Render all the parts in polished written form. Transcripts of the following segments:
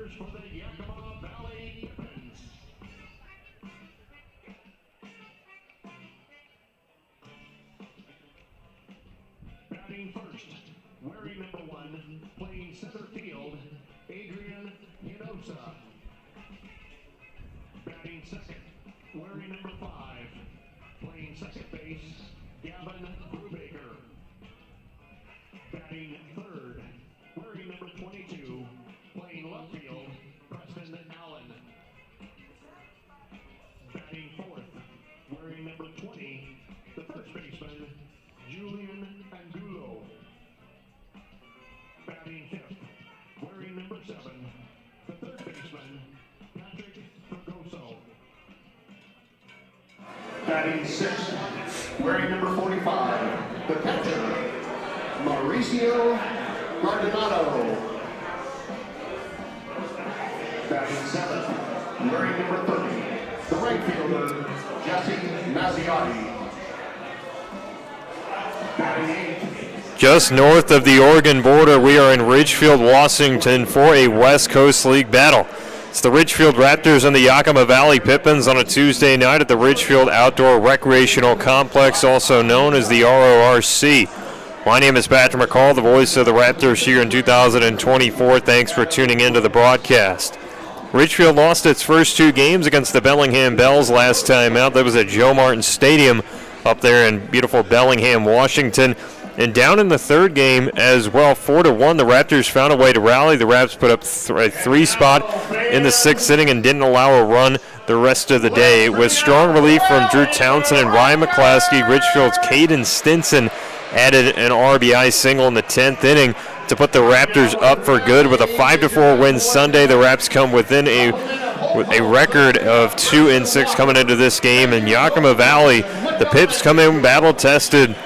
Raptors for the Yakima Valley Pippins. Batting first, wearing number 1, playing center field, Adrian Hinosa. Batting second, wearing number 5, playing second base, Gavin Brubaker. Batting third, wearing number 22, playing left field, Preston Allen. Batting fourth, wearing number 20, the first baseman, Julian Angulo. Batting fifth, wearing number 7, the third baseman, Patrick Fragoso. Batting sixth, wearing number 45, the catcher, Mauricio Maldonado. Batting seventh, wearing number 30, the right fielder, Jesse Mazziotti. Batting eighth. Just north of the Oregon border, we are in Ridgefield, Washington for a West Coast League battle. It's the Ridgefield Raptors and the Yakima Valley Pippins on a Tuesday night at the Ridgefield Outdoor Recreational Complex, also known as the RORC. My name is Patrick McCall, the voice of the Raptors here in 2024. Thanks for tuning into the broadcast. Ridgefield lost its first 2 games against the Bellingham Bells last time out. That was at Joe Martin Stadium up there in beautiful Bellingham, Washington. And down in the third game as well, 4-1, the Raptors found a way to rally. The Raps put up a 3 spot in the 6th inning and didn't allow a run the rest of the day. With strong relief from Drew Townsend and Ryan McClaskey, Ridgefield's Caden Stinson added an RBI single in the 10th inning to put the Raptors up for good. With a 5-4 win Sunday, the Raps come within a record of 2-6 coming into this game. In Yakima Valley, the Pips come in battle-tested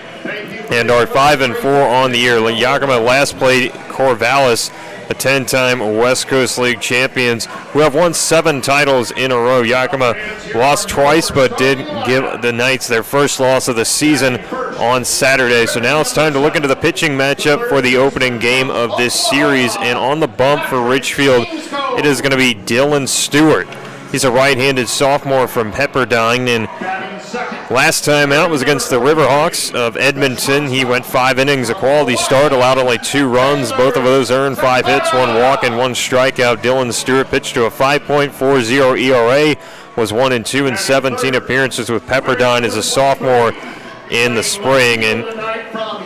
and are 5-4 on the year. Yakima last played Corvallis, a 10-time West Coast League champions who have won 7 titles in a row. Yakima lost twice but did give the Knights their first loss of the season on Saturday. So now it's time to look into the pitching matchup for the opening game of this series. And on the bump for Ridgefield, it is going to be Dylan Stewart. He's a right-handed sophomore from Pepperdine, and last time out was against the Riverhawks of Edmonton. He went 5 innings, a quality start, allowed only 2 runs. Both of those earned 5 hits, 1 walk, and 1 strikeout. Dylan Stewart pitched to a 5.40 ERA, was 1-2 in 17 appearances with Pepperdine as a sophomore in the spring, and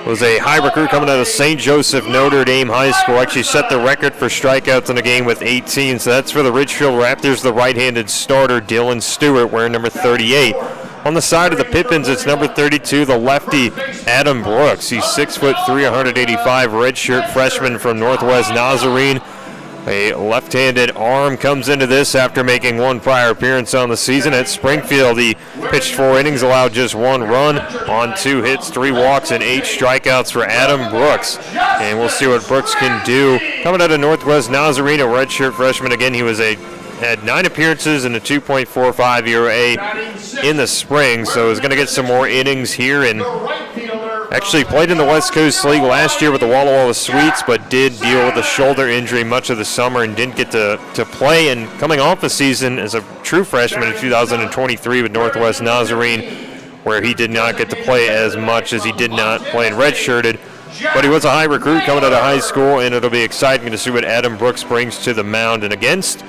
was a high recruit coming out of St. Joseph Notre Dame High School. Actually set the record for strikeouts in a game with 18. So that's for the Ridgefield Raptors, the right-handed starter, Dylan Stewart, wearing number 38. On the side of the Pippins, it's number 32, the lefty, Adam Brooks. He's 6'3", 185, redshirt freshman from Northwest Nazarene. A left-handed arm comes into this after making 1 prior appearance on the season at Springfield. He pitched 4 innings, allowed just 1 run on 2 hits, 3 walks, and 8 strikeouts for Adam Brooks. And we'll see what Brooks can do. Coming out of Northwest Nazarene, a redshirt freshman. Again, he had 9 appearances and a 2.45 ERA in the spring, so he's going to get some more innings here. And actually played in the West Coast League last year with the Walla Walla Sweets, but did deal with a shoulder injury much of the summer and didn't get to play. And coming off the season as a true freshman in 2023 with Northwest Nazarene, where he did not get to play as much as he did not play in redshirted. But he was a high recruit coming out of high school, and it'll be exciting to see what Adam Brooks brings to the mound. And against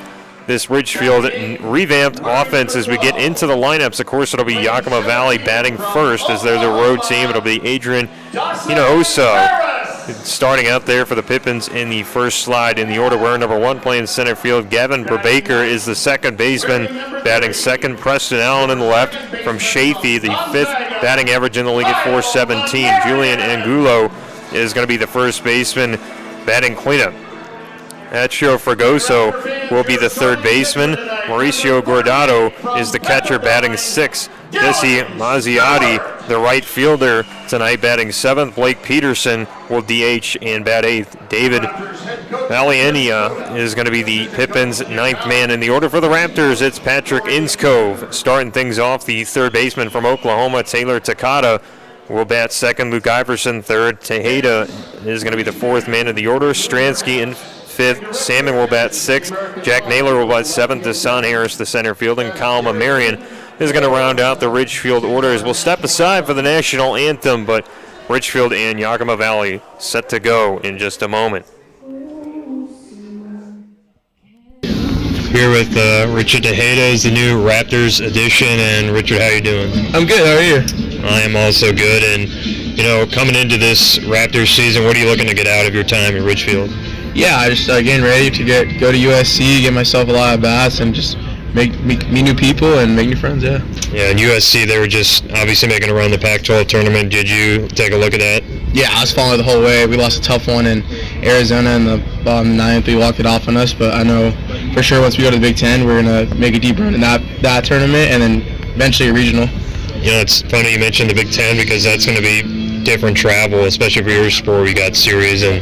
this Ridgefield revamped offense as we get into the lineups, of course, it'll be Yakima Valley batting first as they're the road team. It'll be Adrian Hinosa starting out there for the Pippins in the first slide. In the order, wearing number 1 playing center field, Gavin Brubaker is the second baseman, batting second. Preston Allen in the left from Chaffee, the 5th batting average in the league at .417. Julian Angulo is going to be the first baseman, batting cleanup. Patrick Fragoso will be the third baseman. Mauricio Guardado is the catcher, batting 6th. Jesse Mazziotti, the right fielder, tonight batting 7th. Blake Peterson will DH and bat 8th. David Valienia is going to be the Pippins' 9th man. In the order for the Raptors, it's Patrick Inskove starting things off. The third baseman from Oklahoma, Taylor Takata, will bat second. Luke Iverson third. Tejeda is going to be the 4th man of the order. Stransky in 5th. fifth. Salmon will bat sixth. Jack Naylor will bat seventh. Deshaun Harris, the center field, and Kalma Marion is going to round out the Ridgefield orders. We'll step aside for the national anthem, but Ridgefield and Yakima Valley set to go in just a moment. Here with Richard Taha is the new Raptors edition. And Richard, how you doing? I'm good. How are you? I am also good. And, coming into this Raptors season, what are you looking to get out of your time in Ridgefield? Yeah, I just getting ready to go to USC, get myself a lot of bats, and just meet new people and make new friends. Yeah. Yeah, and USC, they were just obviously making a run in the Pac-12 tournament. Did you take a look at that? Yeah, I was following it the whole way. We lost a tough one in Arizona in the bottom ninth. They walked it off on us, but I know for sure once we go to the Big Ten, we're gonna make a deep run in that tournament, and then eventually a regional. It's funny you mentioned the Big Ten because that's going to be different travel, especially for your sport. We got series, and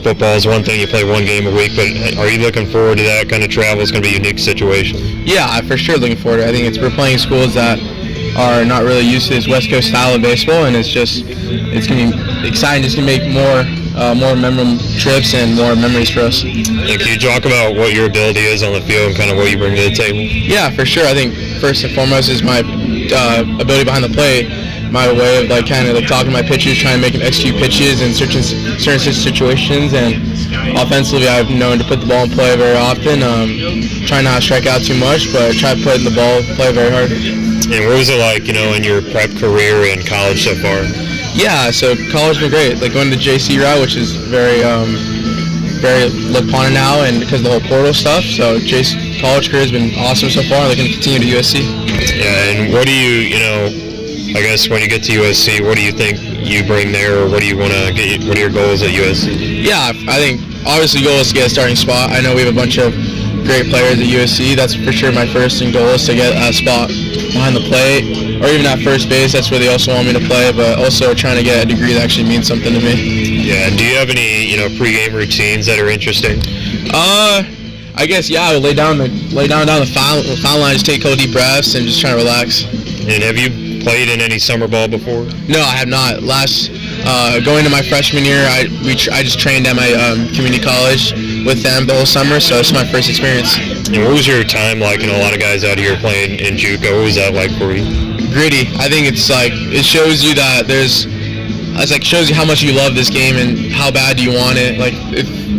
football is one thing. You play one game a week, but are you looking forward to that kind of travel? It's going to be a unique situation. Yeah, I'm for sure looking forward to it. I think we're playing schools that are not really used to this West Coast style of baseball, and it's going to be exciting just to make more memorable trips and more memories for us. And can you talk about what your ability is on the field and kind of what you bring to the table? Yeah, for sure. I think first and foremost is my ability behind the plate, my way of talking to my pitchers, trying to make them execute pitches in certain situations, and offensively I've known to put the ball in play very often. Try not to strike out too much, but try to put the ball in play very hard. And what was it like, in your prep career and college so far? Yeah, so college has been great. Like going to the JC route, which is very looked upon now, and because of the whole portal stuff. So college career has been awesome so far. Looking to continue to USC. Yeah, and what do you, I guess when you get to USC, what do you think you bring there, or what do you want to get? What are your goals at USC? Yeah, I think obviously goal is to get a starting spot. I know we have a bunch of great players at USC. That's for sure my first and goal is to get a spot behind the plate, or even at first base. That's where they also want me to play, but also trying to get a degree that actually means something to me. Yeah, and do you have any, pregame routines that are interesting? I guess, yeah, I would lay down the foul line, just take a couple deep breaths and just try to relax. And have you played in any summer ball before? No, I have not. Going to my freshman year, I just trained at my community college with them the whole summer, so it's my first experience. And what was your time like? A lot of guys out here playing in JUCO. What was that like for you? Gritty. I think it shows you that shows you how much you love this game and how bad do you want it. Like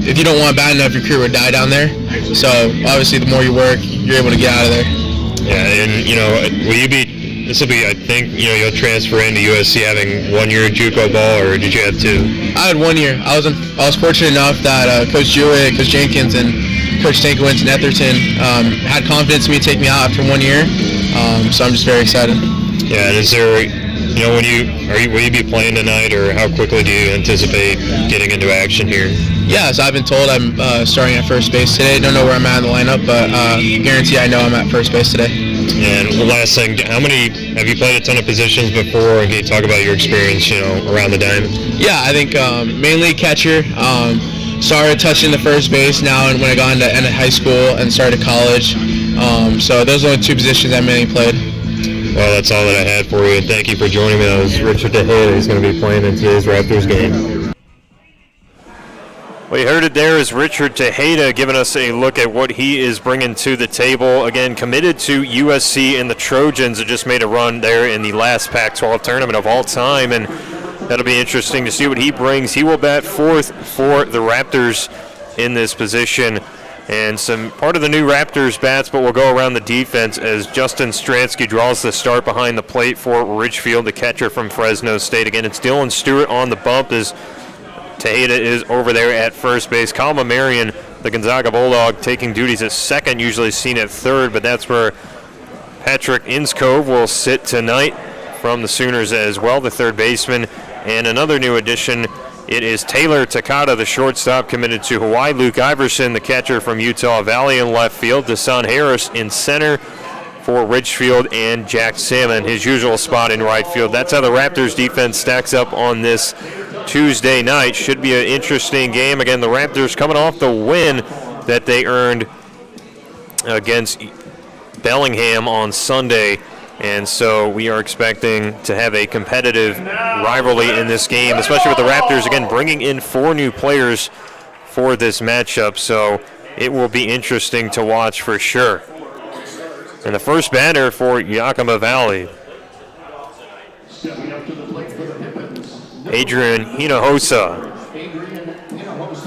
if you don't want it bad enough, your career would die down there. So obviously the more you work, you're able to get out of there. Yeah, and will you be? This will be, I think, you'll transfer into USC having 1 year JUCO ball, or did you have 2? I had 1 year. I was fortunate enough that Coach Jewett, Coach Jenkins, and Coach Stankiewicz and Etherton had confidence in me to take me out after 1 year. So I'm just very excited. Yeah, and is there, will you be playing tonight, or how quickly do you anticipate getting into action here? Yeah, so I've been told I'm starting at first base today. Don't know where I'm at in the lineup, but guarantee I know I'm at first base today. And the last thing, have you played a ton of positions before, and can you talk about your experience, around the diamond? Yeah, I think mainly catcher. Started touching the first base now, and when I got into end of high school and started college. So those are the 2 positions I mainly played. Well, that's all that I had for you, and thank you for joining me. That was Richard Taha. He's going to be playing in today's Raptors game. Well, you heard it there is Richard Taha giving us a look at what he is bringing to the table. Again, committed to USC, and the Trojans have just made a run there in the last Pac-12 tournament of all time, and that'll be interesting to see what he brings. He will bat fourth for the Raptors in this position. And some part of the new Raptors bats, but we'll go around the defense as Justin Stransky draws the start behind the plate for Ridgefield, the catcher from Fresno State. Again, it's Dylan Stewart on the bump as Taha is over there at first base. Kalma Marion, the Gonzaga Bulldog, taking duties at second, usually seen at third, but that's where Patrick Inskove will sit tonight from the Sooners as well, the third baseman. And another new addition, it is Taylor Takata, the shortstop, committed to Hawaii. Luke Iverson, the catcher from Utah Valley, in left field. Deshaun Harris in center for Ridgefield, and Jack Salmon, his usual spot in right field. That's how the Raptors defense stacks up on this Tuesday night. Should be an interesting game. Again, the Raptors coming off the win that they earned against Bellingham on Sunday. And so we are expecting to have a competitive rivalry in this game, especially with the Raptors, again, bringing in 4 new players for this matchup, so it will be interesting to watch for sure. And the first batter for Yakima Valley, Stepping up to the plate for the Pippins, Adrian Hinojosa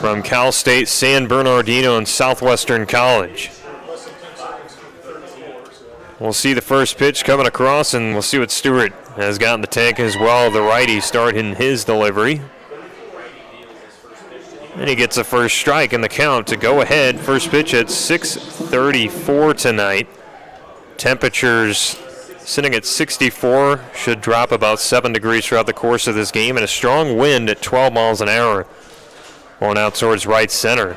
from Cal State San Bernardino and Southwestern College. We'll see the first pitch coming across, and we'll see what Stewart has got in the tank as well. The righty starting his delivery. And he gets a first strike in the count to go ahead. First pitch at 6:34 tonight. Temperatures sitting at 64, should drop about 7 degrees throughout the course of this game, and a strong wind at 12 miles an hour going out towards right center.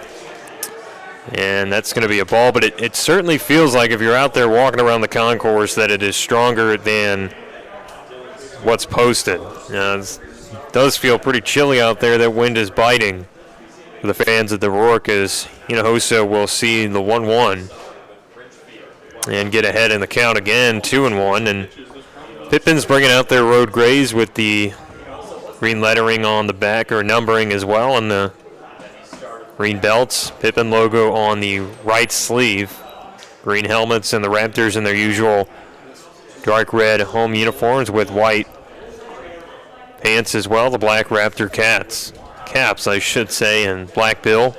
And that's going to be a ball, but it certainly feels like if you're out there walking around the concourse that it is stronger than what's posted. It does feel pretty chilly out there. That wind is biting for the fans at the Rourke, as Hinojosa will see the 1-1 and get ahead in the count again, 2-1. And Pippins bringing out their road grays with the green lettering on the back, or numbering as well, and the green belts, Pippin logo on the right sleeve, green helmets, and the Raptors in their usual dark red home uniforms with white pants as well. The black Raptor caps, I should say, and black bill.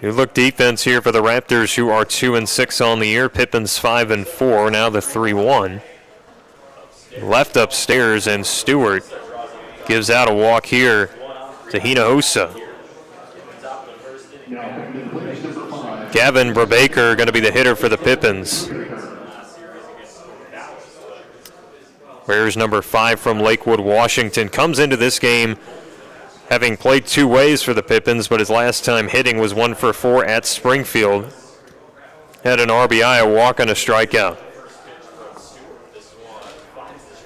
You look defense here for the Raptors, who are 2-6 on the year. Pippins 5-4, now the 3-1. Left upstairs, and Stewart gives out a walk here to Hinojosa. Gavin Brubaker going to be the hitter for the Pippins. Wears number 5 from Lakewood, Washington. Comes into this game having played 2 ways for the Pippins, but his last time hitting was 1 for 4 at Springfield. Had an RBI, a walk, and a strikeout.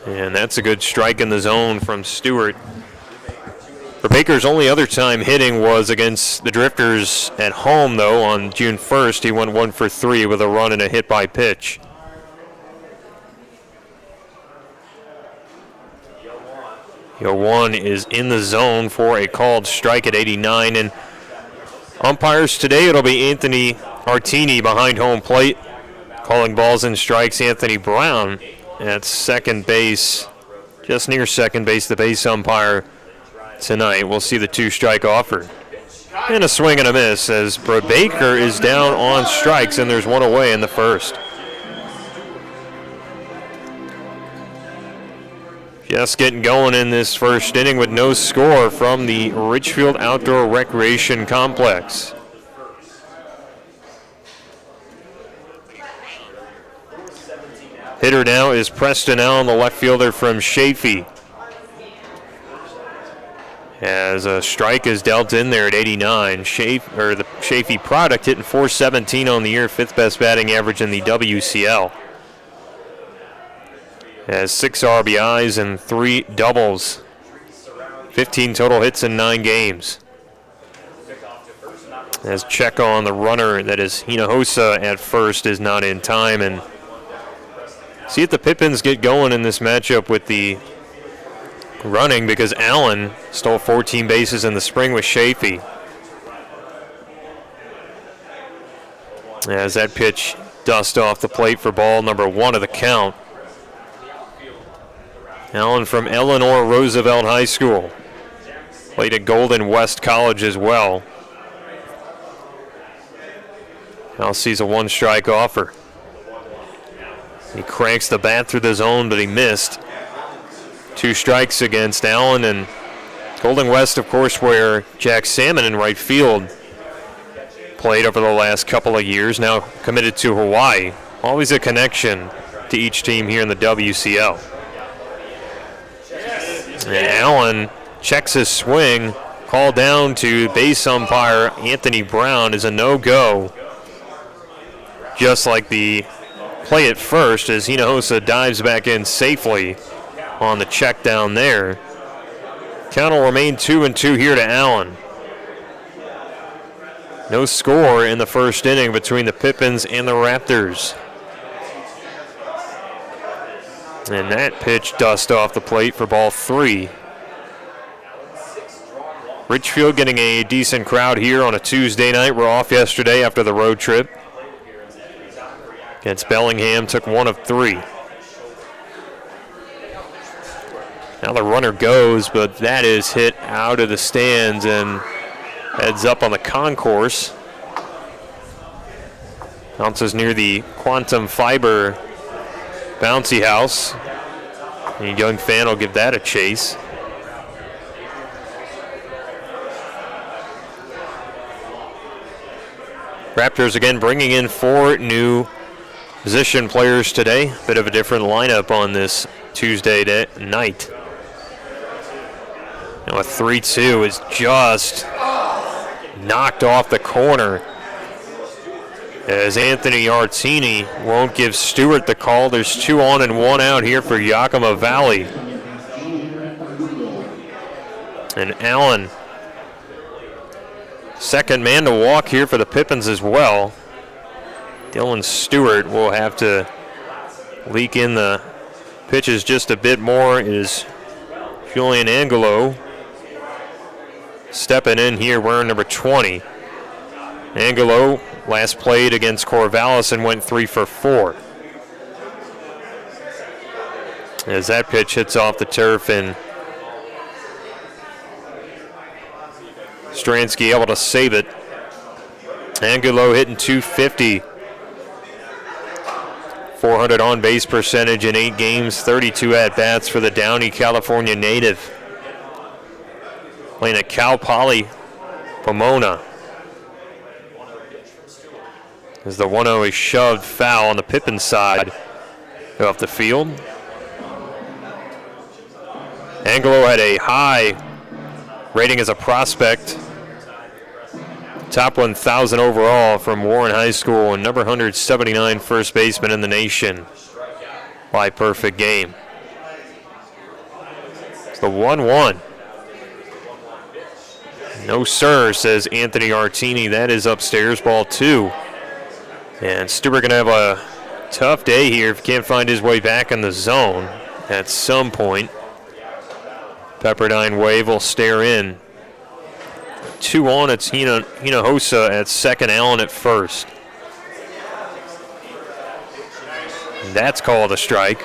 And that's a good strike in the zone from Stewart. Baker's only other time hitting was against the Drifters at home, though. On June 1st, he went 1 for 3 with a run and a hit by pitch. Yo1 is in the zone for a called strike at 89. And umpires today, it'll be Anthony Artini behind home plate, calling balls and strikes. Anthony Brown at second base, just near second base, the base umpire tonight. We'll see the 2-strike offer. And a swing and a miss as Brubaker is down on strikes, and there's one away in the first. Just getting going in this first inning with no score from the Ridgefield Outdoor Recreation Complex. Hitter now is Preston Allen, the left fielder from Chaffee. As a strike is dealt in there at 89. The Chaffee product hitting .417 on the year, 5th best batting average in the WCL. Has 6 RBIs and 3 doubles. 15 total hits in 9 games. As check on the runner, that is Hinojosa at first, is not in time. And see if the Pippins get going in this matchup with the running, because Allen stole 14 bases in the spring with Chaffee. As that pitch dust off the plate for ball number 1 of the count. Allen from Eleanor Roosevelt High School. Played at Golden West College as well. Now sees a 1-strike offer. He cranks the bat through the zone, but he missed. 2 strikes against Allen, and Golden West, of course, where Jack Salmon in right field played over the last couple of years, now committed to Hawaii. Always a connection to each team here in the WCL. And Allen checks his swing, called down to base umpire Anthony Brown is a no-go. Just like the play at first, as Hinojosa dives back in safely on the check down there. Count will remain 2-2 here to Allen. No score in the first inning between the Pippins and the Raptors. And that pitch dust off the plate for ball 3. Ridgefield getting a decent crowd here on a Tuesday night. We're off yesterday after the road trip. Against Bellingham, took 1 of 3. Now the runner goes, but that is hit out of the stands and heads up on the concourse. Bounces near the Quantum Fiber bouncy house. A young fan will give that a chase. Raptors again bringing in 4 new position players today. Bit of a different lineup on this Tuesday night. Now a 3-2 is just knocked off the corner as Anthony Artini won't give Stewart the call. There's 2 on and 1 out here for Yakima Valley. And Allen, second man to walk here for the Pippins as well. Dylan Stewart will have to leak in the pitches just a bit more. Is Julian Angelo stepping in here wearing number 20. Angelo last played against Corvallis and went 3 for 4. As that pitch hits off the turf and Stransky able to save it. Angelo hitting .250. 400 on-base percentage in 8 games, 32 at-bats for the Downey, California native. Playing at Cal Poly Pomona. As the 1-0 is shoved foul on the Pippin side off the field. Angelo had a high rating as a prospect. Top 1,000 overall from Warren High School and number 179 first baseman in the nation. By perfect game. It's the 1-1. No sir, says Anthony Artini. That is upstairs, ball 2. And Stewart going to have a tough day here if he can't find his way back in the zone at some point. Pepperdine Wave will stare in. 2 on, it's Hinojosa at second, Allen at first. And that's called a strike.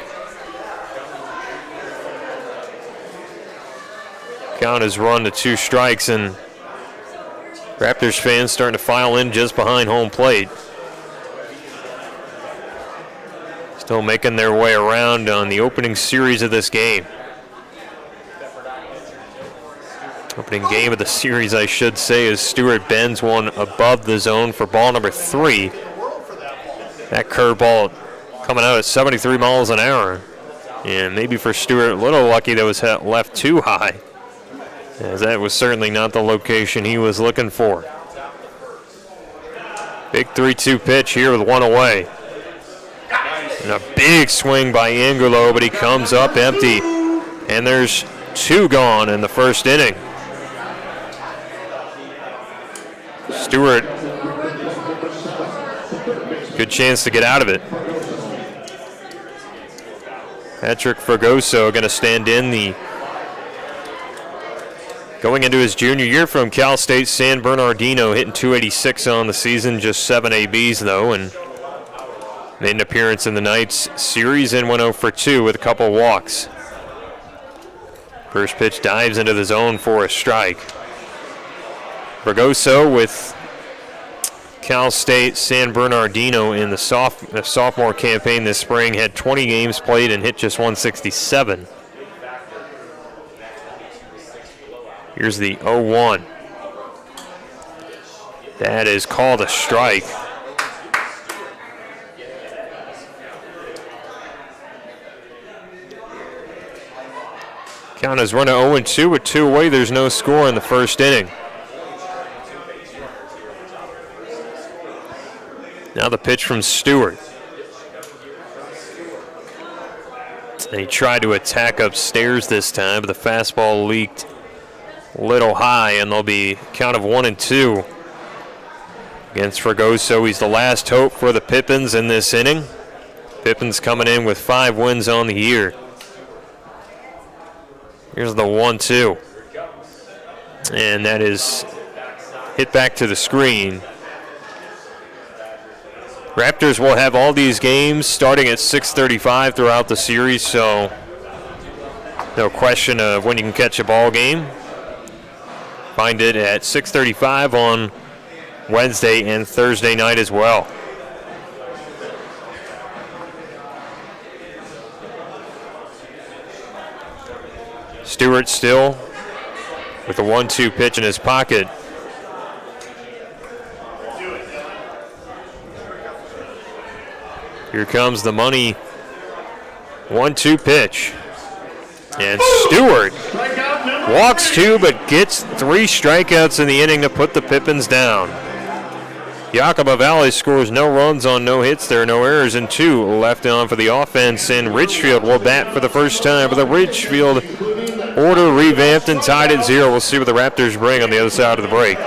Count has run to 2 strikes, and Raptors fans starting to file in just behind home plate. Still making their way around on the opening series of this game. Opening game of the series, I should say, as Stewart bends one above the zone for ball number 3. That curveball coming out at 73 miles an hour. And maybe for Stewart, a little lucky that was left too high, as that was certainly not the location he was looking for. Big 3-2 pitch here with 1 away. And a big swing by Angelo, but he comes up empty. And there's 2 gone in the first inning. Stewart, good chance to get out of it. Patrick Fregoso going to stand in, going into his junior year from Cal State San Bernardino, hitting .286 on the season, just 7 ABs though, and made an appearance in the Knights series and went 0 for 2 with a couple walks. First pitch dives into the zone for a strike. Fregoso with Cal State San Bernardino in the sophomore campaign this spring, had 20 games played and hit just 167. Here's the 0-1. That is called a strike. Count has run to 0-2 with 2 away. There's no score in the first inning. Now the pitch from Stewart. And he tried to attack upstairs this time, but the fastball leaked a little high, and there'll be a count of 1-2 against Fregoso. He's the last hope for the Pippins in this inning. Pippins coming in with 5 wins on the year. Here's the 1-2. And that is hit back to the screen. Raptors will have all these games starting at 6:35 throughout the series, so no question of when you can catch a ball game. Find it at 6:35 on Wednesday and Thursday night as well. Stewart still with a 1-2 pitch in his pocket. Here comes the money 1-2 pitch. And Stewart walks 2 but gets 3 strikeouts in the inning to put the Pippins down. Yakima Valley scores no runs on no hits. There are no errors and 2 left on for the offense. And Ridgefield will bat for the first time. But the Ridgefield order revamped and tied at 0. We'll see what the Raptors bring on the other side of the break.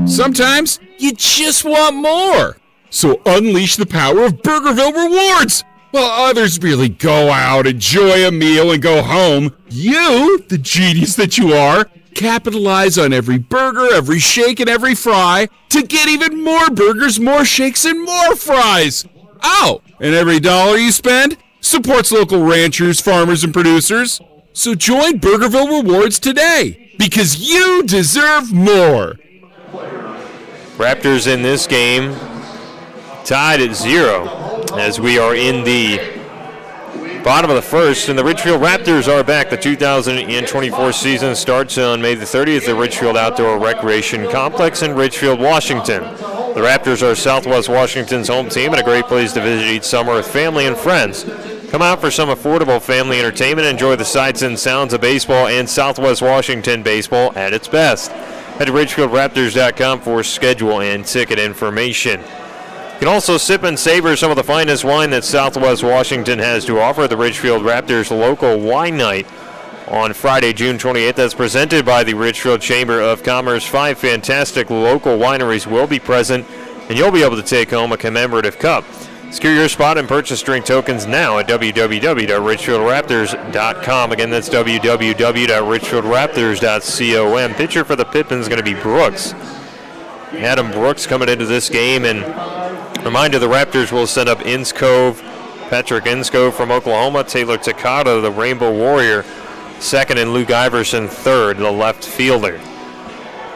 Sometimes you just want more. So unleash the power of Burgerville Rewards. While others merely go out, enjoy a meal, and go home, you, the genius that you are, capitalize on every burger, every shake, and every fry to get even more burgers, more shakes, and more fries. Oh, and every dollar you spend supports local ranchers, farmers, and producers. So join Burgerville Rewards today, because you deserve more. Raptors in this game tied at 0 as we are in the bottom of the first, and the Ridgefield Raptors are back. The 2024 season starts on May the 30th at the Ridgefield Outdoor Recreation Complex in Ridgefield, Washington. The Raptors are Southwest Washington's home team and a great place to visit each summer with family and friends. Come out for some affordable family entertainment. Enjoy the sights and sounds of baseball and Southwest Washington baseball at its best. Head to RidgefieldRaptors.com for schedule and ticket information. You can also sip and savor some of the finest wine that Southwest Washington has to offer at the Ridgefield Raptors Local Wine Night on Friday, June 28th. That's presented by the Ridgefield Chamber of Commerce. 5 fantastic local wineries will be present, and you'll be able to take home a commemorative cup. Secure your spot and purchase drink tokens now at www.ridgefieldraptors.com. Again, that's www.ridgefieldraptors.com. Pitcher for the Pippins is going to be Brooks. Adam Brooks coming into this game, and reminder, the Raptors will send up Patrick Inskove from Oklahoma, Taylor Takata, the Rainbow Warrior, second, and Luke Iverson, third, the left fielder.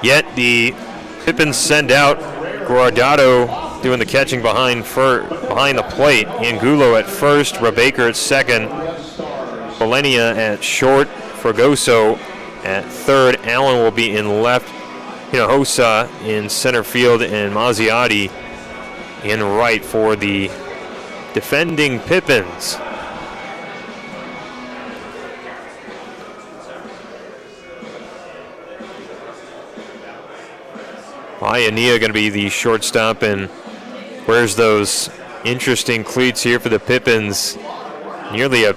Yet the Pippins send out Guardado doing the catching behind the plate. Angulo at first, Rebaker at second, Belenia at short, Fragoso at third, Allen will be in left, Hinojosa in center field, and Mazziotti in right for the defending Pippins. Iania going to be the shortstop, and wears those interesting cleats here for the Pippins. Nearly a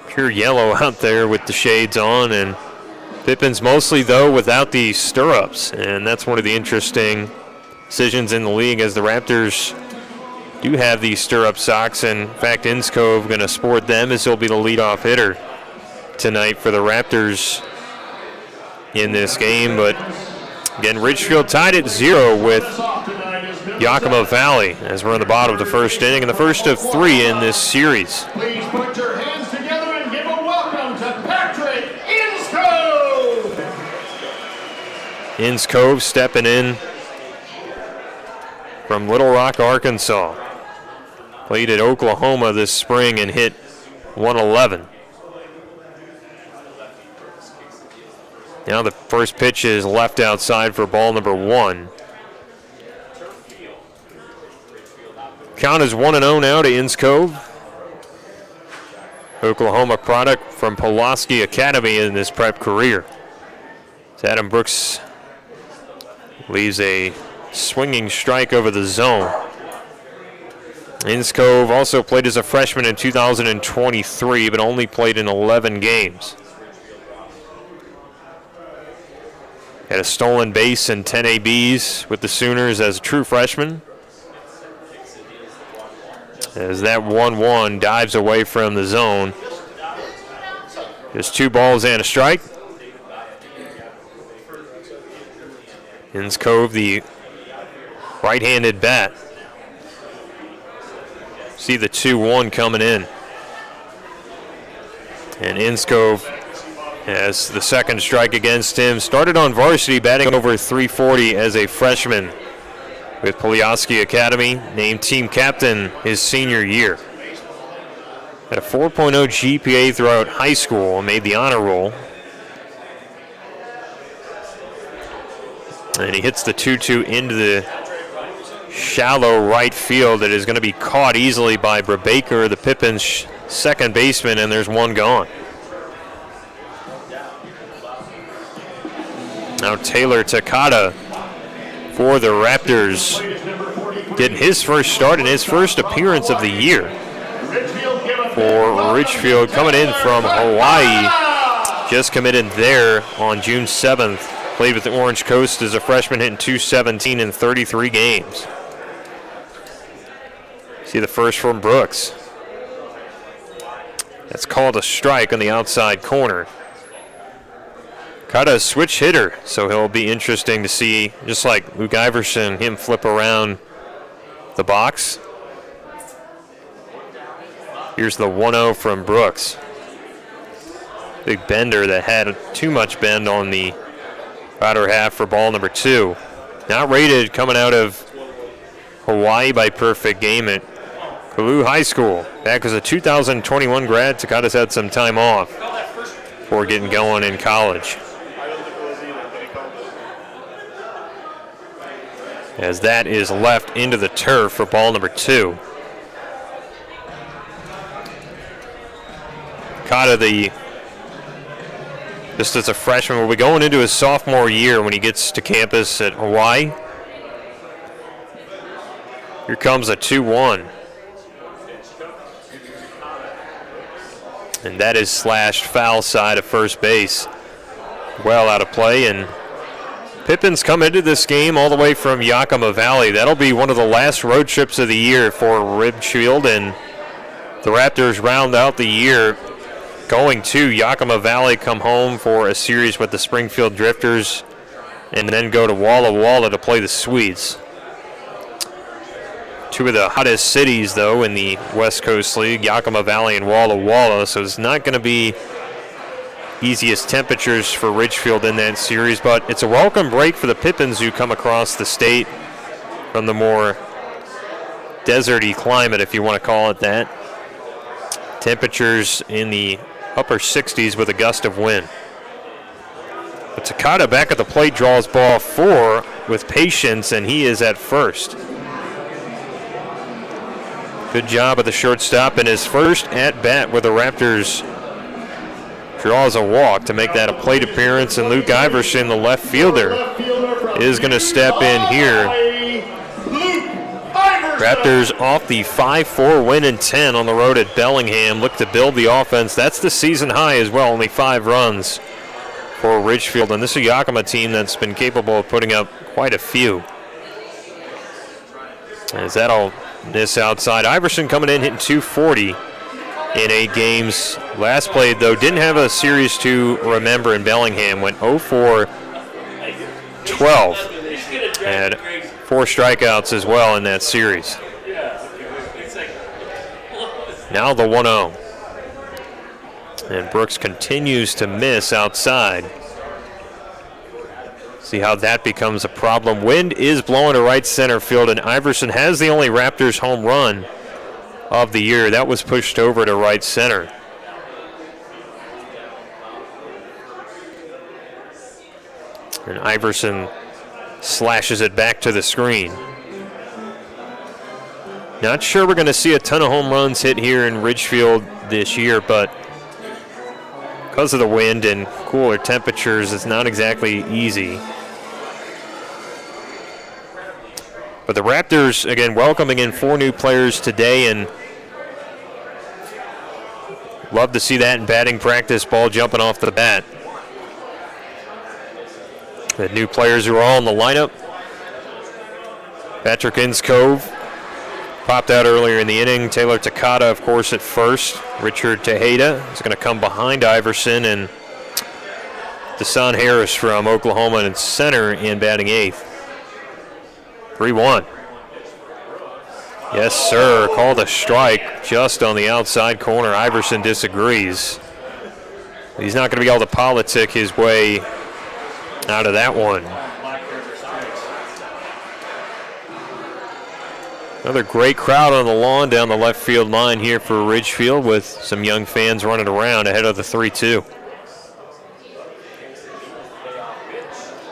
pure yellow out there with the shades on, and Pippins mostly, though, without the stirrups, and that's one of the interesting decisions in the league, as the Raptors do have these stirrup socks, and in fact Inskove going to sport them as he'll be the leadoff hitter tonight for the Raptors in this game. But again, Ridgefield tied at 0 with Yakima Valley as we're on the bottom of the first inning, and the first of 3 in this series. Please put your hands together and give a welcome to Patrick Inskove. Inskove stepping in from Little Rock, Arkansas. Played at Oklahoma this spring and hit 111. Now the first pitch is left outside for ball number 1. Count is 1-0 now to Inskove. Oklahoma product from Pulaski Academy in his prep career. So Adam Brooks leaves a swinging strike over the zone. Inskove also played as a freshman in 2023, but only played in 11 games. Had a stolen base and 10 ABs with the Sooners as a true freshman. As that 1-1 dives away from the zone. There's 2 balls and a strike. Inscove, the right-handed bat. See the 2-1 coming in. And Inscove has the second strike against him. Started on varsity, batting over 340 as a freshman with Polioski Academy. Named team captain his senior year. Had a 4.0 GPA throughout high school and made the honor roll. And he hits the 2-2 into the shallow right field. That is going to be caught easily by Baker, the Pippins second baseman, and there's 1 gone. Now Taylor Takada for the Raptors, getting his first start and his first appearance of the year for Ridgefield, coming in from Hawaii. Just committed there on June 7th. Played with the Orange Coast as a freshman, hitting .217 in 33 games. See the first from Brooks. That's called a strike on the outside corner. Caught a switch hitter, so he'll be interesting to see, just like Luke Iverson, him flip around the box. Here's the 1-0 from Brooks. Big bender that had too much bend on the outer half for ball number 2. Not rated, coming out of Hawaii by perfect game at Kalu High School. Back as a 2021 grad, Takada's had some time off before getting going in college. As that is left into the turf for ball number 2. Takada, just as a freshman, will be going into his sophomore year when he gets to campus at Hawaii. Here comes a 2-1. And that is slashed foul side of first base. Well out of play, and Pippins come into this game all the way from Yakima Valley. That'll be one of the last road trips of the year for Ridgefield, and the Raptors round out the year going to Yakima Valley, come home for a series with the Springfield Drifters, and then go to Walla Walla to play the Swedes. 2 of the hottest cities, though, in the West Coast League, Yakima Valley and Walla Walla, so it's not going to be easiest temperatures for Ridgefield in that series, but it's a welcome break for the Pippins, who come across the state from the more deserty climate, if you want to call it that. Temperatures in the upper 60s with a gust of wind. But Takada back at the plate draws ball 4 with patience, and he is at first. Good job of the shortstop in his first at-bat where the Raptors draws a walk to make that a plate appearance, and Luke Iverson, the left fielder, is going to step in here. Raptors off the 5-4 win in 10 on the road at Bellingham. Look to build the offense. That's the season high as well, only 5 runs for Ridgefield. And this is a Yakima team that's been capable of putting up quite a few. As that'll miss outside. Iverson coming in, hitting .240 in 8 games. Last played, though, didn't have a series to remember in Bellingham. Went 0-for-12. Had 4 strikeouts as well in that series. Now the 1-0. And Brooks continues to miss outside. See how that becomes a problem. Wind is blowing to right center field, and Iverson has the only Raptors home run of the year. That was pushed over to right center. And Iverson slashes it back to the screen. Not sure we're going to see a ton of home runs hit here in Ridgefield this year, but because of the wind and cooler temperatures, it's not exactly easy. But the Raptors, again, welcoming in 4 new players today, and love to see that in batting practice, ball jumping off the bat. The new players who are all in the lineup: Patrick Inscove, popped out earlier in the inning. Taylor Takata, of course, at first. Richard Taha is going to come behind Iverson, and Deshaun Harris from Oklahoma in center and batting eighth. 3-1. Yes, sir. Called a strike just on the outside corner. Iverson disagrees. He's not going to be able to politic his way out of that one. Another great crowd on the lawn down the left field line here for Ridgefield, with some young fans running around ahead of the 3-2.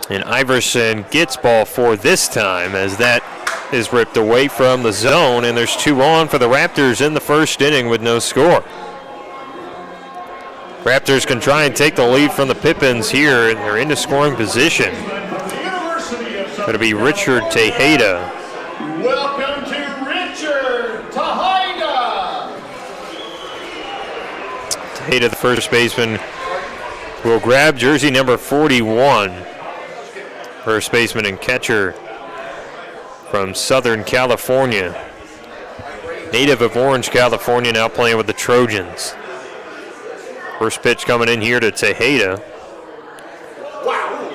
And Iverson gets ball 4 this time, as that is ripped away from the zone, and there's 2 on for the Raptors in the first inning with no score. Raptors can try and take the lead from the Pippins here, and they're into scoring position. Going to be Richard Taha. Welcome to Richard Taha. Taha, the first baseman, will grab jersey number 41. First baseman and catcher from Southern California. Native of Orange, California, now playing with the Trojans. First pitch coming in here to Taha.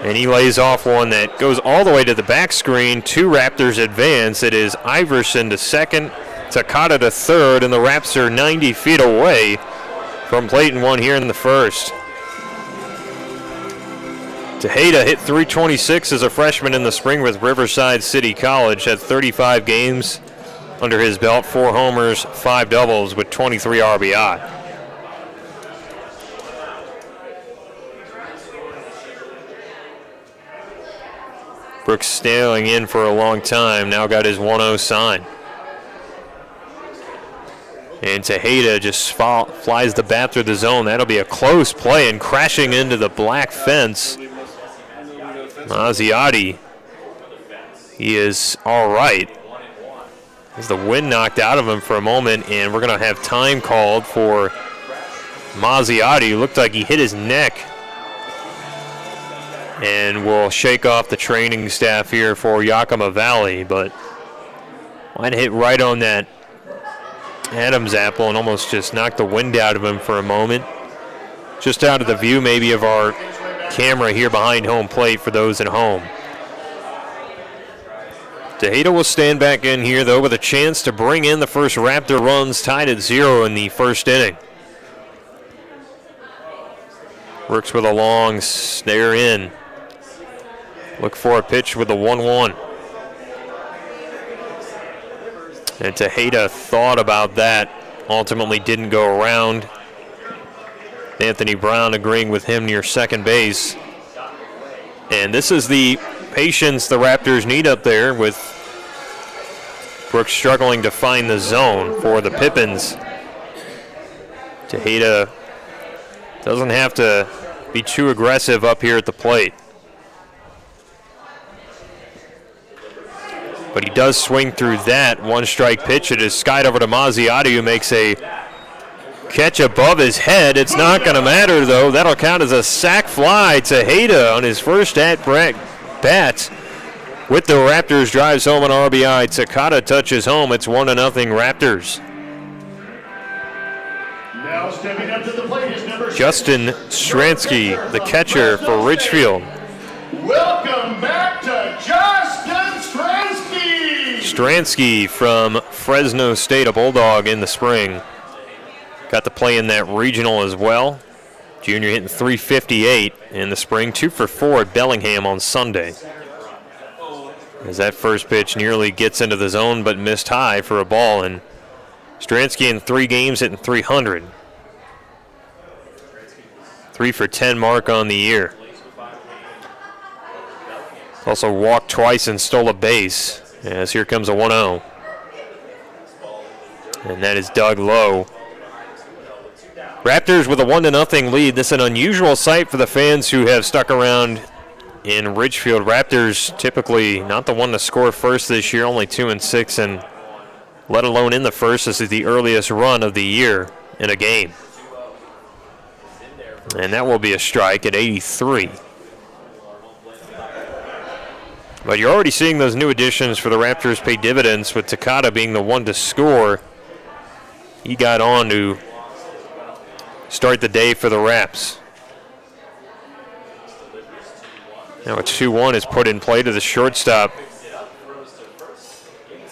And he lays off one that goes all the way to the back screen. 2 Raptors advance. It is Iverson to second, Takata to third, and the Raps are 90 feet away from plate and 1 here in the first. Taha hit .326 as a freshman in the spring with Riverside City College. Had 35 games under his belt, 4 homers, 5 doubles with 23 RBI. Brooks staying in for a long time, now got his 1-0 sign. And Taha just flies the bat through the zone. That'll be a close play, and crashing into the black fence, Mazziotti. He is all right. As the wind knocked out of him for a moment, and we're going to have time called for Mazziotti. Looked like he hit his neck. And we'll shake off the training staff here for Yakima Valley, but might hit right on that Adam's apple and almost just knocked the wind out of him for a moment. Just out of the view maybe of our camera here behind home plate for those at home. Taha will stand back in here, though, with a chance to bring in the first Raptor runs, tied at 0 in the first inning. Works with a long snare in. Look for a pitch with a 1-1. And Taha thought about that. Ultimately didn't go around. Anthony Brown agreeing with him near second base. And this is the patience the Raptors need up there, with Brooks struggling to find the zone for the Pippins. Taha doesn't have to be too aggressive up here at the plate. But he does swing through that 1-strike pitch. It is skied over to Mazziotti, who makes a catch above his head. It's not going to matter, though. That'll count as a sac fly. Taha on his first at-bat with the Raptors drives home an RBI. Takata touches home. It's 1-0 Raptors. Now stepping up to the plate is number Justin Stransky, the catcher for Ridgefield. Welcome back to Justin Stransky. Stransky from Fresno State, a Bulldog in the spring. Got to play in that regional as well. Junior hitting .358 in the spring, 2 for 4 at Bellingham on Sunday. As that first pitch nearly gets into the zone but missed high for a ball, and Stransky in 3 games hitting .300. 3 for 10 mark on the year. Also walked twice and stole a base, as here comes a 1-0. And that is dug low. Raptors with a 1-0 lead. This is an unusual sight for the fans who have stuck around in Ridgefield. Raptors typically not the one to score first this year, only 2-6, and let alone in the first. This is the earliest run of the year in a game. And that will be a strike at 83. But you're already seeing those new additions for the Raptors pay dividends, with Takata being the one to score. He got on to start the day for the Raps. Now a 2-1 is put in play to the shortstop,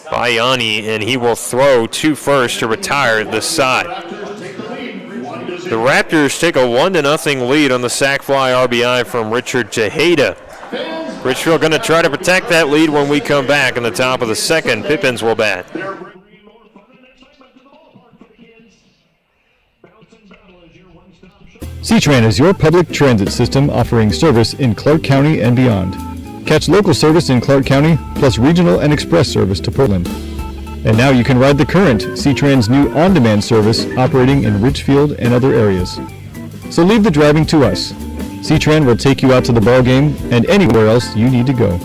Bayani, and he will throw to first to retire the side. The Raptors take a 1-0 lead on the sac fly RBI from Richard Taha. Ridgefield going to try to protect that lead when we come back in the top of the second. Pippins will bat. C-Tran is your public transit system offering service in Clark County and beyond. Catch local service in Clark County, plus regional and express service to Portland. And now you can ride the current C-Tran's new on-demand service operating in Ridgefield and other areas. So leave the driving to us. C-Tran will take you out to the ball game and anywhere else you need to go.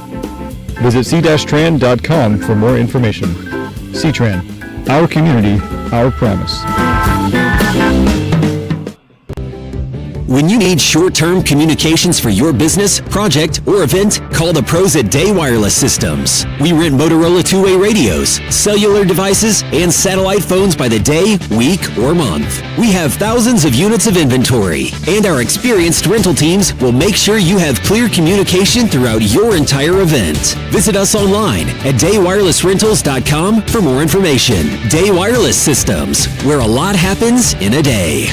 Visit c-tran.com for more information. C-Tran, our community, our promise. When you need short-term communications for your business, project, or event, call the pros at Day Wireless Systems. We rent Motorola two-way radios, cellular devices, and satellite phones by the day, week, or month. We have thousands of units of inventory, and our experienced rental teams will make sure you have clear communication throughout your entire event. Visit us online at daywirelessrentals.com for more information. Day Wireless Systems, where a lot happens in a day.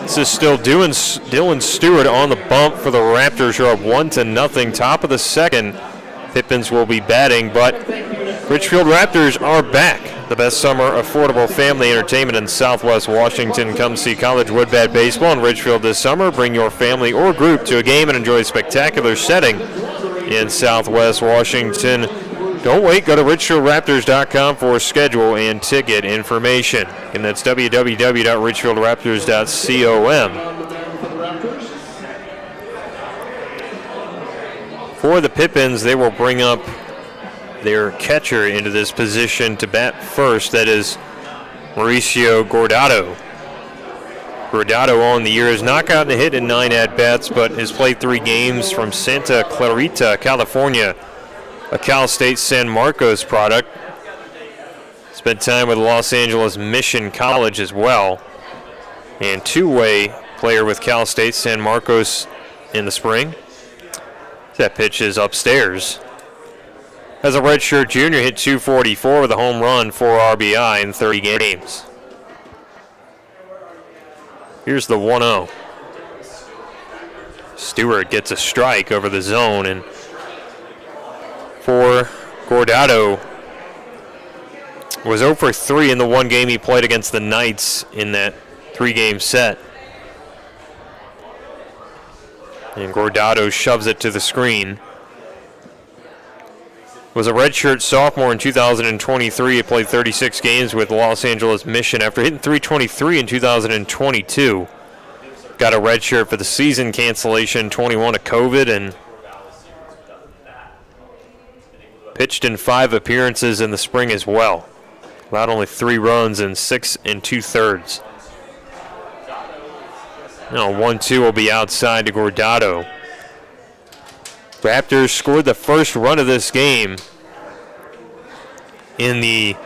This is still Dylan Stewart on the bump for the Raptors, who are up 1-0, top of the second. Pippins will be batting, but Ridgefield Raptors are back. The best summer affordable family entertainment in Southwest Washington. Come see College Woodbat Baseball in Ridgefield this summer. Bring your family or group to a game and enjoy a spectacular setting in Southwest Washington. Don't wait. Go to RidgefieldRaptors.com for schedule and ticket information. And that's www.ridgefieldraptors.com. For the Pippins, they will bring up their catcher into this position to bat first. That is Mauricio Guardado. Guardado on the year has not gotten a hit in 9 at-bats, but has played 3 games from Santa Clarita, California, a Cal State San Marcos product. Spent time with Los Angeles Mission College as well. And two-way player with Cal State San Marcos in the spring. That pitch is upstairs. As a redshirt junior, hit .244 with a home run, 4 RBI in 30 games. Here's the 1-0. Stewart gets a strike over the zone, and for Guardado, was 0 for 3 in the one game he played against the Knights in that 3-game set. And Guardado shoves it to the screen. Was a redshirt sophomore in 2023. He played 36 games with Los Angeles Mission after hitting .323 in 2022. Got a redshirt for the season cancellation 21 of COVID, and pitched in 5 appearances in the spring as well. Allowed only 3 runs in 6 2/3. Now 1-2 will be outside to Guardado. Raptors scored the first run of this game in the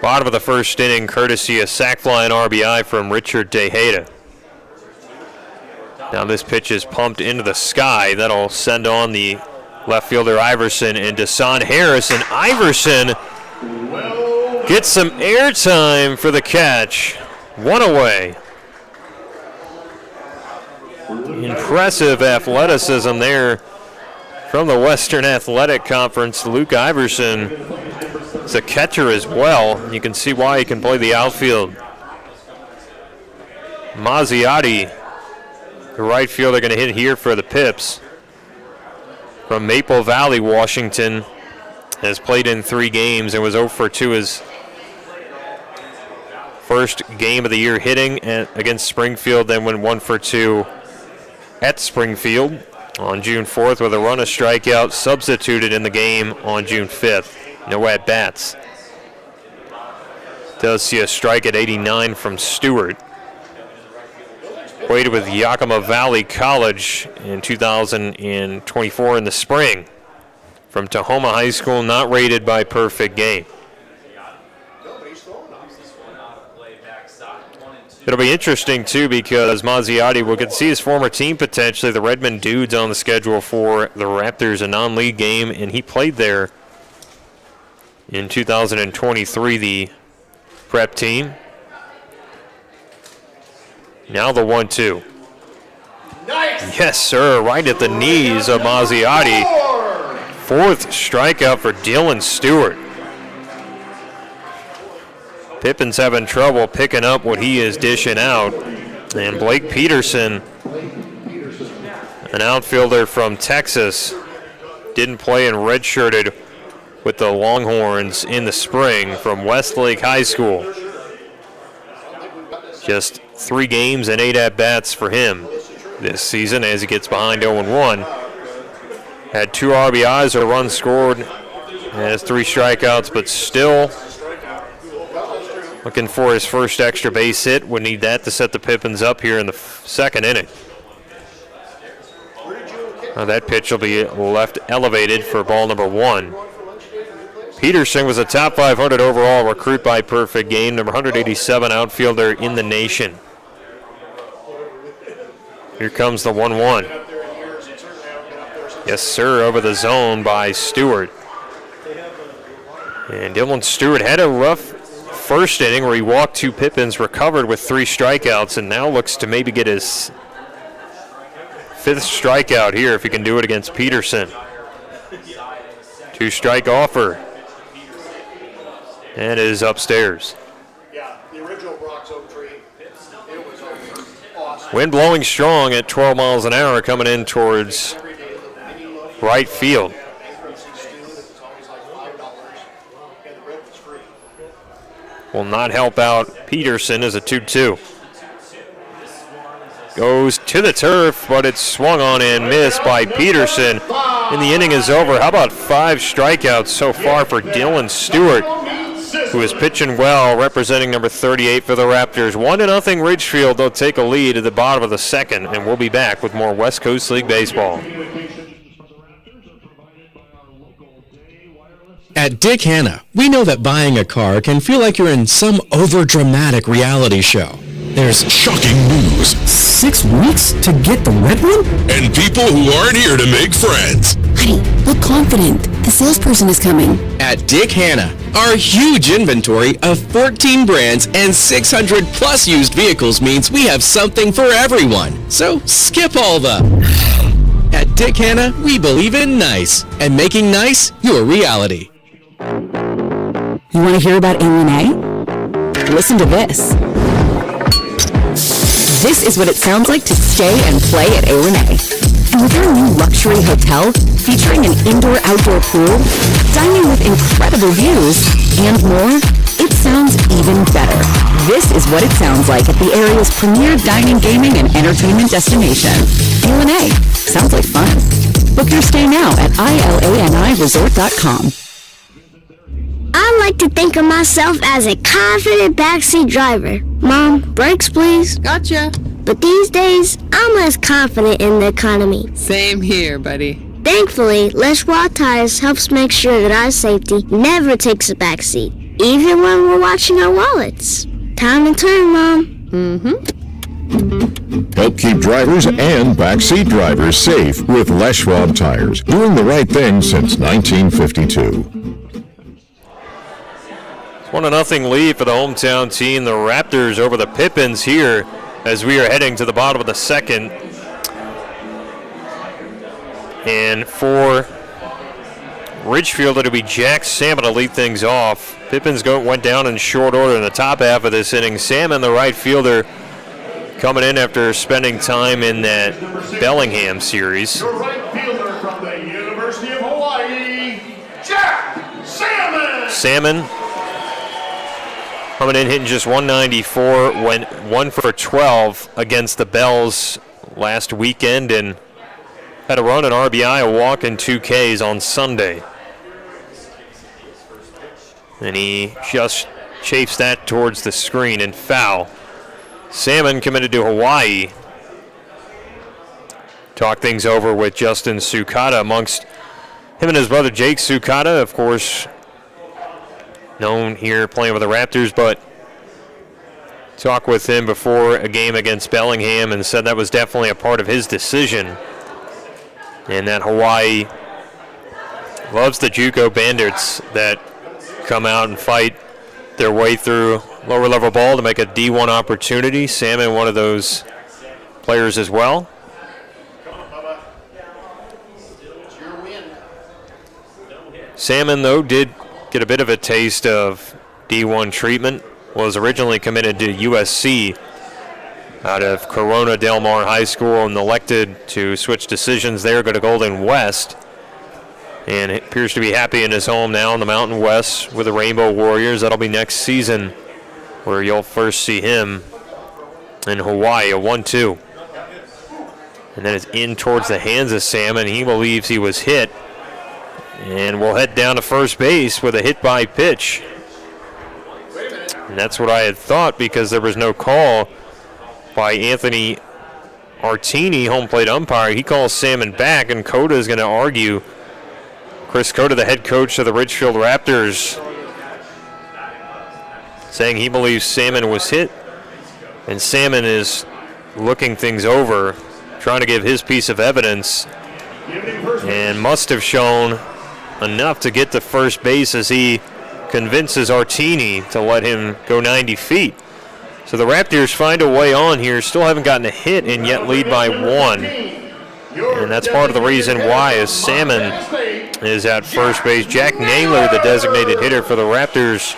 bottom of the first inning, courtesy of sac fly and RBI from Richard Taha. Now this pitch is pumped into the sky. That'll send on the left fielder Iverson and Desan Harris. And Iverson gets some airtime for the catch. 1 away. Impressive athleticism there from the Western Athletic Conference. Luke Iverson is a catcher as well. You can see why he can play the outfield. Mazziotti, the right fielder, going to hit here for the Pips. From Maple Valley, Washington, has played in 3 games and was 0 for 2 his first game of the year hitting against Springfield, then went 1 for 2 at Springfield on June 4th with a run, a strikeout, substituted in the game on June 5th. No at-bats. Does see a strike at 89 from Stewart. Played with Yakima Valley College in 2024 in the spring. From Tahoma High School, not rated by Perfect Game. It'll be interesting, too, because Mazziotti will get to see his former team potentially, the Redmond Dudes, on the schedule for the Raptors, a non-league game, and he played there in 2023, the prep team. Now the 1-2. Nice. Yes, sir, right at the knees of Mazziotti. Fourth strikeout for Dylan Stewart. Pippins having trouble picking up what he is dishing out. And Blake Peterson, an outfielder from Texas, didn't play and redshirted with the Longhorns in the spring from Westlake High School. Just 3 games and 8 at-bats for him this season as he gets behind 0-1. Had 2 RBIs, a run scored, has 3 strikeouts, but still looking for his first extra base hit. Would need that to set the Pippins up here in the second inning. That pitch will be left elevated for ball number 1. Peterson was a top 500 overall recruit by Perfect Game, number 187 outfielder in the nation. Here comes the 1-1. Yes, sir, over the zone by Stewart. And Dylan Stewart had a rough first inning where he walked 2 Pippins, recovered with 3 strikeouts, and now looks to maybe get his 5th strikeout here if he can do it against Peterson. 2-strike offer. And is upstairs. Yeah, the original Brock's Oak Tree. It was awesome. Wind blowing strong at 12 miles an hour coming in towards right field. Will not help out Peterson as a 2-2. Goes to the turf, but it's swung on and missed by Peterson. And the inning is over. How about 5 strikeouts so far for Dylan Stewart, who is pitching well, representing number 38 for the Raptors. 1-0 Ridgefield. They'll take a lead at the bottom of the second, and we'll be back with more West Coast League baseball. At Dick Hanna, we know that buying a car can feel like you're in some over-dramatic reality show. There's shocking news. 6 weeks to get the red one? And people who aren't here to make friends. Honey, look confident. The salesperson is coming. At Dick Hanna, our huge inventory of 14 brands and 600 plus used vehicles means we have something for everyone. So skip all the... At Dick Hanna, we believe in nice and making nice your reality. You want to hear about A1A? Listen to this. This is what it sounds like to stay and play at A1A. And with our new luxury hotel featuring an indoor-outdoor pool, dining with incredible views, and more, it sounds even better. This is what it sounds like at the area's premier dining, gaming, and entertainment destination. A1A. Sounds like fun. Book your stay now at ilaniresort.com. I like to think of myself as a confident backseat driver. Mom, brakes please. Gotcha. But these days, I'm less confident in the economy. Same here, buddy. Thankfully, Les Raw Tires helps make sure that our safety never takes a backseat, even when we're watching our wallets. Time to turn, Mom. Mm-hmm. Help keep drivers and backseat drivers safe with Les Schwab Tires, doing the right thing since 1952. 1-0 lead for the hometown team, the Raptors over the Pippins here as we are heading to the bottom of the second. And for Ridgefield, it'll be Jack Salmon to lead things off. Pippins went down in short order in the top half of this inning. Salmon, the right fielder, coming in after spending time in that Bellingham series. Your right fielder from the University of Hawaii, Jack Salmon. Salmon coming in hitting just 194, went 1 for 12 against the Bells last weekend and had a run, an RBI, a walk, and 2 Ks on Sunday. And he just chafes that towards the screen and foul. Salmon committed to Hawaii talk things over with Justin Sukata. Amongst him and his brother Jake Sukata, of course, known here playing with the Raptors, but talked with him before a game against Bellingham and said that was definitely a part of his decision, and that Hawaii loves the JUCO Bandits that come out and fight their way through lower level ball to make a D1 opportunity. Salmon, one of those players as well. Salmon, though, did get a bit of a taste of D1 treatment. Was originally committed to USC out of Corona Del Mar High School and elected to switch decisions there, go to Golden West. And it appears to be happy in his home now in the Mountain West with the Rainbow Warriors. That'll be next season where you'll first see him in Hawaii, a 1-2. And then it's in towards the hands of Salmon. He believes he was hit. And we'll head down to first base with a hit by pitch. And that's what I had thought because there was no call by Anthony Artini, home plate umpire. He calls Salmon back, and Cota is going to argue. Chris Cota, the head coach of the Ridgefield Raptors, saying he believes Salmon was hit. And Salmon is looking things over, trying to give his piece of evidence, and must have shown enough to get to first base as he convinces Artini to let him go 90 feet. So the Raptors find a way on here, still haven't gotten a hit and yet lead by 1. And that's part of the reason why, as Salmon is at first base. Jack Naylor, the designated hitter for the Raptors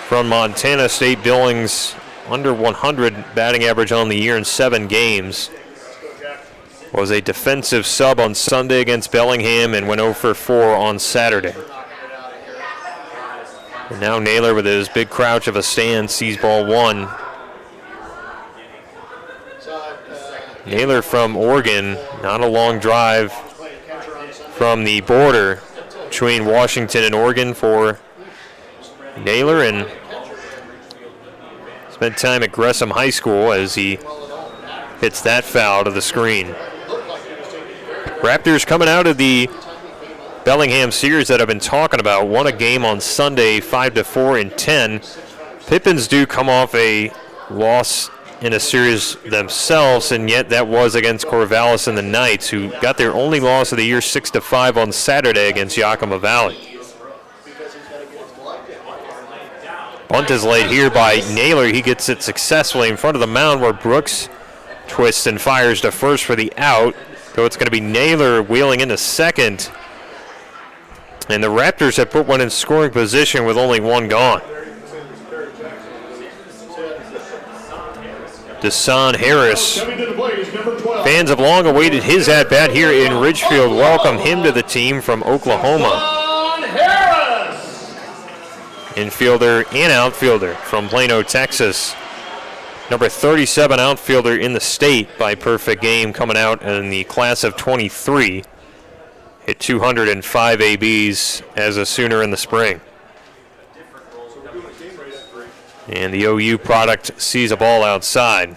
from Montana State, Billings, under 100 batting average on the year in 7 games. Was a defensive sub on Sunday against Bellingham and went 0 for 4 on Saturday. And now Naylor, with his big crouch of a stand, sees ball 1. Naylor from Oregon, not a long drive from the border between Washington and Oregon for Naylor, and spent time at Gresham High School as he hits that foul to the screen. Raptors coming out of the Bellingham series that I've been talking about, won a game on Sunday 5-4 in 10. Pippins do come off a loss in a series themselves, and yet that was against Corvallis and the Knights, who got their only loss of the year 6-5 on Saturday against Yakima Valley. Bunt is laid here by Naylor. He gets it successfully in front of the mound where Brooks twists and fires to first for the out. So it's going to be Naylor wheeling into second. And the Raptors have put one in scoring position with only 1 gone. Desan Harris. Fans have long awaited his at-bat here in Ridgefield. Welcome him to the team from Oklahoma. Infielder and outfielder from Plano, Texas. Number 37 outfielder in the state by perfect game, coming out in the class of 23. Hit 205 ABs as a Sooner in the spring. And the OU product sees a ball outside.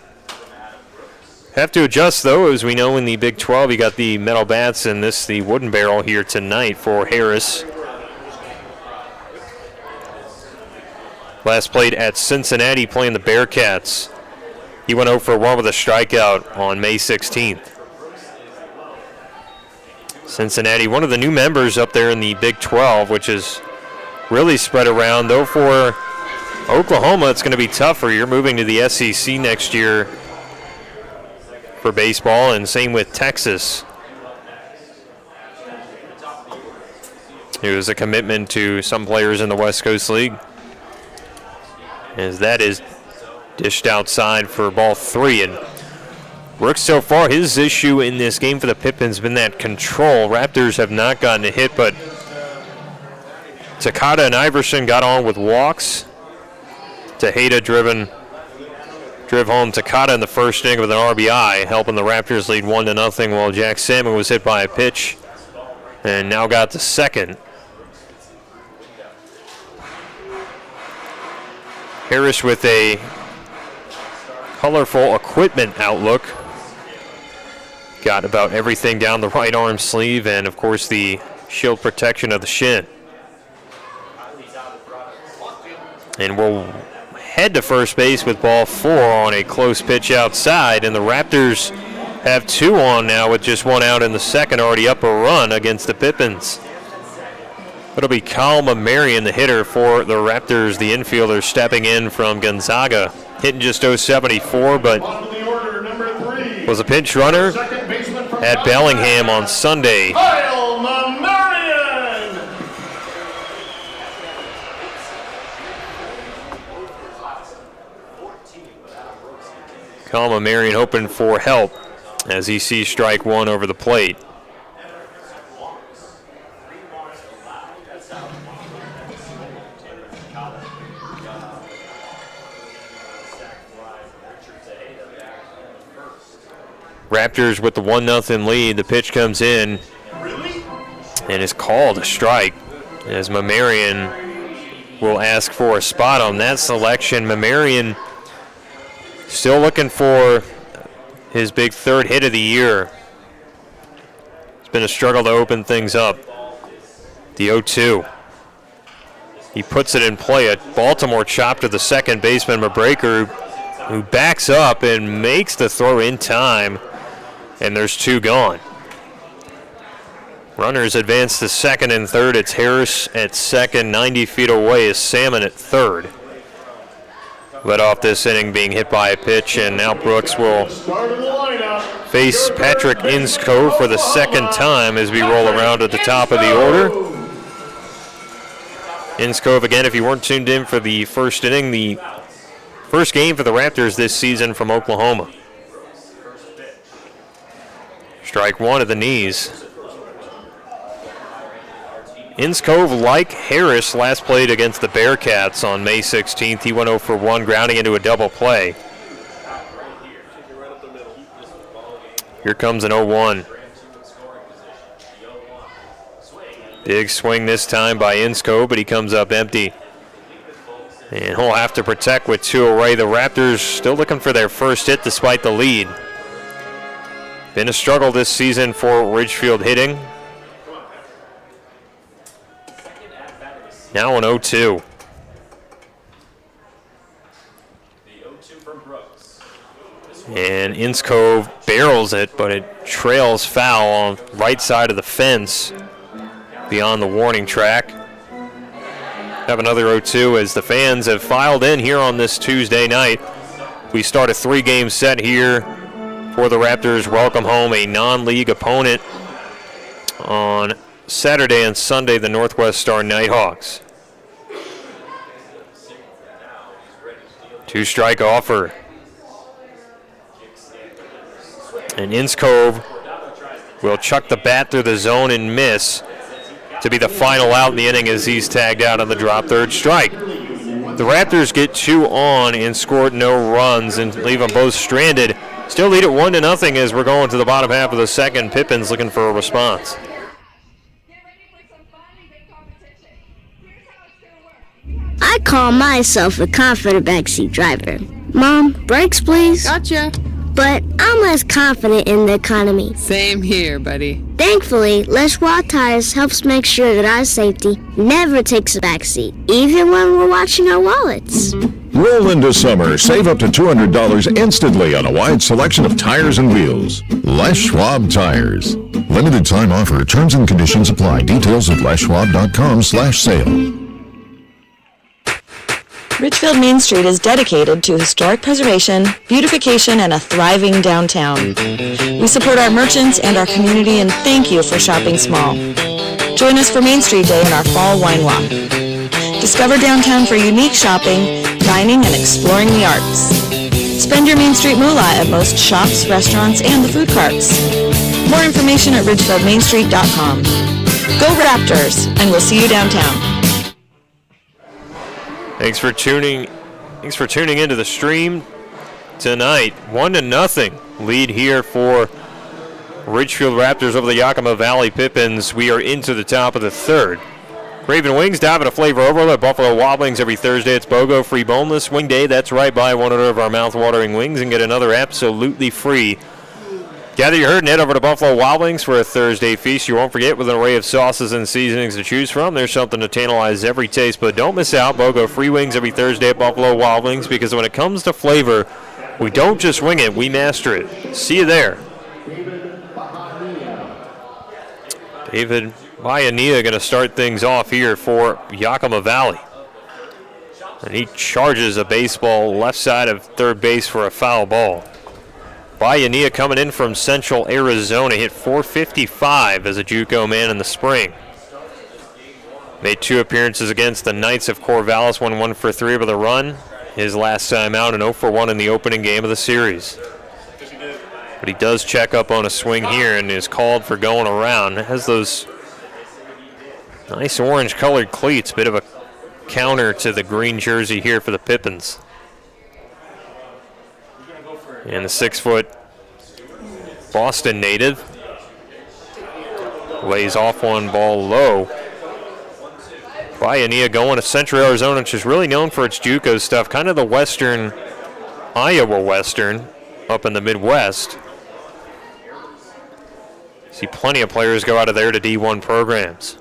Have to adjust, though, as we know in the Big 12, you got the metal bats and this the wooden barrel here tonight for Harris. Last played at Cincinnati playing the Bearcats. He went 0 for 1 with a strikeout on May 16th. Cincinnati, one of the new members up there in the Big 12, which is really spread around. Though for Oklahoma, it's going to be tougher. You're moving to the SEC next year for baseball, and same with Texas. It was a commitment to some players in the West Coast League, as that is dished outside for ball 3. And Brooks, so far, his issue in this game for the Pippins has been that control. Raptors have not gotten a hit, but Takata and Iverson got on with walks. Tejeda drove home Takata in the first inning with an RBI, helping the Raptors lead 1-0, while Jack Salmon was hit by a pitch and now got the second. Harris with a colorful equipment outlook. Got about everything down the right arm sleeve and, of course, the shield protection of the shin. And we'll head to first base with ball 4 on a close pitch outside. And the Raptors have 2 on now with just 1 out in the second, already up a run against the Pippins. It'll be Kyle Marion, the hitter for the Raptors, the infielder stepping in from Gonzaga. Hitting just 074, but was a pinch runner at Bellingham on Sunday. Kyle Marion! Kyle Marion hoping for help as he sees strike 1 over the plate. Raptors with the 1-0 lead. The pitch comes in and is called a strike as Mamarian will ask for a spot on that selection. Mamarian still looking for his big 3rd hit of the year. It's been a struggle to open things up. The 0-2. He puts it in play. A Baltimore chop to the second baseman, Mabraker, who backs up and makes the throw in time. And there's 2 gone. Runners advance to second and third. It's Harris at second. 90 feet away is Salmon at third. Led off this inning being hit by a pitch, and now Brooks will face Patrick Insko for the second time as we roll around at the top of the order. Insko, again, if you weren't tuned in for the first inning, the first game for the Raptors this season from Oklahoma. Strike 1 at the knees. Inskov, like Harris, last played against the Bearcats on May 16th. He went 0 for 1, grounding into a double play. Here comes an 0-1. Big swing this time by Inskov, but he comes up empty. And he'll have to protect with 2 away. The Raptors still looking for their first hit despite the lead. Been a struggle this season for Ridgefield hitting. Now an 0-2. And Inskov barrels it, but it trails foul on right side of the fence beyond the warning track. Have another 0-2 as the fans have filed in here on this Tuesday night. We start a 3-game set here for the Raptors. Welcome home a non-league opponent on Saturday and Sunday, the Northwest Star Nighthawks. 2-strike offer. And Inskov will chuck the bat through the zone and miss to be the final out in the inning as he's tagged out on the drop 3rd strike. The Raptors get 2 on and scored no runs and leave them both stranded. Still lead it 1-0 as we're going to the bottom half of the second. Pippins looking for a response. I call myself a confident backseat driver. Mom, brakes please. Gotcha. But I'm less confident in the economy. Same here, buddy. Thankfully, Les Tires helps make sure that our safety never takes a backseat, even when we're watching our wallets. Roll into summer. Save up to $200 instantly on a wide selection of tires and wheels. Les Schwab Tires. Limited time offer. Terms and conditions apply. Details at leschwab.com/sale. Ridgefield Main Street is dedicated to historic preservation, beautification, and a thriving downtown. We support our merchants and our community and thank you for shopping small. Join us for Main Street Day in our fall wine walk. Discover downtown for unique shopping, dining, and exploring the arts. Spend your Main Street moolah at most shops, restaurants, and the food carts. More information at ridgefieldmainstreet.com. Go Raptors, and we'll see you downtown. Thanks for tuning into the stream tonight. 1-0 lead here for Ridgefield Raptors over the Yakima Valley Pippins. We are into the top of the 3rd. Raven Wings, diving a flavor overload at Buffalo Wild Wings every Thursday. It's BOGO free boneless wing day. That's right, buy one order of our mouth-watering wings and get another absolutely free Gather your herd and head over to Buffalo Wild Wings for a Thursday feast. You won't forget, with an array of sauces and seasonings to choose from, there's something to tantalize every taste. But don't miss out. BOGO free wings every Thursday at Buffalo Wild Wings, because when it comes to flavor, we don't just wing it, we master it. See you there. David Bayania going to start things off here for Yakima Valley. And he charges a baseball left side of third base for a foul ball. Bayania coming in from Central Arizona, hit .455 as a JUCO man in the spring. Made 2 appearances against the Knights of Corvallis, won 1 for 3 with a run. His last time out, an 0 for 1 in the opening game of the series. But he does check up on a swing here and is called for going around. Has those nice orange-colored cleats, bit of a counter to the green jersey here for the Pippins. And the 6-foot Boston native lays off one ball low. Bayania going to Central Arizona, which is really known for its JUCO stuff, kind of the western, Iowa Western, up in the Midwest. See plenty of players go out of there to D1 programs.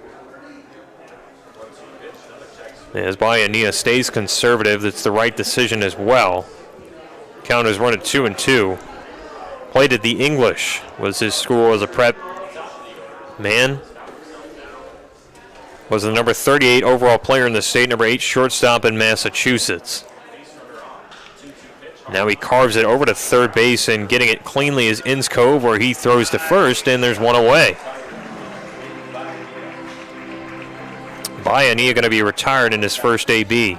As Bayania stays conservative, that's the right decision as well. Count is run at 2-2. Played at the English, was his school as a prep man. Was the number 38 overall player in the state, number 8 shortstop in Massachusetts. Now he carves it over to third base, and getting it cleanly is Inns Cove, where he throws to first, and there's one away. Bayania going to be retired in his first AB.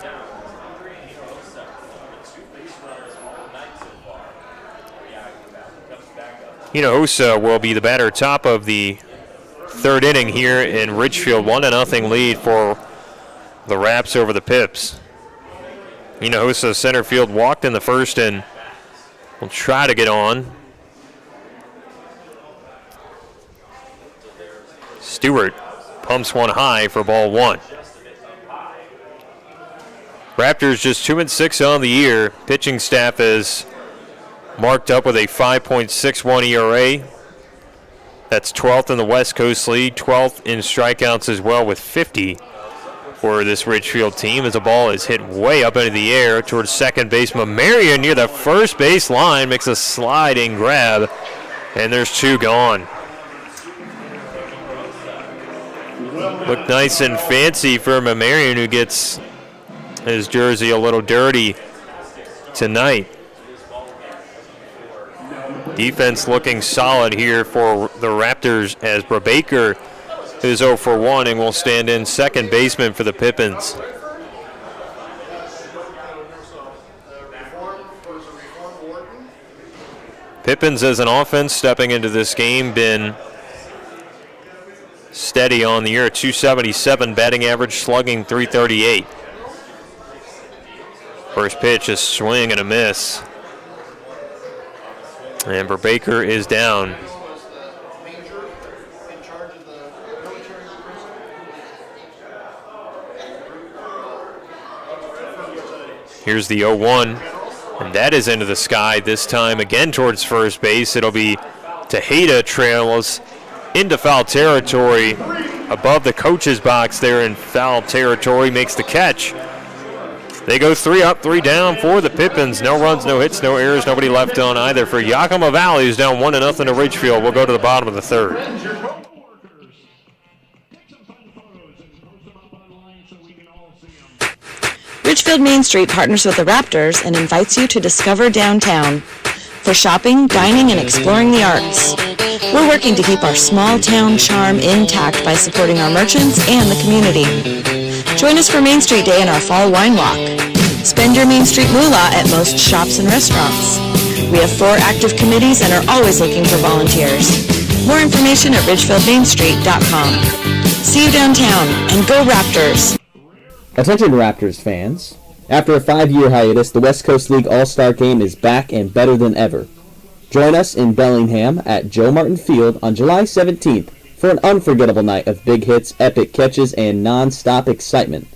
Hinojosa will be the batter top of the third inning here in Ridgefield. 1-0 lead for the Raps over the Pips. Hinojosa center field walked in the first and will try to get on. Stewart pumps one high for ball 1. Raptors just 2-6 on the year. Pitching staff is marked up with a 5.61 ERA. That's 12th in the West Coast League, 12th in strikeouts as well, with 50 for this Ridgefield team, as the ball is hit way up into the air towards second baseman Marion near the first base line, makes a sliding grab, and there's 2 gone. Looked nice and fancy for Marion, who gets his jersey a little dirty tonight. Defense looking solid here for the Raptors, as Brubaker is 0 for 1 and will stand in second baseman for the Pippins. Pippins as an offense stepping into this game been steady on the year, 277 batting average, slugging 338. First pitch, a swing and a miss. And Brubaker is down. Here's the 0-1, and that is into the sky, this time again towards first base. It'll be Tejeda trails into foul territory, above the coach's box there in foul territory, makes the catch. They go 3 up, 3 down for the Pippins. No runs, no hits, no errors, nobody left on either. For Yakima Valley, who's down 1-0 to Ridgefield. We'll go to the bottom of the third. Ridgefield Main Street partners with the Raptors and invites you to discover downtown for shopping, dining, and exploring the arts. We're working to keep our small town charm intact by supporting our merchants and the community. Join us for Main Street Day and our fall wine walk. Spend your Main Street moolah at most shops and restaurants. We have 4 active committees and are always looking for volunteers. More information at ridgefieldmainstreet.com. See you downtown, and go Raptors! Attention Raptors fans. After a 5-year hiatus, the West Coast League All-Star Game is back and better than ever. Join us in Bellingham at Joe Martin Field on July 17th for an unforgettable night of big hits, epic catches, and non-stop excitement.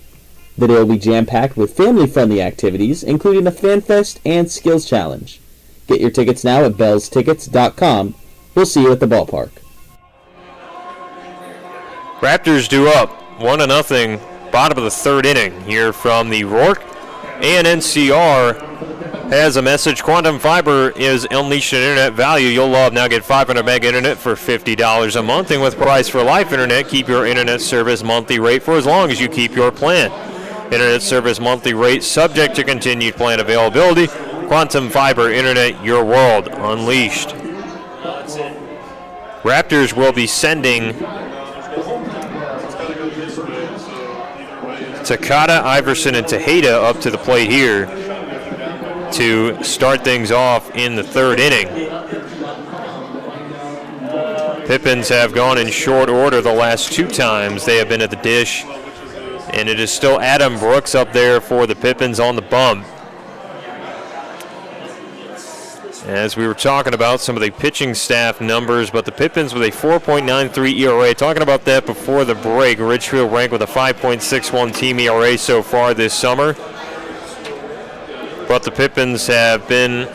The day will be jam-packed with family-friendly activities, including a fan fest and skills challenge. Get your tickets now at bellstickets.com We'll see you at the ballpark. Raptors due up 1-0, bottom of the third inning here from the Rourke. And NCR has a message. Quantum Fiber is unleashed internet value you'll love. Now get 500 meg internet for $50 a month. And with Price for Life Internet, keep your internet service monthly rate for as long as you keep your plan. Internet service monthly rate subject to continued plan availability. Quantum Fiber Internet, your world unleashed. Raptors will be sending Takata, Iverson, and Tejeda up to the plate here to start things off in the third inning. Pippins have gone in short order the last two times they have been at the dish, and it is still Adam Brooks up there for the Pippins on the bump. As we were talking about some of the pitching staff numbers, but the Pippins with a 4.93 ERA. Talking about that before the break. Ridgefield ranked with a 5.61 team ERA so far this summer. But the Pippins have been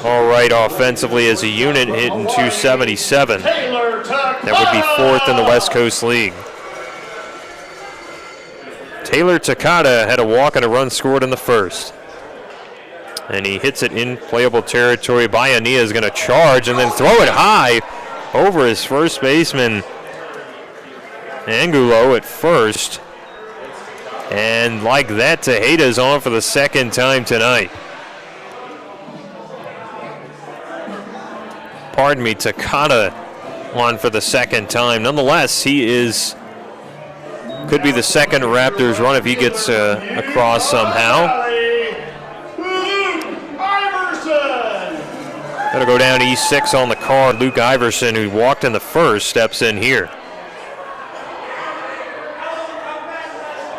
all right offensively as a unit, hitting 277. That would be fourth in the West Coast League. Taylor Takata had a walk and a run scored in the first. And he hits it in playable territory. Baiania is going to charge and then throw it high over his first baseman, Angulo, at first. And like that, Tejeda's on for the second time tonight. Pardon me, Takata on for the second time. Nonetheless, he could be the second Raptors run if he gets across somehow. Going to go down E6 on the card. Luke Iverson, who walked in the first, steps in here.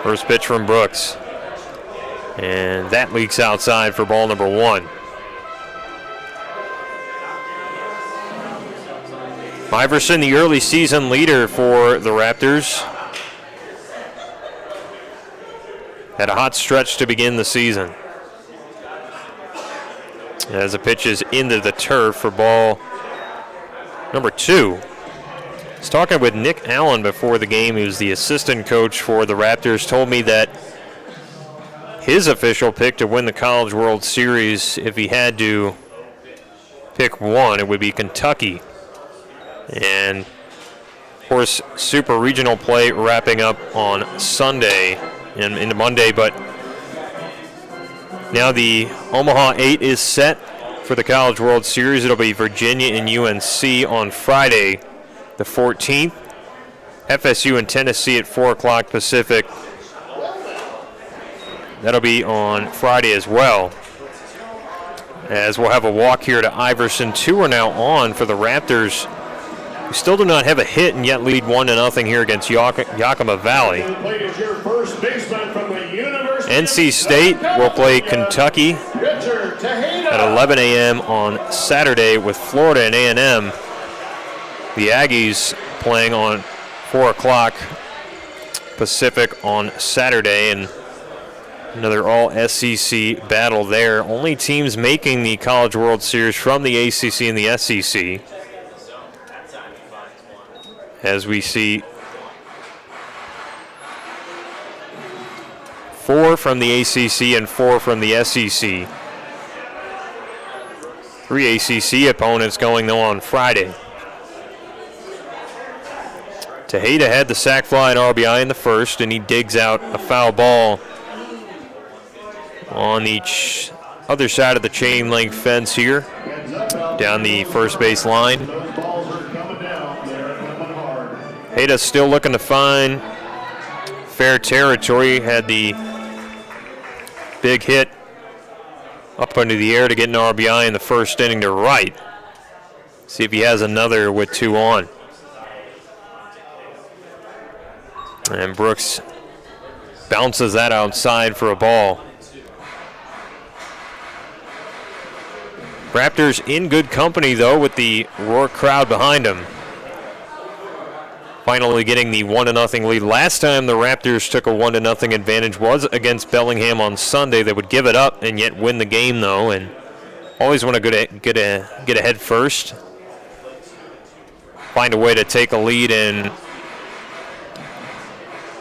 First pitch from Brooks. And that leaks outside for ball number one. Iverson, the early season leader for the Raptors. Had a hot stretch to begin the season. As the pitch is into the turf for ball number two. I was talking with Nick Allen before the game, who's the assistant coach for the Raptors, told me that his official pick to win the College World Series, if he had to pick one, it would be Kentucky. And, of course, Super Regional play wrapping up on Sunday and into Monday, but now the Omaha 8 is set for the College World Series. It'll be Virginia and UNC on Friday, the 14th. FSU and Tennessee at 4 o'clock Pacific. That'll be on Friday as well. As we'll have a walk here to Iverson. 2 are now on for the Raptors, who still do not have a hit and yet lead 1-0 here against Yakima Valley. NC State will play Kentucky at 11 a.m. on Saturday with Florida and A&M. The Aggies playing on 4 o'clock Pacific on Saturday, and another all-SEC battle there. Only teams making the College World Series from the ACC and the SEC. As we see 4 from the ACC and 4 from the SEC. 3 ACC opponents going, though, on Friday. Tejeda had the sac fly and RBI in the first, and he digs out a foul ball on the other side of the chain link fence here, down the first base line. Tejeda still looking to find fair territory. Had the big hit up into the air to get an RBI in the first inning to right. See if he has another with 2 on. And Brooks bounces that outside for a ball. Raptors in good company, though, with the Rourke crowd behind them. Finally getting the 1-0 lead. Last time the Raptors took a 1-0 advantage was against Bellingham on Sunday. They would give it up and yet win the game, though, and always want to get ahead first. find a way to take a lead and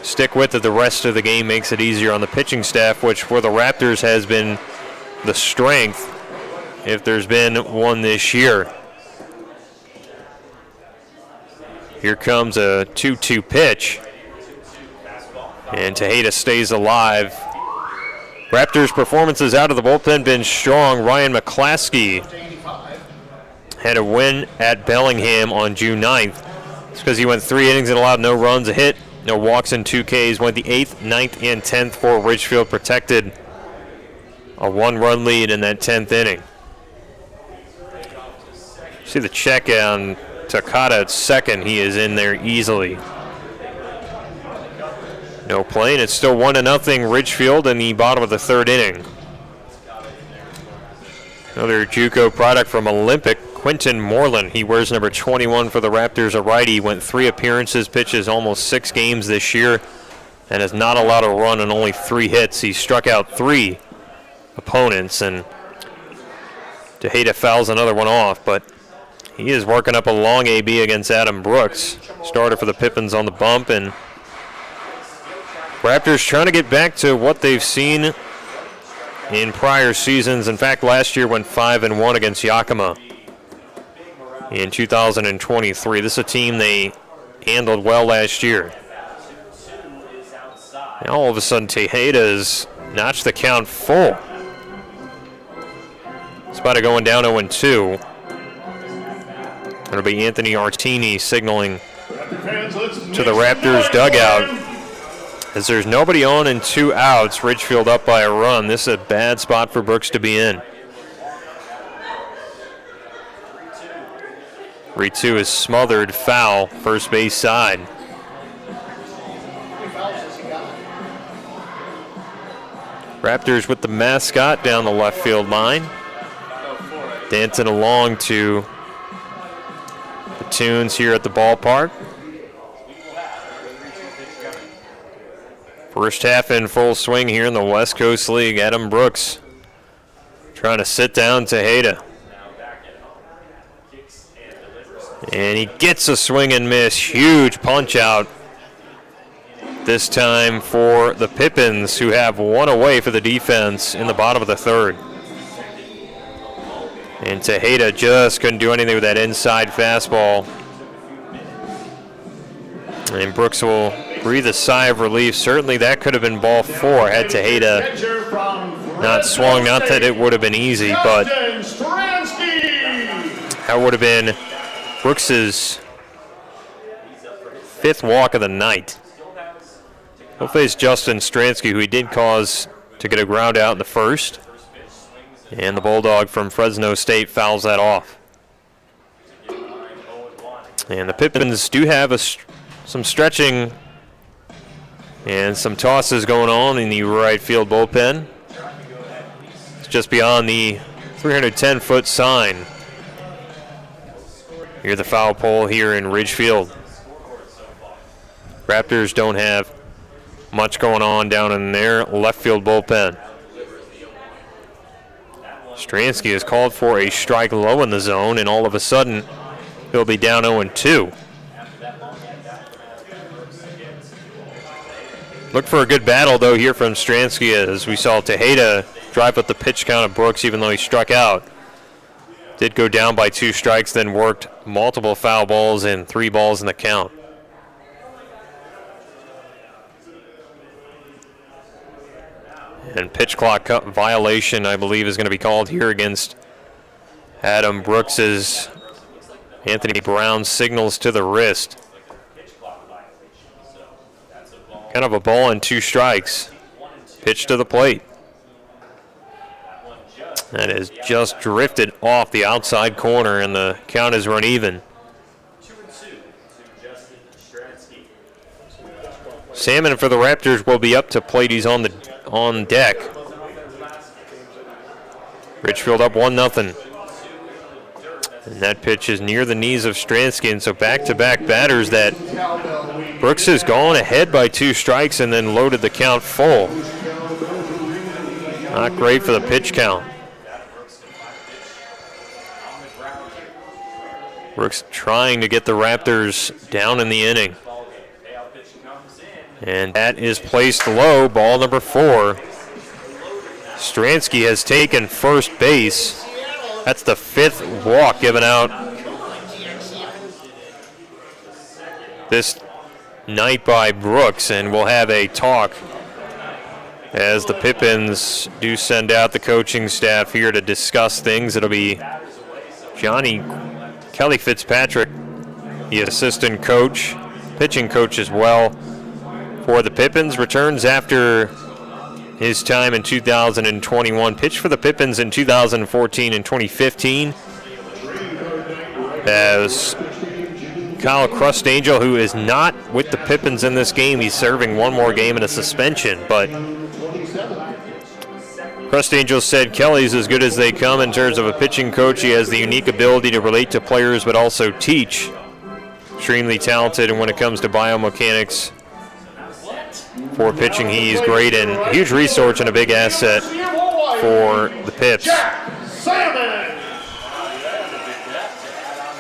stick with it the rest of the game makes it easier on the pitching staff, which for the Raptors has been the strength if there's been one this year. Here comes a 2-2 pitch, and Taha stays alive. Raptors' performances out of the bullpen been strong. Ryan McClaskey had a win at Bellingham on June 9th. It's because he went 3 innings and allowed no runs, a hit, no walks, and 2 Ks. Went the 8th, 9th, and 10th for Ridgefield, protected a 1-run lead in that 10th inning. See the check on Takata at second. He is in there easily. No play, and it's still 1-0 Ridgefield in the bottom of the 3rd inning. Another JUCO product from Olympic, Quentin Moreland. He wears number 21 for the Raptors, a righty. Went 3 appearances, pitches almost 6 games this year, and has not allowed a run and only 3 hits. He struck out 3 opponents, and Taha fouls another one off, but he is working up a long AB against Adam Brooks. Starter for the Pippins on the bump, and Raptors trying to get back to what they've seen in prior seasons. In fact, last year went 5-1 against Yakima in 2023. This is a team they handled well last year. Now all of a sudden Tejeda's notched the count full. It's about to going down 0-2. It'll be Anthony Artini signaling to the Raptors dugout. As there's nobody on and 2 outs, Ridgefield up by a run. This is a bad spot for Brooks to be in. 3-2 is smothered, foul, first base side. Raptors with the mascot down the left field line. Dancing along to the tunes here at the ballpark. First half in full swing here in the West Coast League. Adam Brooks trying to sit down Taha. And he gets a swing and miss. Huge punch out. This time for the Pippins, who have 1 away for the defense in the bottom of the 3rd. And Taha just couldn't do anything with that inside fastball. And Brooks will breathe a sigh of relief. Certainly that could have been ball 4 had Taha not swung. Not that it would have been easy, but that would have been Brooks's 5th walk of the night. He'll face Justin Stransky, who he did cause to get a ground out in the 1st. And the Bulldog from Fresno State fouls that off. And the Pippins do have some stretching and some tosses going on in the right field bullpen. It's just beyond the 310-foot sign. Here's the foul pole here in Ridgefield. Raptors don't have much going on down in their left field bullpen. Stransky has called for a strike low in the zone, and all of a sudden he'll be down 0-2. Look for a good battle, though, here from Stransky, as we saw Taha drive up the pitch count of Brooks, even though he struck out. Did go down by 2 strikes, then worked multiple foul balls and 3 balls in the count. And pitch clock violation, I believe, is going to be called here against Adam Brooks's. Anthony Brown signals to the wrist. Kind of a ball and 2 strikes. Pitch to the plate. That is just drifted off the outside corner, and the count is run even. Salmon for the Raptors will be up to plate. He's on deck. Ridgefield up 1-0. And that pitch is near the knees of Stransky, and so back-to-back batters that Brooks has gone ahead by 2 strikes and then loaded the count full. Not great for the pitch count. Brooks trying to get the Raptors down in the inning. And that is placed low, ball number 4. Stransky has taken first base. That's the 5th walk given out this night by Brooks, and we'll have a talk as the Pippins do send out the coaching staff here to discuss things. It'll be Kelly Fitzpatrick, the assistant coach, pitching coach as well for the Pippins, returns after his time in 2021. Pitched for the Pippins in 2014 and 2015 as Kyle Crustangel, who is not with the Pippins in this game. He's serving one more game in a suspension, but Crustangel said Kelly's as good as they come in terms of a pitching coach. He has the unique ability to relate to players but also teach. Extremely talented, and when it comes to biomechanics for pitching, he's great and a huge resource and a big asset for the Pips.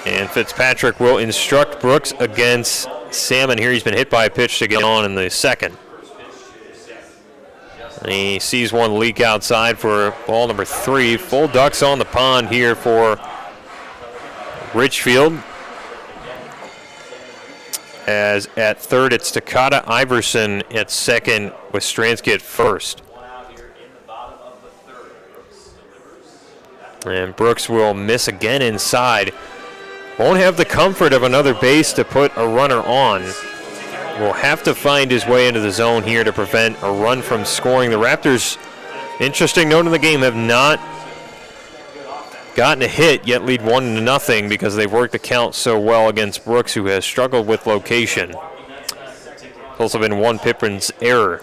And Fitzpatrick will instruct Brooks against Salmon here. He's been hit by a pitch to get on in the second. And he sees one leak outside for ball number 3. Full ducks on the pond here for Ridgefield. As at third, it's Takata Iverson at second with Stransky at first. And Brooks will miss again inside. Won't have the comfort of another base to put a runner on. Will have to find his way into the zone here to prevent a run from scoring. The Raptors, interesting note in the game, have not gotten a hit, yet lead 1-0 because they've worked the count so well against Brooks, who has struggled with location. It's also been one Pippins error.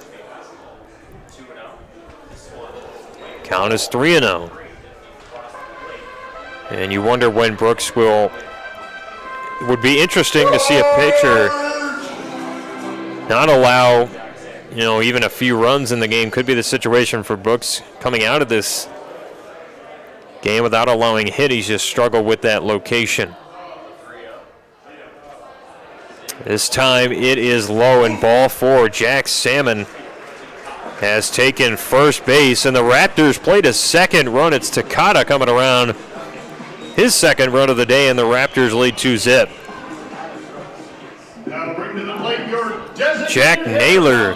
Count is 3-0. And you wonder when Brooks will... It would be interesting to see a pitcher not allow, even a few runs in the game. Could be the situation for Brooks coming out of this game without allowing a hit. He's just struggled with that location. This time it is low and ball 4. Jack Salmon has taken first base, and the Raptors played a second run. It's Takata coming around. His second run of the day, and the Raptors lead 2-0. Jack Naylor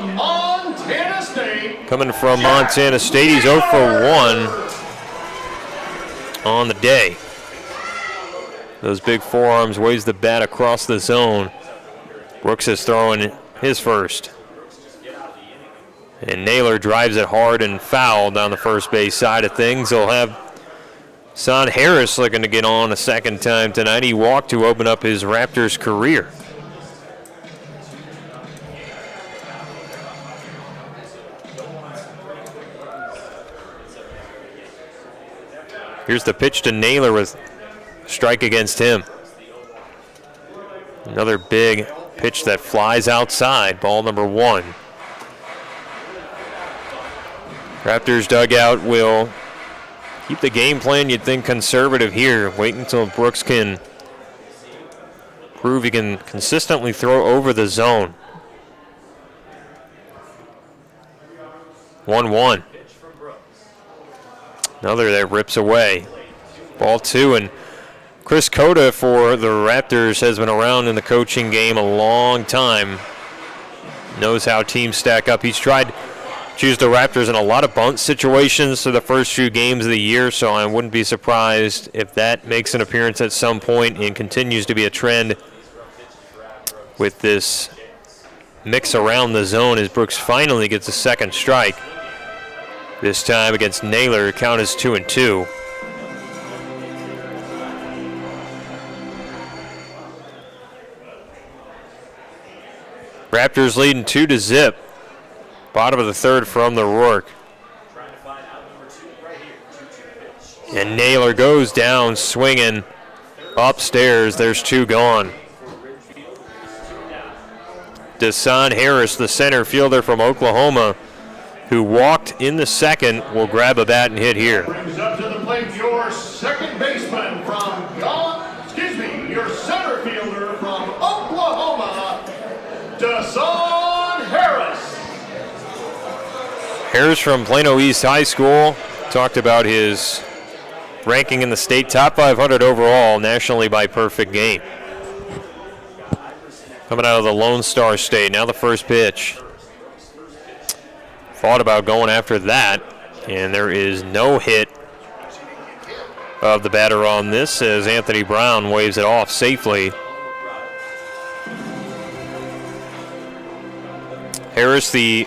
coming from Montana State. He's 0 for 1 on the day. Those big forearms, waves the bat across the zone. Brooks is throwing his first. And Naylor drives it hard and foul down the first base side of things. He'll have Son Harris looking to get on a second time tonight. He walked to open up his Raptors career. Here's the pitch to Naylor with strike against him. Another big pitch that flies outside, ball number 1. Raptors dugout will keep the game plan, you'd think, conservative here. Wait until Brooks can prove he can consistently throw over the zone. 1-1. Another that rips away. Ball 2, and Chris Cota for the Raptors has been around in the coaching game a long time. Knows how teams stack up. He's tried to choose the Raptors in a lot of bunt situations for the first few games of the year, so I wouldn't be surprised if that makes an appearance at some point and continues to be a trend with this mix around the zone as Brooks finally gets a second strike. This time against Naylor, count is 2-2. Raptors leading 2-0. Bottom of the third from the Rourke. And Naylor goes down swinging upstairs. There's 2 gone. Deson Harris, the center fielder from Oklahoma, who walked in the second, will grab a bat and hit here. Brings up to the plate your second baseman from your Deshaun Harris. Harris from Plano East High School talked about his ranking in the state, top 500 overall nationally by perfect game. Coming out of the Lone Star State, now the first pitch. Thought about going after that, and there is no hit of the batter on this as Anthony Brown waves it off safely. Harris, the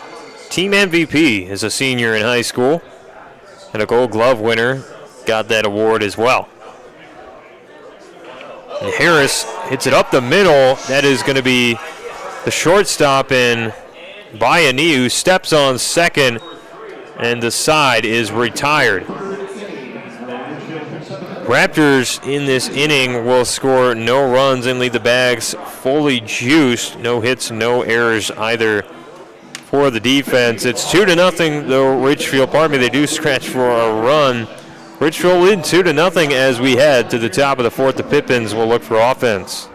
team MVP, is a senior in high school and a Gold Glove winner, got that award as well. And Harris hits it up the middle. That is going to be the shortstop in Bayani, who steps on second, and the side is retired. Raptors in this inning will score no runs and leave the bags fully juiced. No hits, no errors either for the defense. It's 2-0 though, Ridgefield. Pardon me, they do scratch for a run. Ridgefield lead 2-0 as we head to the top of the fourth. The Pippins will look for offense.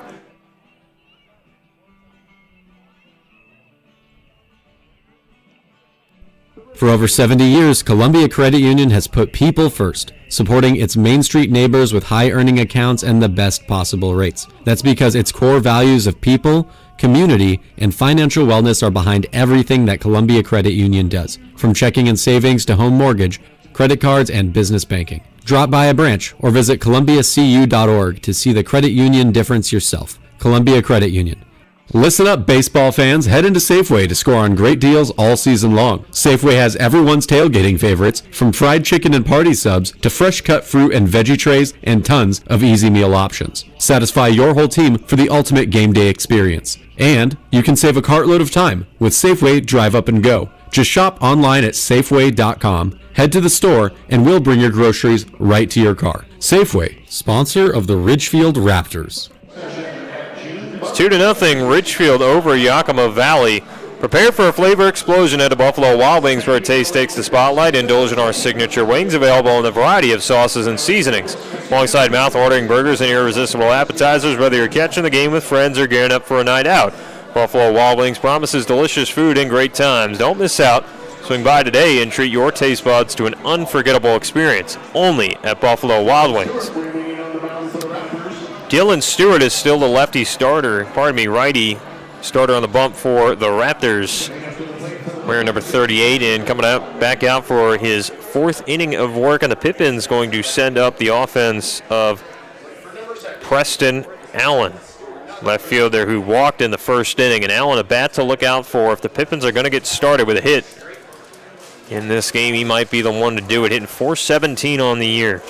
For over 70 years, Columbia Credit Union has put people first, supporting its Main Street neighbors with high-earning accounts and the best possible rates. That's because its core values of people, community, and financial wellness are behind everything that Columbia Credit Union does, from checking and savings to home mortgage, credit cards, and business banking. Drop by a branch or visit columbiacu.org to see the credit union difference yourself. Columbia Credit Union. Listen up, baseball fans. Head into Safeway to score on great deals all season long. Safeway has everyone's tailgating favorites, from fried chicken and party subs to fresh cut fruit and veggie trays and tons of easy meal options. Satisfy your whole team for the ultimate game day experience. And you can save a cartload of time with Safeway Drive Up and Go. Just shop online at Safeway.com, head to the store, and we'll bring your groceries right to your car. Safeway, sponsor of the Ridgefield Raptors. It's 2-0 Ridgefield over Yakima Valley. Prepare for a flavor explosion at the Buffalo Wild Wings, where taste takes the spotlight. Indulge in our signature wings, available in a variety of sauces and seasonings. Alongside mouth-watering burgers and irresistible appetizers, whether you're catching the game with friends or gearing up for a night out. Buffalo Wild Wings promises delicious food and great times. Don't miss out. Swing by today and treat your taste buds to an unforgettable experience, only at Buffalo Wild Wings. Dylan Stewart is still the lefty starter, righty starter on the bump for the Raptors. Wearing number 38 and coming back out for his fourth inning of work, and the Pippins going to send up the offense of Preston Allen, left fielder who walked in the first inning. And Allen, a bat to look out for. If the Pippins are going to get started with a hit in this game, he might be the one to do it, hitting .417 on the year.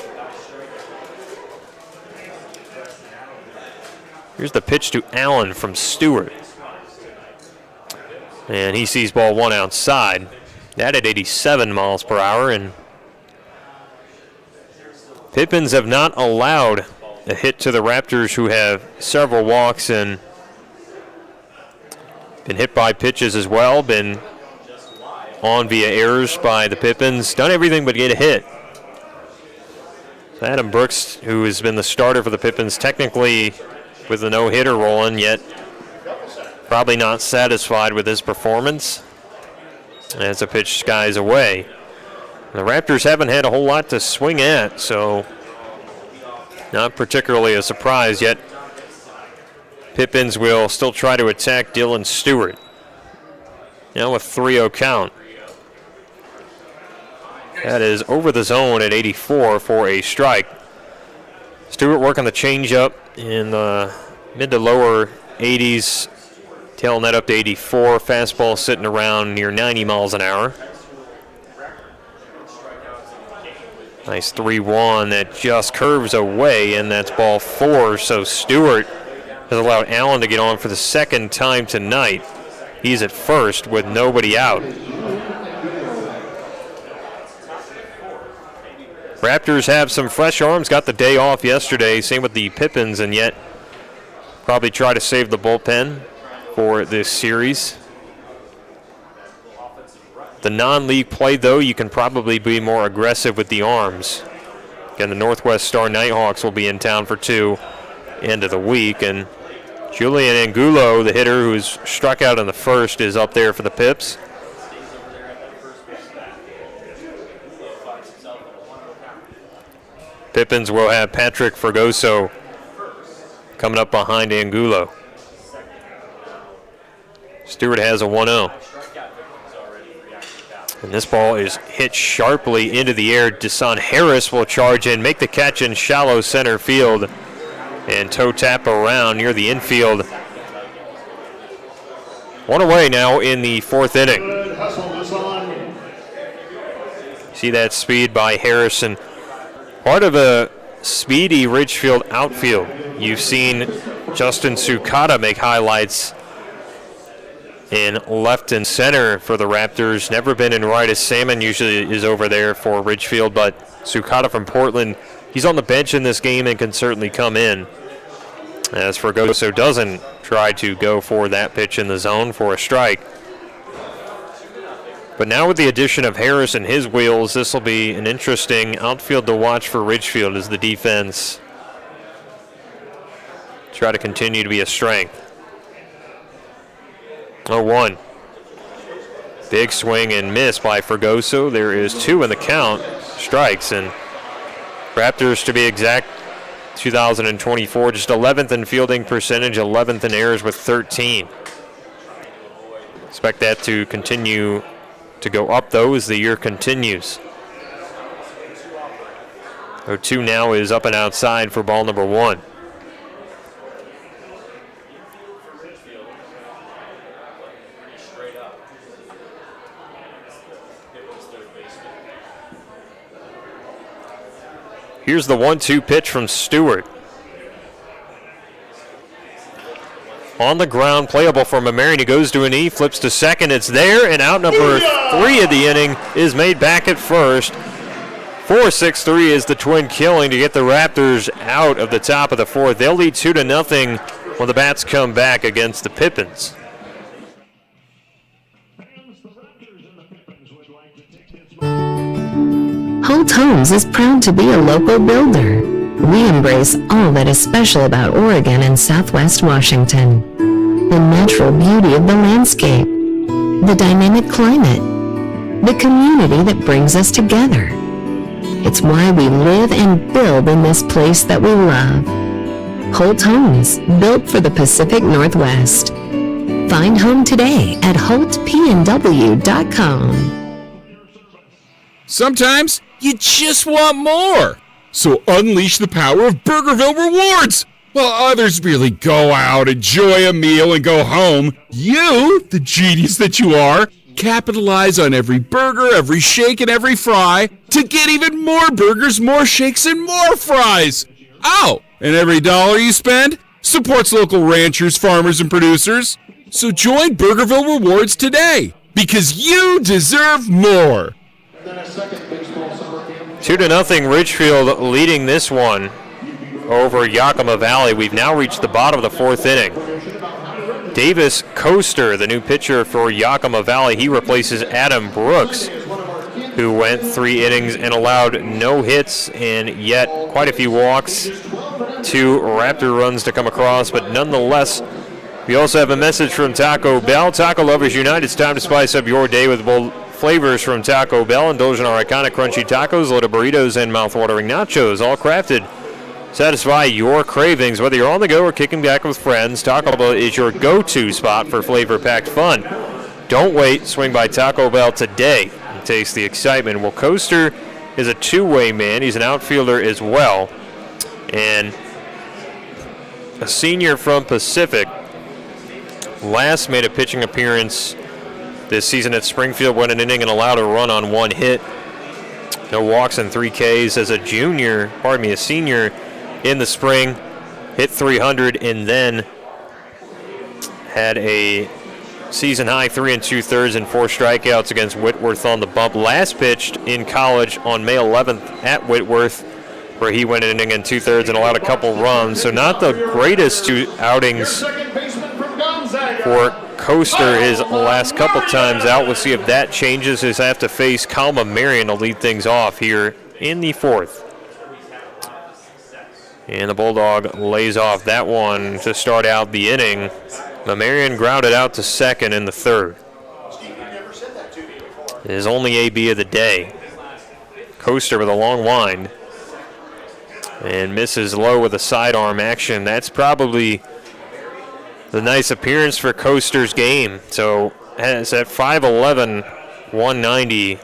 Here's the pitch to Allen from Stewart. And he sees ball one outside. That at 87 miles per hour. And Pippins have not allowed a hit to the Raptors, who have several walks and been hit by pitches as well. Been on via errors by the Pippins. Done everything but get a hit. Adam Brooks, who has been the starter for the Pippins, technically with a no-hitter rolling, yet probably not satisfied with his performance. As a pitch skies away. The Raptors haven't had a whole lot to swing at, so not particularly a surprise yet. Pippins will still try to attack Dylan Stewart. Now a 3-0 count. That is over the zone at 84 for a strike. Stewart working the changeup in the mid to lower 80s, tailing that up to 84. Fastball sitting around near 90 miles an hour. Nice 3-1 that just curves away, and that's ball four. So Stewart has allowed Allen to get on for the second time tonight. He's at first with nobody out. Raptors have some fresh arms, got the day off yesterday, same with the Pippins, and yet probably try to save the bullpen for this series. The non-league play, though, you can probably be more aggressive with the arms. Again, the Northwest Star Nighthawks will be in town for 2 end of the week, and Julian Angulo, the hitter who's struck out in the first, is up there for the Pips. Pippins will have Patrick Fregoso coming up behind Angulo. Stewart has a 1-0. And this ball is hit sharply into the air. Desan Harris will charge in, make the catch in shallow center field, and toe tap around near the infield. One away now in the fourth inning. See that speed by Harrison. Part of a speedy Ridgefield outfield. You've seen Justin Sukata make highlights in left and center for the Raptors. Never been in right, as Salmon usually is over there for Ridgefield, but Sukata from Portland, he's on the bench in this game and can certainly come in. As Fregoso doesn't try to go for that pitch in the zone for a strike. But now with the addition of Harris and his wheels, this will be an interesting outfield to watch for Ridgefield as the defense try to continue to be a strength. 0-1. Big swing and miss by Fregoso. There is 2 in the count, strikes, and Raptors, to be exact, 2024, just 11th in fielding percentage, 11th in errors with 13. Expect that to continue to go up, though, as the year continues. 0-2 now is up and outside for ball number 1. Here's the 1-2 pitch from Stewart. On the ground, playable for Mamarian. He goes to a knee, flips to second. It's there, and out number 3 of the inning is made back at first. 4-6-3 is the twin killing to get the Raptors out of the top of the fourth. They'll lead 2-0 when the bats come back against the Pippins. Holt Homes is proud to be a local builder. We embrace all that is special about Oregon and Southwest Washington. The natural beauty of the landscape, the dynamic climate, the community that brings us together. It's why we live and build in this place that we love. Holt Homes, built for the Pacific Northwest. Find home today at holtpnw.com. Sometimes you just want more. So unleash the power of Burgerville Rewards. While others merely go out, enjoy a meal, and go home, you, the genius that you are, capitalize on every burger, every shake, and every fry to get even more burgers, more shakes, and more fries. Oh, and every dollar you spend supports local ranchers, farmers, and producers. So join Burgerville Rewards today, because you deserve more. 2-0 Ridgefield leading this one over Yakima Valley. We've now reached the bottom of the fourth inning. Davis Coaster, the new pitcher for Yakima Valley, he replaces Adam Brooks, who went 3 innings and allowed no hits and yet quite a few walks. 2 Raptor runs to come across, but nonetheless, we also have a message from Taco Bell. Taco Lovers Unite, it's time to spice up your day with bold flavors from Taco Bell. Indulge in our iconic crunchy tacos, loaded burritos, and mouth-watering nachos, all crafted. Satisfy your cravings. Whether you're on the go or kicking back with friends, Taco Bell is your go-to spot for flavor-packed fun. Don't wait. Swing by Taco Bell today and taste the excitement. Well, Coaster is a two-way man. He's an outfielder as well. And a senior from Pacific. Last made a pitching appearance this season at Springfield, went an inning and allowed a run on 1 hit. No walks and 3 Ks as a senior in the spring. Hit 300 and then had a season-high 3 2/3 and 4 strikeouts against Whitworth on the bump. Last pitched in college on May 11th at Whitworth, where he went an inning and 2/3 and allowed a couple runs. So not the greatest 2 outings for Coaster his last couple times out. We'll see if that changes. He'll have to face Kalma Marion to lead things off here in the fourth. And the Bulldog lays off that one to start out the inning. Mamarian grounded out to second in the third. His only AB of the day. Coaster with a long wind. And misses low with a sidearm action. That's probably the nice appearance for Coaster's game. So it's at 5'11", 190.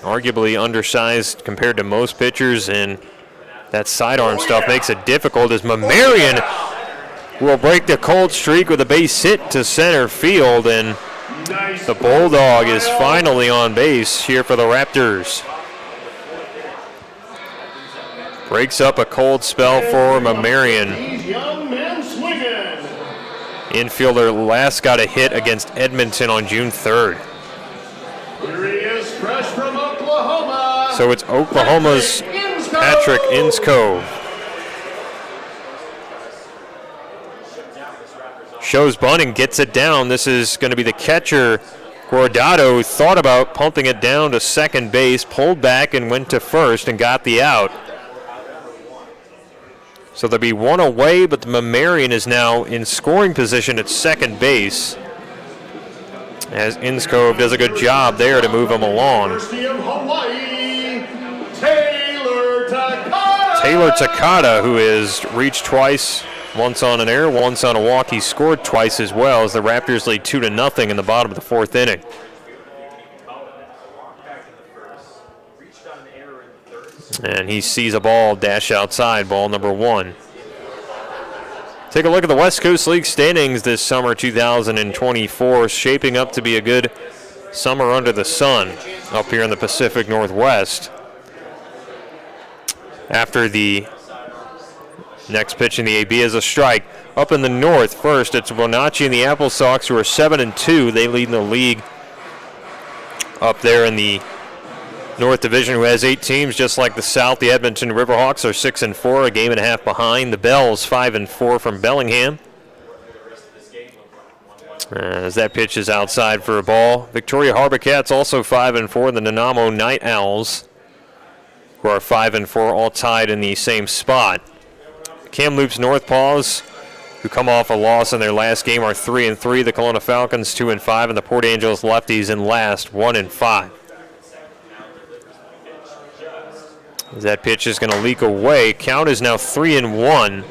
Arguably undersized compared to most pitchers, and that sidearm stuff makes it difficult as Mamarian will break the cold streak with a base hit to center field, and the Bulldog is finally on base here for the Raptors. Breaks up a cold spell for Mamarian. Infielder last got a hit against Edmonton on June 3rd. Here he is, fresh from Oklahoma. So it's Oklahoma's Patrick Inskov. Shows bunt and gets it down. This is going to be the catcher, Guardado, thought about pumping it down to second base, pulled back and went to first and got the out. So there'll be one away, but the Mamarian is now in scoring position at second base, as Inskov does a good job there to move him along. University of Hawaii, Taylor Takada. Taylor Takada, who has reached twice, once on an error, once on a walk. He scored twice as well, as the Raptors lead 2-0 in the bottom of the fourth inning. And he sees a ball dash outside, ball number 1. Take a look at the West Coast League standings this summer 2024. Shaping up to be a good summer under the sun up here in the Pacific Northwest. After the next pitch in the AB is a strike. Up in the north first, it's Wenatchee and the Apple Sox, who are 7-2. They lead in the league up there in the North Division, who has 8 teams, just like the South. The Edmonton Riverhawks are 6-4, a game and a half behind. The Bells 5-4 from Bellingham. As that pitch is outside for a ball. Victoria Harbor Cats also 5-4. The Nanaimo Night Owls, who are 5-4, all tied in the same spot. Kamloops North Paws, who come off a loss in their last game, are 3-3. The Kelowna Falcons 2-5, and the Port Angeles Lefties in last 1-5. As that pitch is going to leak away. Count is now 3-1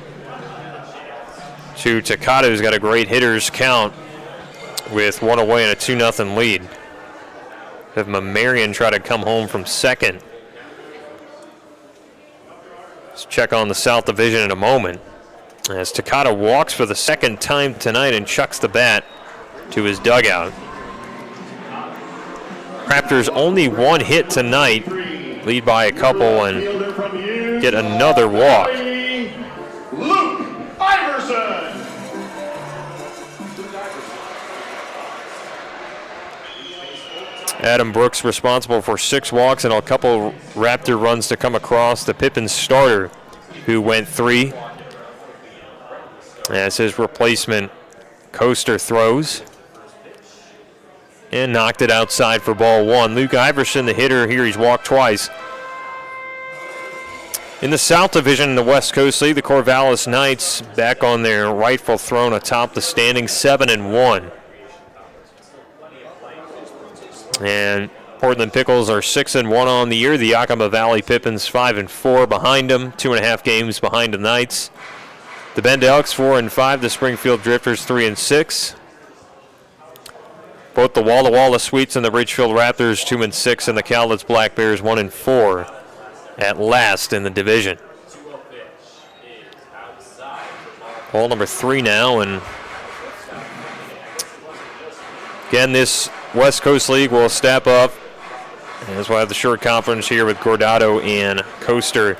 to Takada, who's got a great hitter's count with one away and a 2-0 lead. Have Mamarian try to come home from second. Let's check on the South Division in a moment, as Takada walks for the second time tonight and chucks the bat to his dugout. Raptors only one hit tonight, lead by a couple and get another walk. Luke Iverson. Adam Brooks responsible for 6 walks and a couple Raptor runs to come across. The Pippins starter, who went 3. As his replacement, Coaster, throws and knocked it outside for ball 1. Luke Iverson, the hitter here, he's walked twice. In the South Division in the West Coast League, the Corvallis Knights back on their rightful throne atop the standings, 7-1. And Portland Pickles are 6-1 on the year. The Yakima Valley Pippins 5-4 behind them, 2.5 games behind the Knights. The Bend Elks 4-5. The Springfield Drifters 3-6. Both the Walla Walla Sweets and the Ridgefield Raptors 2-6, and the Cowlitz Black Bears 1-4 at last in the division. Ball number 3 now, and again, this West Coast League will step up, as we'll have the short conference here with Guardado and Coaster.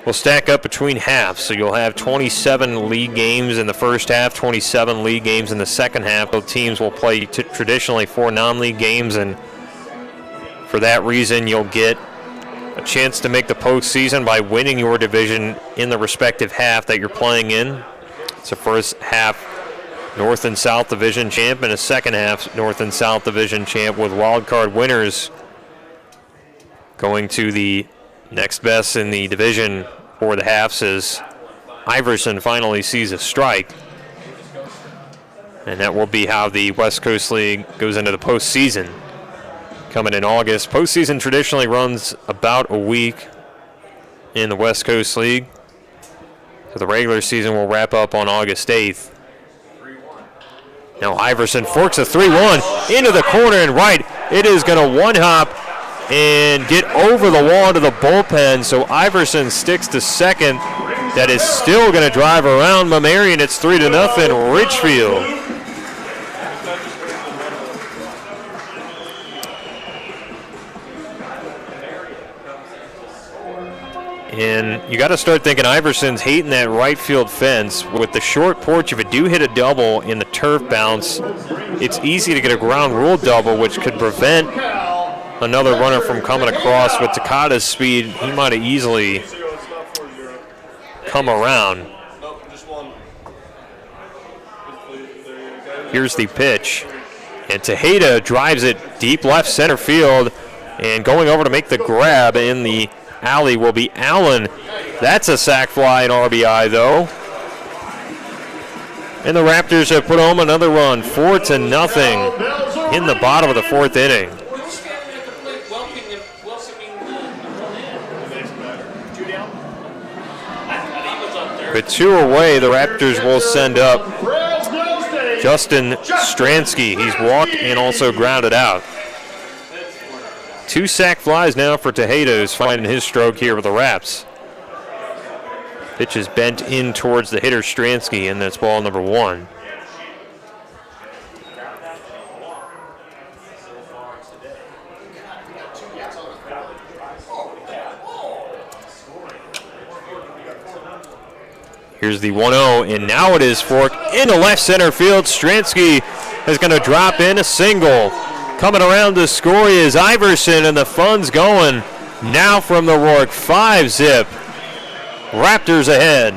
We'll stack up between halves, so you'll have 27 league games in the first half, 27 league games in the second half. Both teams will play traditionally 4 non-league games, and for that reason, you'll get a chance to make the postseason by winning your division in the respective half that you're playing in. It's the first half North and South Division champ, and a second half North and South Division champ, with wild card winners going to the next best in the division for the Halves as Iverson finally sees a strike. And that will be how the West Coast League goes into the postseason. Coming in August. Postseason traditionally runs about a week in the West Coast League. So the regular season will wrap up on August 8th. Now Iverson forks a 3-1 into the corner and right. It is going to one-hop and get over the wall to the bullpen. So Iverson sticks to second. That is still going to drive around Mamarian. It's 3-0 Ridgefield. And you got to start thinking Iverson's hating that right field fence. With the short porch, if it do hit a double in the turf bounce, it's easy to get a ground rule double, which could prevent another runner from coming across. With Takada's speed, he might have easily come around. Here's the pitch. And Taha drives it deep left center field. And going over to make the grab in the alley will be Allen. That's a sac fly and RBI, though. And the Raptors have put home another run, 4-0 in the bottom of the fourth inning. With 2 away, the Raptors will send up Justin Stransky. He's walked and also grounded out. 2 sac flies now for Tejeda, who's finding his stroke here with the Raps. Pitch is bent in towards the hitter Stransky, and that's ball number 1. Here's the 1-0, and now it is forked into left center field. Stransky is going to drop in a single. Coming around to score is Iverson, and the fun's going now from the Rourke. 5-0. Raptors ahead.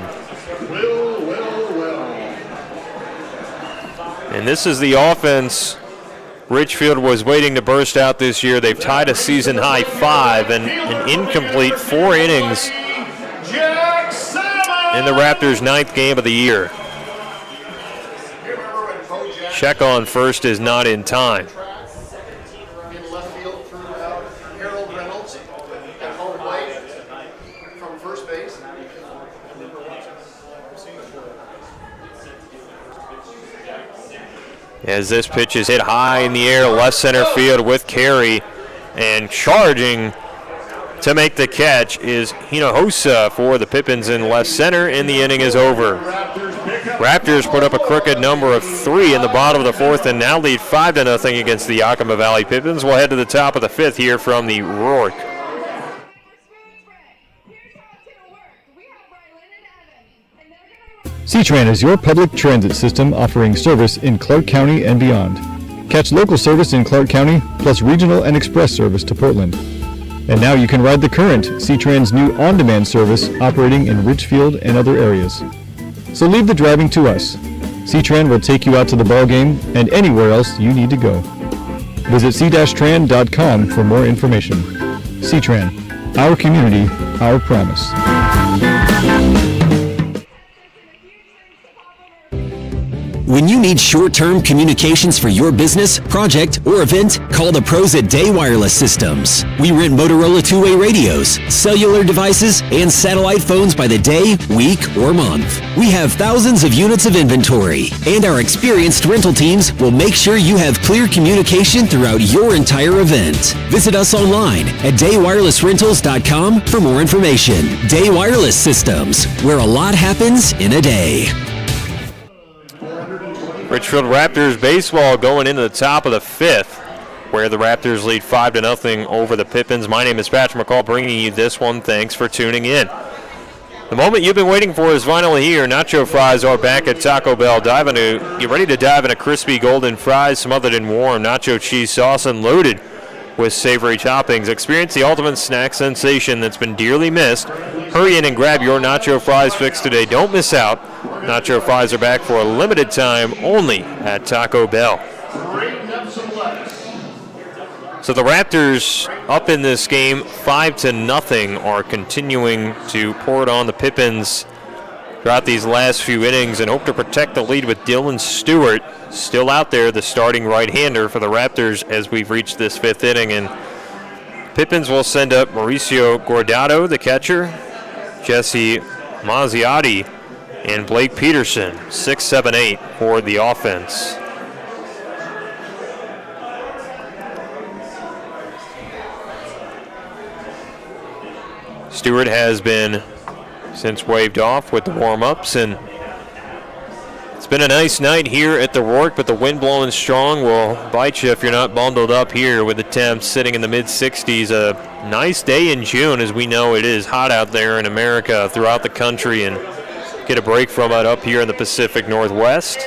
And this is the offense Ridgefield was waiting to burst out this year. They've tied a season-high 5 and an incomplete 4 innings in the Raptors' 9th game of the year. Check on first is not in time. As this pitch is hit high in the air, left center field with Carey, and charging to make the catch is Hinojosa for the Pippins in left center, and the inning is over. Raptors put up a crooked number of 3 in the bottom of the fourth and now lead 5-0 against the Yakima Valley Pippins. We'll head to the top of the 5th here from the Rourke. C-Tran is your public transit system offering service in Clark County and beyond. Catch local service in Clark County, plus regional and express service to Portland. And now you can ride the current C-Tran's new on-demand service operating in Ridgefield and other areas. So leave the driving to us. C-Tran will take you out to the ball game and anywhere else you need to go. Visit c-tran.com for more information. C-Tran, our community, our promise. When you need short-term communications for your business, project, or event, call the pros at Day Wireless Systems. We rent Motorola two-way radios, cellular devices, and satellite phones by the day, week, or month. We have thousands of units of inventory, and our experienced rental teams will make sure you have clear communication throughout your entire event. Visit us online at daywirelessrentals.com for more information. Day Wireless Systems, where a lot happens in a day. Ridgefield Raptors baseball going into the top of the 5th, where the Raptors lead 5-0 over the Pippins. My name is Patrick McCall, bringing you this one. Thanks for tuning in. The moment you've been waiting for is finally here. Nacho fries are back at Taco Bell. Get ready to dive into crispy golden fries, smothered in warm nacho cheese sauce and loaded with savory toppings. Experience the ultimate snack sensation that's been dearly missed. Hurry in and grab your nacho fries fix today. Don't miss out. Nacho fries are back for a limited time only at Taco Bell. So the Raptors up in this game 5-0 are continuing to pour it on the Pippins throughout these last few innings and hope to protect the lead with Dylan Stewart still out there, the starting right-hander for the Raptors as we've reached this 5th inning. And Pippins will send up Mauricio Guardado, the catcher, Jesse Mazziotti, and Blake Peterson, 6, 7, 8 for the offense. Stewart has been since waved off with the warm-ups, and it's been a nice night here at the Rourke, but the wind blowing strong will bite you if you're not bundled up here with the temps sitting in the mid-60s. A nice day in June, as we know it is hot out there in America throughout the country, and get a break from it up here in the Pacific Northwest.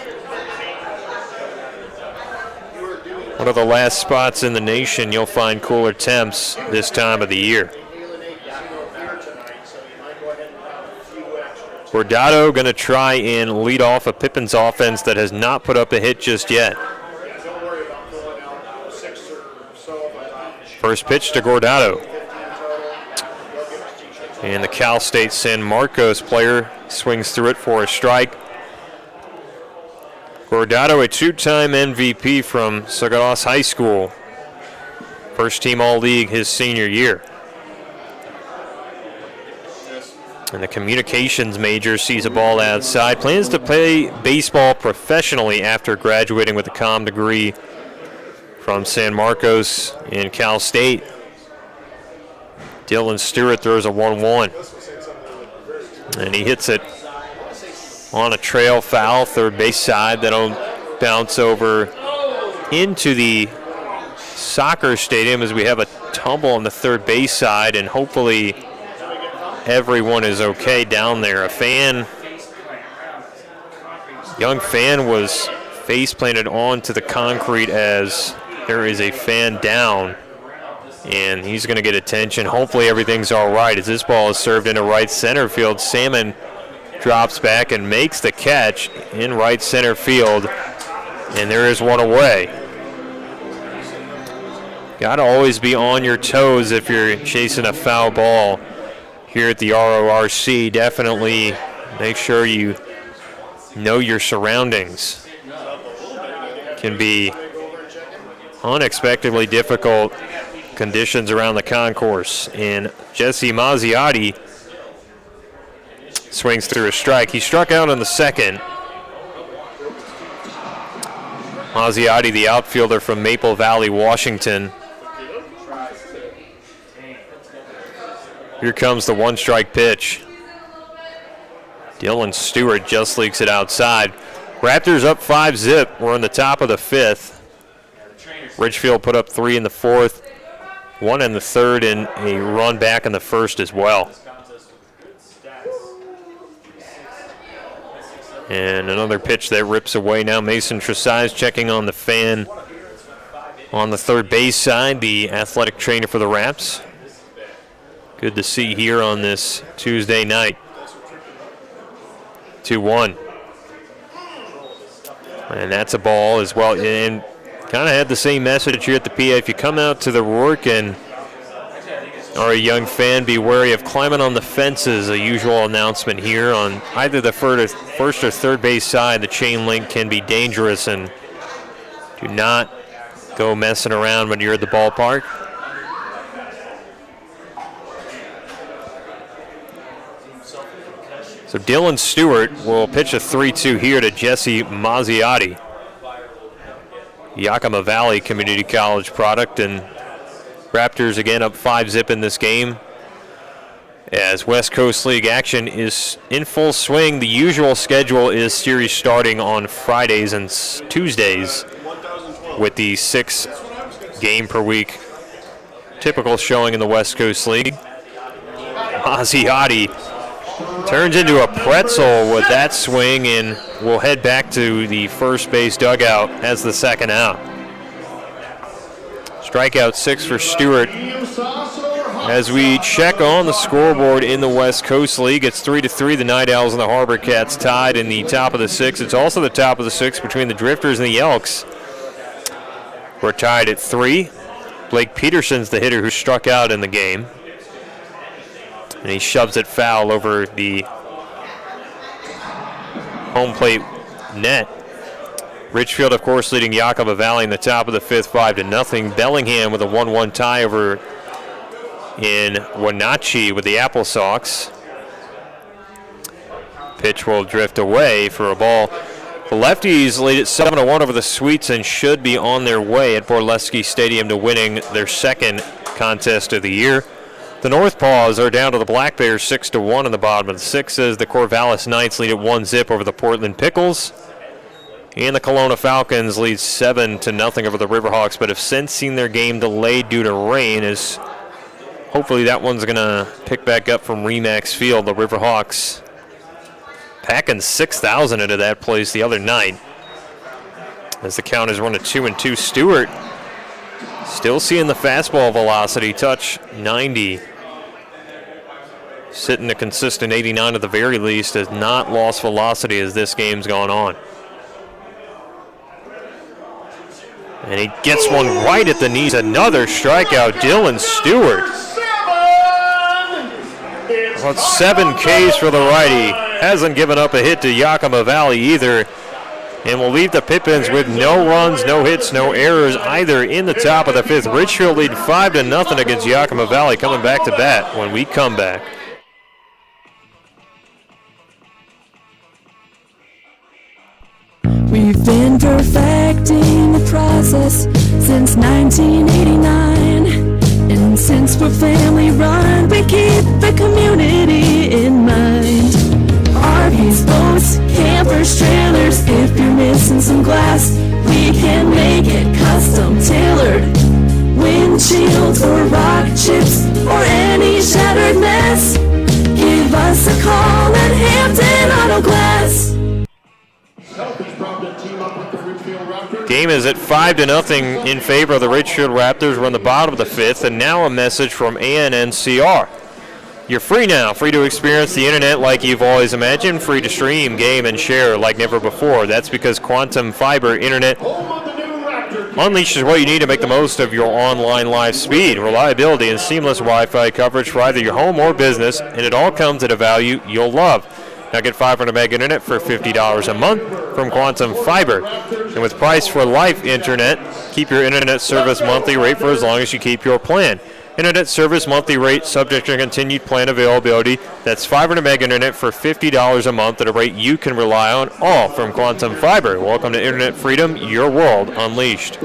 One of the last spots in the nation you'll find cooler temps this time of the year. Guardado going to try and lead off a Pippins offense that has not put up a hit just yet. First pitch to Guardado. And the Cal State San Marcos player swings through it for a strike. Guardado, a two-time MVP from Saugus High School. First team All-League his senior year. And the communications major sees a ball outside. Plans to play baseball professionally after graduating with a comm degree from San Marcos and Cal State. Dylan Stewart throws a 1-1. And he hits it on a trail foul, third base side. That'll bounce over into the soccer stadium as we have a tumble on the third base side, and hopefully everyone is okay down there. Young fan was face planted onto the concrete as there is a fan down, and he's going to get attention. Hopefully everything's all right as this ball is served into right center field. Salmon drops back and makes the catch in right center field, and there is one away. Got to always be on your toes if you're chasing a foul ball here at the RORC. Definitely make sure you know your surroundings. Can be unexpectedly difficult conditions around the concourse. And Jesse Mazziotti swings through a strike. He struck out on the second. Mazziotti, the outfielder from Maple Valley, Washington. Here comes the one-strike pitch. Dylan Stewart just leaks it outside. Raptors up 5-0. We're in the top of the 5th. Ridgefield put up 3 in the 4th, 1 in the 3rd, and a run back in the 1st as well. And another pitch that rips away now. Mason Tresize checking on the fan on the third base side, the athletic trainer for the Raps. Good to see here on this Tuesday night. 2-1. And that's a ball as well. And kind of had the same message here at the PA. If you come out to the Rourke and are a young fan, be wary of climbing on the fences. A usual announcement here on either the first or third base side. The chain link can be dangerous, and do not go messing around when you're at the ballpark. So Dylan Stewart will pitch a 3-2 here to Jesse Mazziotti. Yakima Valley Community College product, and Raptors again up 5-0 in this game. As West Coast League action is in full swing, the usual schedule is series starting on Fridays and Tuesdays with the 6 game per week typical showing in the West Coast League. Mazziotti turns into a pretzel with that swing and will head back to the first base dugout as the second out. Strikeout 6 for Stewart. As we check on the scoreboard in the West Coast League, it's 3-3. The Night Owls and the Harbor Cats tied in the top of the 6. It's also the top of the 6 between the Drifters and the Elks. We're tied at 3. Blake Peterson's the hitter who struck out in the game. And he shoves it foul over the home plate net. Ridgefield, of course, leading Yakima Valley in the top of the fifth, 5-0. Bellingham with a 1-1 tie over in Wenatchee with the Apple Sox. Pitch will drift away for a ball. The lefties lead it 7-1 over the Sweets and should be on their way at Borleski Stadium to winning their second contest of the year. The Northpaws are down to the Black Bears 6-1 in the bottom of the sixth as the Corvallis Knights lead it 1-0 over the Portland Pickles. And the Kelowna Falcons lead 7-0 over the Riverhawks, but have since seen their game delayed due to rain, as hopefully that one's going to pick back up from Remax Field. The Riverhawks packing 6,000 into that place the other night. As the count is run to 2-2, Stewart still seeing the fastball velocity touch 90. Sitting a consistent 89 at the very least, has not lost velocity as this game's gone on. And he gets one right at the knees. Another strikeout, Dylan Stewart. About 7 Ks for the righty. Hasn't given up a hit to Yakima Valley either. And will leave the Pippins with no runs, no hits, no errors either in the top of the fifth. Ridgefield lead 5-0 against Yakima Valley, coming back to bat when we come back. We've been perfecting the process since 1989. And since we're family run, we keep the community in mind. RVs, boats, campers, trailers, if you're missing some glass, we can make it custom tailored. Windshields or rock chips or any shattered mess, give us a call at Hampton Auto Glass. Game is at 5-0 in favor of the Ridgefield Raptors. We're on the bottom of the fifth, and now a message from ANNCR. You're free now, free to experience the internet like you've always imagined, free to stream, game, and share like never before. That's because Quantum Fiber Internet unleashes what you need to make the most of your online live speed, reliability, and seamless Wi-Fi coverage for either your home or business, and it all comes at a value you'll love. Now get 500 meg internet for $50 a month from Quantum Fiber. And with Price for Life Internet, keep your internet service monthly rate for as long as you keep your plan. Internet service monthly rate subject to continued plan availability. That's 500 meg internet for $50 a month at a rate you can rely on, all from Quantum Fiber. Welcome to Internet Freedom, your world unleashed.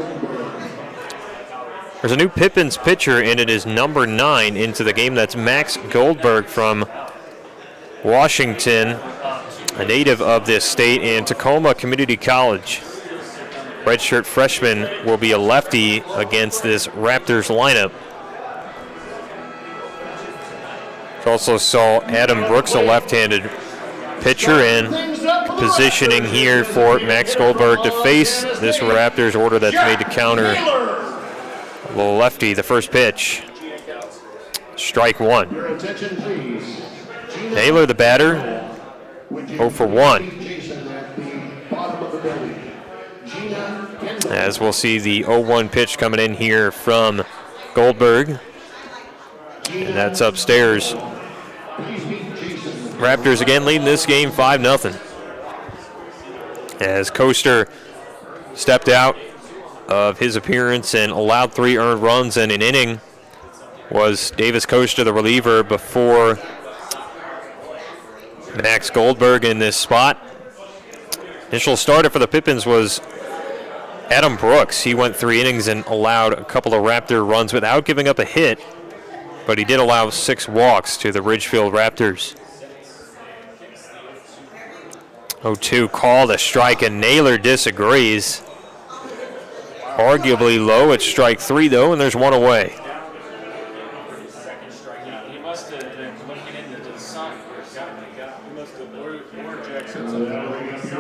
There's a new Pippins pitcher, and it is number 9 into the game. That's Max Goldberg from Washington, a native of this state, and Tacoma Community College. Redshirt freshman will be a lefty against this Raptors lineup. Also saw Adam Brooks, a left-handed pitcher, and positioning here for Max Goldberg to face this Raptors order that's made to counter the lefty. The first pitch, strike one. Naylor, the batter, 0 for 1. As we'll see the 0-1 pitch coming in here from Goldberg. And that's upstairs. Raptors again leading this game 5-0. As Coaster stepped out of his appearance and allowed 3 earned runs in an inning, was Davis Coaster, the reliever, before Max Goldberg in this spot. Initial starter for the Pippins was Adam Brooks. He went 3 innings and allowed a couple of Raptor runs without giving up a hit, but he did allow 6 walks to the Ridgefield Raptors. 0-2 called a strike, and Naylor disagrees. Arguably low at strike 3, though, and there's one away.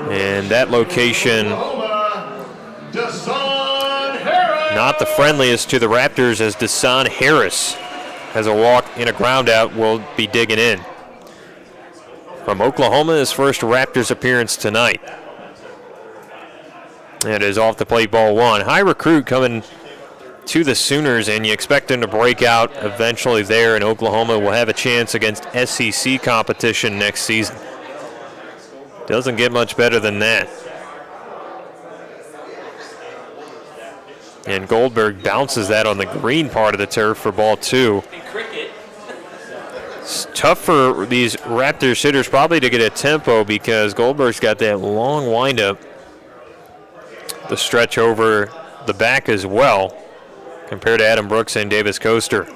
And that location not the friendliest to the Raptors, as Desan Harris has a walk and a ground out, will be digging in. From Oklahoma, his first Raptors appearance tonight. It is off the plate, ball 1. High recruit coming to the Sooners, and you expect them to break out eventually there, and Oklahoma will have a chance against SEC competition next season. Doesn't get much better than that. And Goldberg bounces that on the green part of the turf for ball 2. It's tough for these Raptors hitters probably to get a tempo because Goldberg's got that long windup, the stretch over the back as well, compared to Adam Brooks and Davis Coaster.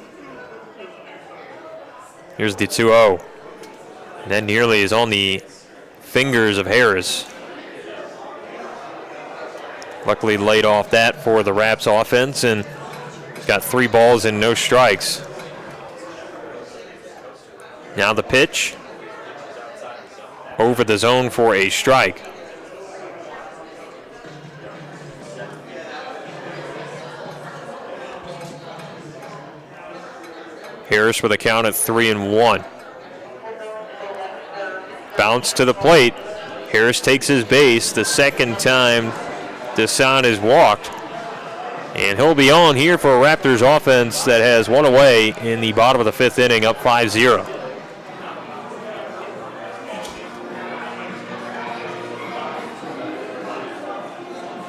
Here's the 2-0. And that nearly is on the fingers of Harris. Luckily laid off that for the Raps offense and got 3 balls and no strikes. Now the pitch over the zone for a strike. Harris with a count at 3-1. Bounce to the plate. Harris takes his base the second time Desan is walked. And he'll be on here for a Raptors offense that has one away in the bottom of the 5th inning, up 5-0.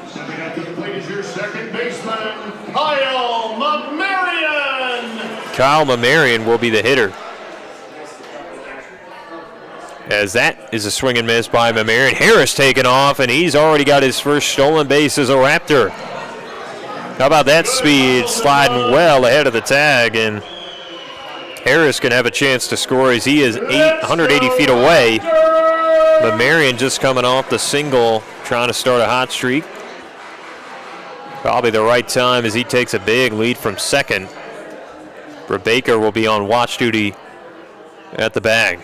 Stepping up to the plate is your second baseman, Kyle Mamarian. Kyle Mamarian will be the hitter, as that is a swing and miss by Mamarian. Harris taken off, and he's already got his first stolen base as a Raptor. How about that speed, sliding well ahead of the tag, and Harris can have a chance to score as he is 180 feet away. Mamarian just coming off the single, trying to start a hot streak. Probably the right time as he takes a big lead from second. Baker will be on watch duty at the bag.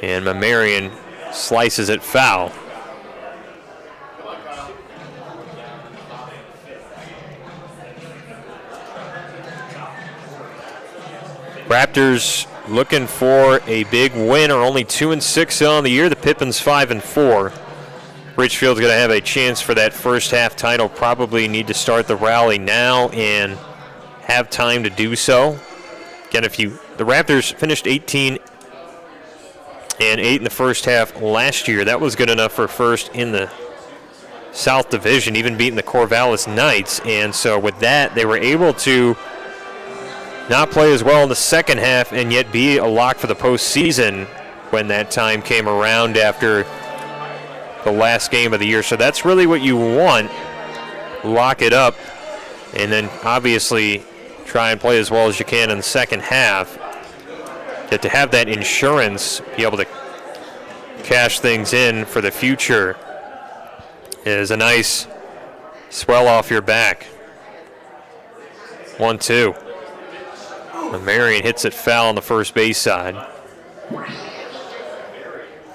And Mamarian slices it foul. Raptors looking for a big win, are only 2-6 on the year. The Pippins 5-4. Ridgefield's going to have a chance for that first half title. Probably need to start the rally now and have time to do so. Again, the Raptors finished 18-8 in the first half last year. That was good enough for first in the South Division, even beating the Corvallis Knights. And so with that, they were able to not play as well in the second half and yet be a lock for the postseason when that time came around after the last game of the year. So that's really what you want. Lock it up and then obviously try and play as well as you can in the second half. To have that insurance, be able to cash things in for the future is a nice swell off your back. 1-2. Marion hits it foul on the first base side.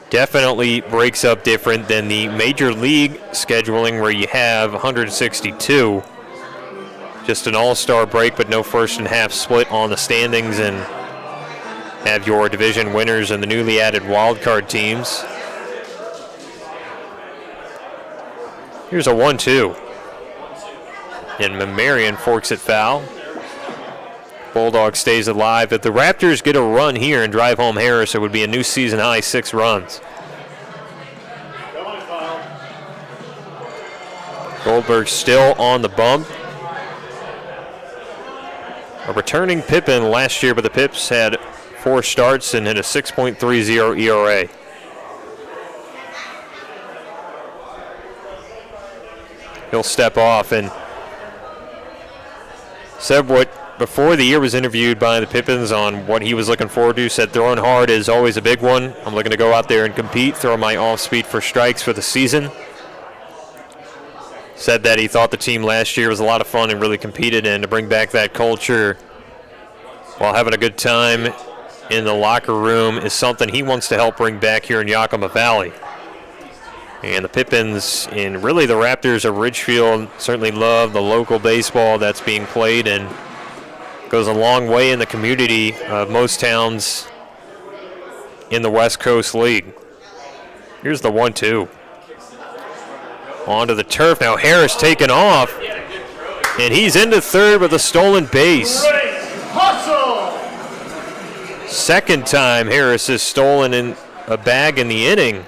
Definitely breaks up different than the major league scheduling where you have 162. Just an all-star break, but no first and half split on the standings, and have your division winners and the newly added wildcard teams. Here's a 1-2. And Mamarian forks it foul. Bulldog stays alive. If the Raptors get a run here and drive home Harris, it would be a new season high 6 runs. Goldberg still on the bump. A returning Pippin last year, but the Pips had 4 starts and hit a 6.30 ERA. He'll step off and said what before the year was interviewed by the Pippins on what he was looking forward to. Said throwing hard is always a big one. I'm looking to go out there and compete, throw my off speed for strikes for the season. Said that he thought the team last year was a lot of fun and really competed, and to bring back that culture while having a good time in the locker room is something he wants to help bring back here in Yakima Valley. And the Pippins and really the Raptors of Ridgefield certainly love the local baseball that's being played, and goes a long way in the community of most towns in the West Coast League. Here's the 1-2. onto the turf. Now Harris taken off, and he's into third with a stolen base. Second time Harris has stolen in a bag in the inning.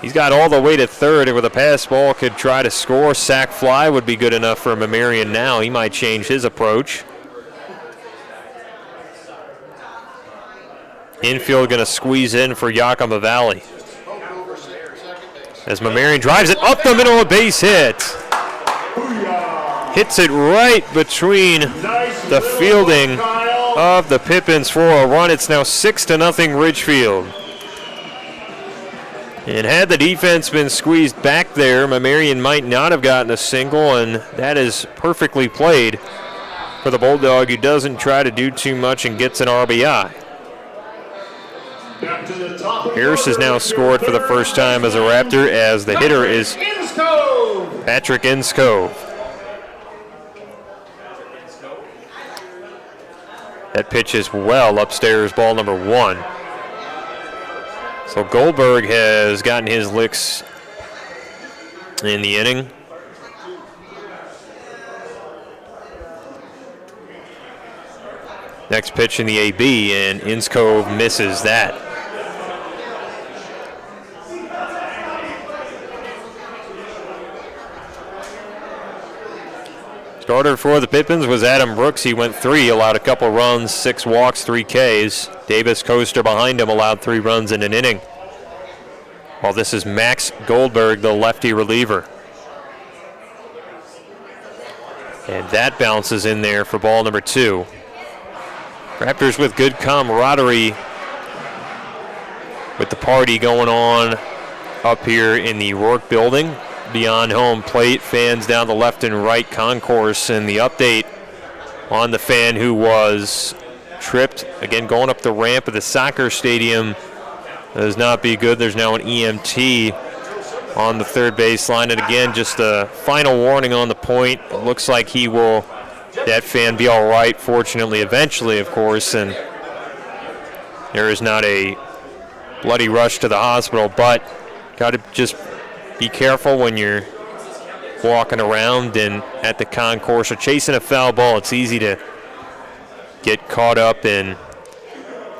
He's got all the way to third, and with a pass ball could try to score. Sack fly would be good enough for Mamarian now. He might change his approach. Infield going to squeeze in for Yakima Valley. As Mamarian drives it up the middle, a base hit. Hits it right between the fielding of the Pippins for a run. It's now 6-0 Ridgefield. And had the defense been squeezed back there, Mamarian might not have gotten a single, and that is perfectly played for the Bulldog, who doesn't try to do too much and gets an RBI. Harris has now scored for the first time as a Raptor, as the hitter is Patrick Inskove. That pitch is well upstairs, ball number 1. So Goldberg has gotten his licks in the inning. Next pitch in the AB, and Inskove misses that. Starter for the Pippins was Adam Brooks. He went 3, allowed a couple runs, 6 walks, 3 Ks. Davis Coaster behind him allowed 3 runs in an inning. Well, this is Max Goldberg, the lefty reliever. And that bounces in there for ball number 2. Raptors with good camaraderie with the party going on up here in the Rourke building. Beyond home plate, fans down the left and right concourse, and the update on the fan who was tripped, again going up the ramp of the soccer stadium, does not be good. There's now an EMT on the third baseline, and again, just a final warning on the point. It looks like that fan be all right, fortunately, eventually, of course, and there is not a bloody rush to the hospital, but got to just be careful when you're walking around and at the concourse or chasing a foul ball. It's easy to get caught up and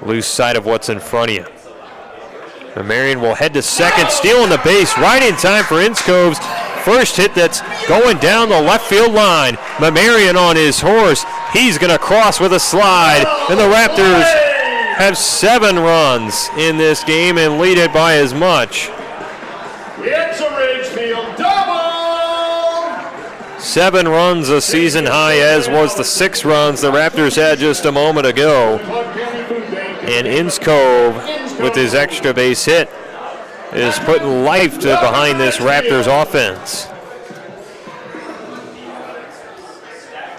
lose sight of what's in front of you. Mamarian will head to second, stealing the base right in time for Inskove's first hit that's going down the left field line. Mamarian on his horse. He's going to cross with a slide, and the Raptors have 7 runs in this game and lead it by as much. It's a Ridgefield double! 7 runs, a season high, as was the 6 runs the Raptors had just a moment ago. And Inskove, with his extra base hit, is putting life behind this Raptors offense.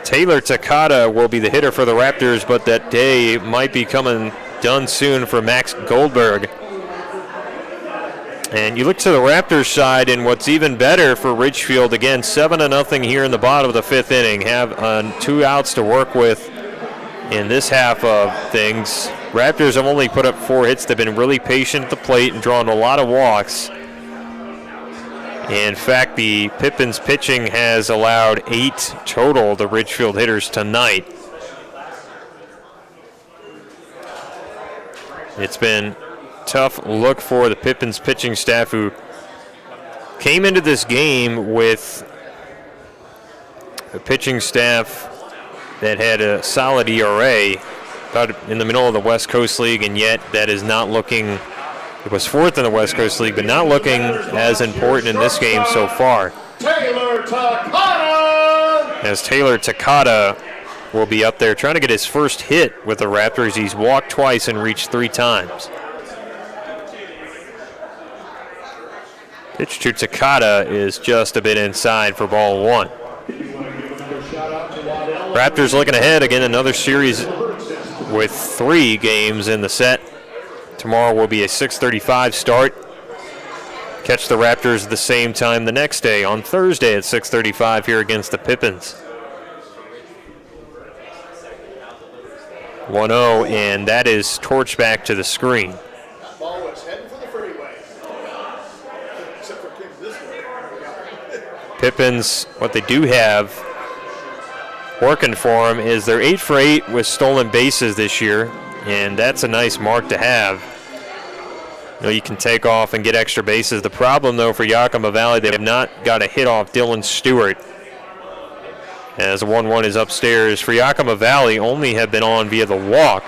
Taylor Takata will be the hitter for the Raptors, but that day might be coming done soon for Max Goldberg. And you look to the Raptors side, and what's even better for Ridgefield, again, 7-0 here in the bottom of the 5th inning. Have 2 outs to work with in this half of things. Raptors have only put up 4 hits. They've been really patient at the plate and drawn a lot of walks. In fact, the Pippins pitching has allowed 8 total, the Ridgefield hitters, tonight. It's been tough look for the Pippins pitching staff, who came into this game with a pitching staff that had a solid ERA, about in the middle of the West Coast League, and yet that is not looking, it was 4th in the West Coast League, but not looking as important in this game so far. Taylor Takata! As Taylor Takata will be up there trying to get his first hit with the Raptors. He's walked twice and reached 3 times. Pitch to Takata is just a bit inside for ball 1. Raptors looking ahead, again, another series with 3 games in the set. Tomorrow will be a 6:35 start. Catch the Raptors at the same time the next day on Thursday at 6:35 here against the Pippins. 1-0, and that is torched back to the screen. Ball was heading for the freeway. Except for King this way. Pippins, what they do have working for them is they're 8 for 8 with stolen bases this year, and that's a nice mark to have. You know, you can take off and get extra bases. The problem, though, for Yakima Valley, they have not got a hit off Dylan Stewart, as 1-1 is upstairs. For Yakima Valley, only have been on via the walk,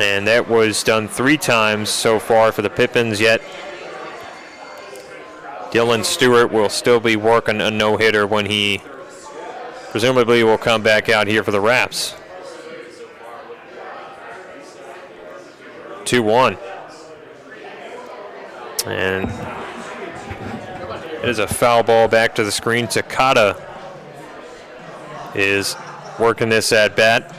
and that was done 3 times so far for the Pippins, yet Dylan Stewart will still be working a no-hitter when he presumably will come back out here for the Raps. 2-1. And it is a foul ball back to the screen. Takata is working this at bat.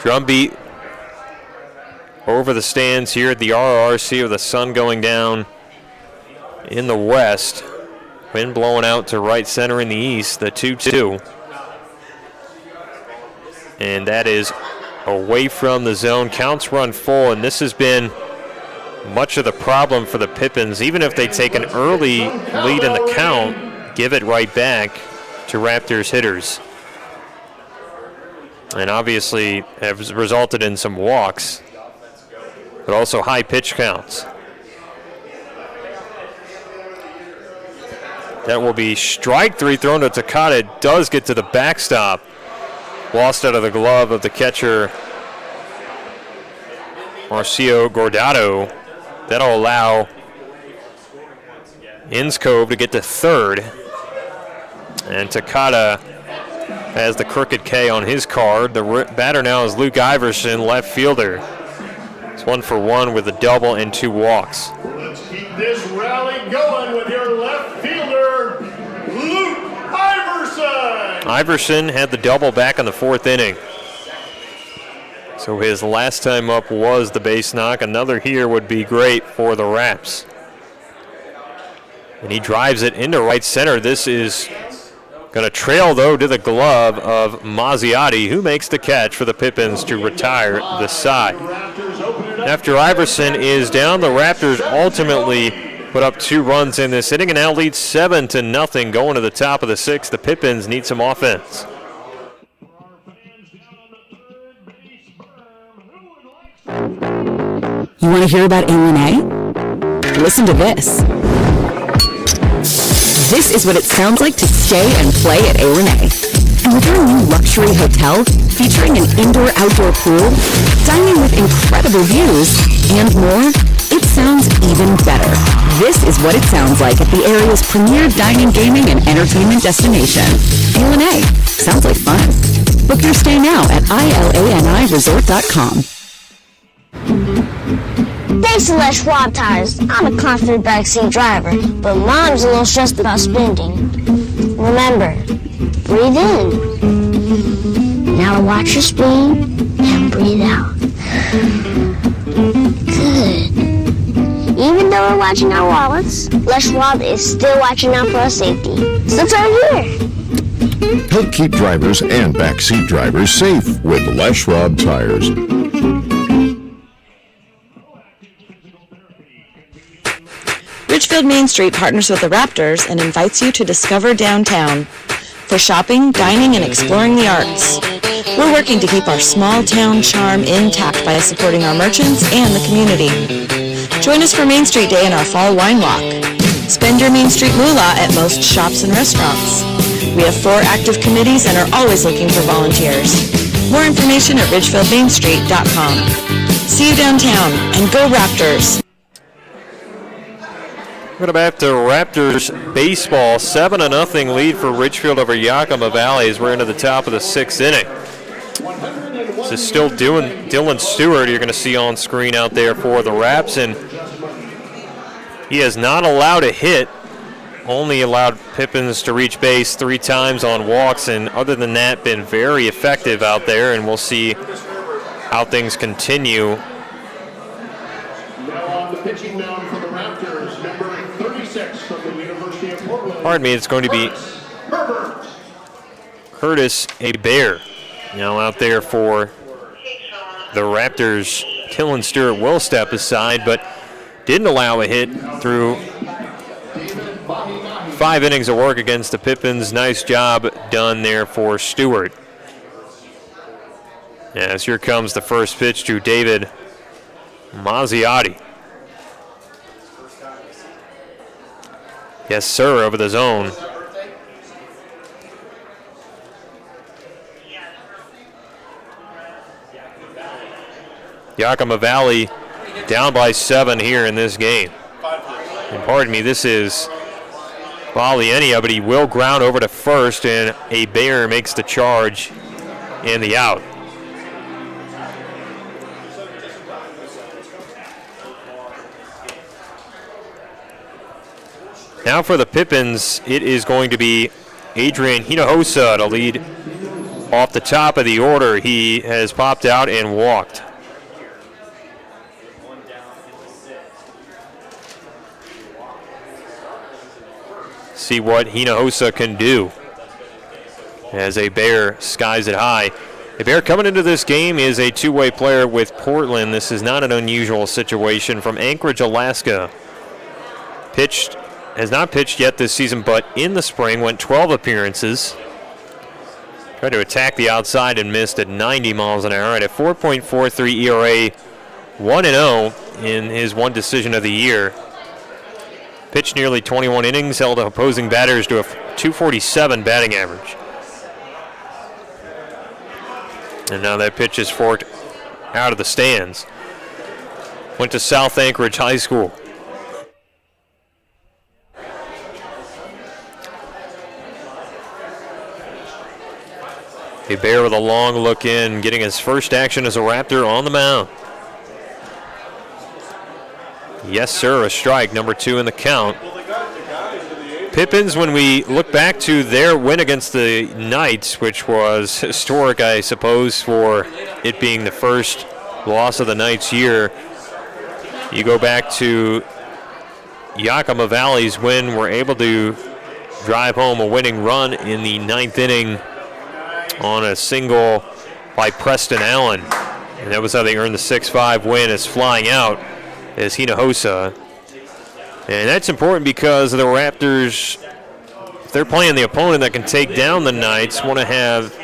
Drumbeat over the stands here at the RRC with the sun going down in the west. Wind blowing out to right center in the east, the 2-2. And that is away from the zone. Counts run full, and this has been much of the problem for the Pippins. Even if they take an early lead in the count, give it right back to Raptors hitters. And obviously has resulted in some walks, but also high pitch counts. That will be strike 3 thrown to Takata. It does get to the backstop. Lost out of the glove of the catcher, Marcio Gordado. That'll allow Inscove to get to third. And Takata has the crooked K on his card. The batter now is Luke Iverson, left fielder. It's 1 for 1 with a double and 2 walks. Let's keep this rally going with your left fielder, Luke Iverson. Iverson had the double back in the 4th inning. So his last time up was the base knock. Another here would be great for the Raps. And he drives it into right center. This is going to trail, though, to the glove of Mazziotti, who makes the catch for the Pippins to retire the side. After Iverson is down, the Raptors ultimately put up 2 runs in this inning and now lead 7-0 going to the top of the 6th. The Pippins need some offense. You want to hear about A1A? Listen to this. This is what it sounds like to stay and play at A1A. And with our new luxury hotel, featuring an indoor-outdoor pool, dining with incredible views, and more, it sounds even better. This is what it sounds like at the area's premier dining, gaming, and entertainment destination. A1A. Sounds like fun. Book your stay now at ilaniresort.com. Thanks to Les Schwab Tires, I'm a confident backseat driver, but Mom's a little stressed about spending. Remember, breathe in. Now watch your speed and breathe out. Good. Even though we're watching our wallets, Les Schwab is still watching out for our safety. So turn here. Help keep drivers and backseat drivers safe with Les Schwab Tires. Ridgefield Main Street partners with the Raptors and invites you to discover downtown. For shopping, dining, and exploring the arts. We're working to keep our small town charm intact by supporting our merchants and the community. Join us for Main Street Day and our fall wine walk. Spend your Main Street moolah at most shops and restaurants. We have 4 active committees and are always looking for volunteers. More information at ridgefieldmainstreet.com. See you downtown, and go Raptors! We're going back to Raptors baseball. 7-0 lead for Ridgefield over Yakima Valley as we're into the top of the 6th inning. This is still Dylan Stewart you're going to see on screen out there for the Raps, and he has not allowed a hit, only allowed Pippins to reach base 3 times on walks, and other than that, been very effective out there, and we'll see how things continue. Now on the pitching mound for the Raptors, number 36 from the University of Portland. Pardon me, it's going to be Curtis Hebert now out there for the Raptors, Dylan Stewart, will step aside, but didn't allow a hit through 5 innings of work against the Pippins. Nice job done there for Stewart. As here comes the first pitch to David Mazziotti. Yes, sir, over the zone. Yakima Valley down by 7 here in this game. And pardon me, this is Balienia, but he will ground over to first, and a Bear makes the charge and the out. Now for the Pippins, it is going to be Adrian Hinojosa to lead off the top of the order. He has popped out and walked. See what Hinojosa can do as a Bear skies it high. A Bear coming into this game is a two-way player with Portland. This is not an unusual situation. From Anchorage, Alaska. Has not pitched yet this season, but in the spring went 12 appearances. Tried to attack the outside and missed at 90 miles an hour at a 4.43 ERA, 1-0 in his one decision of the year. Pitched nearly 21 innings, held opposing batters to a 247 batting average. And now that pitch is forked out of the stands. Went to South Anchorage High School. A Bear with a long look in, getting his first action as a Raptor on the mound. Yes, sir, a strike, number 2 in the count. Pippins, when we look back to their win against the Knights, which was historic, I suppose, for it being the first loss of the Knights' year. You go back to Yakima Valley's win, were able to drive home a winning run in the 9th inning on a single by Preston Allen. And that was how they earned the 6-5 win, as flying out as Hinojosa. And that's important because the Raptors, if they're playing the opponent that can take down the Knights, want to have,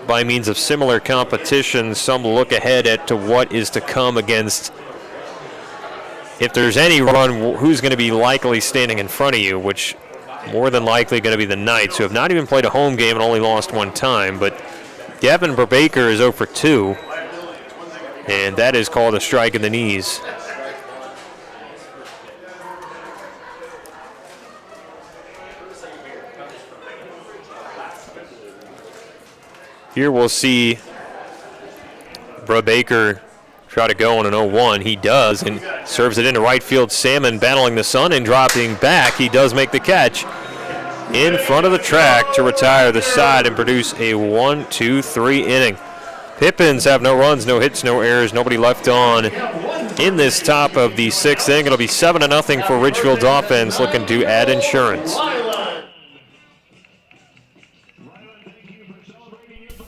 by means of similar competition, some look ahead at to what is to come against, if there's any run, who's going to be likely standing in front of you, which more than likely going to be the Knights, who have not even played a home game and only lost one time. But Gavin Brubaker is 0 for 2, and that is called a strike in the knees. Here we'll see Brubaker try to go on an 0-1. He does, and serves it into right field. Salmon battling the sun and dropping back. He does make the catch in front of the track to retire the side and produce a 1-2-3 inning. Pippins have no runs, no hits, no errors, nobody left on in this top of the 6th inning. It'll be 7-0 for Ridgefield's offense, looking to add insurance.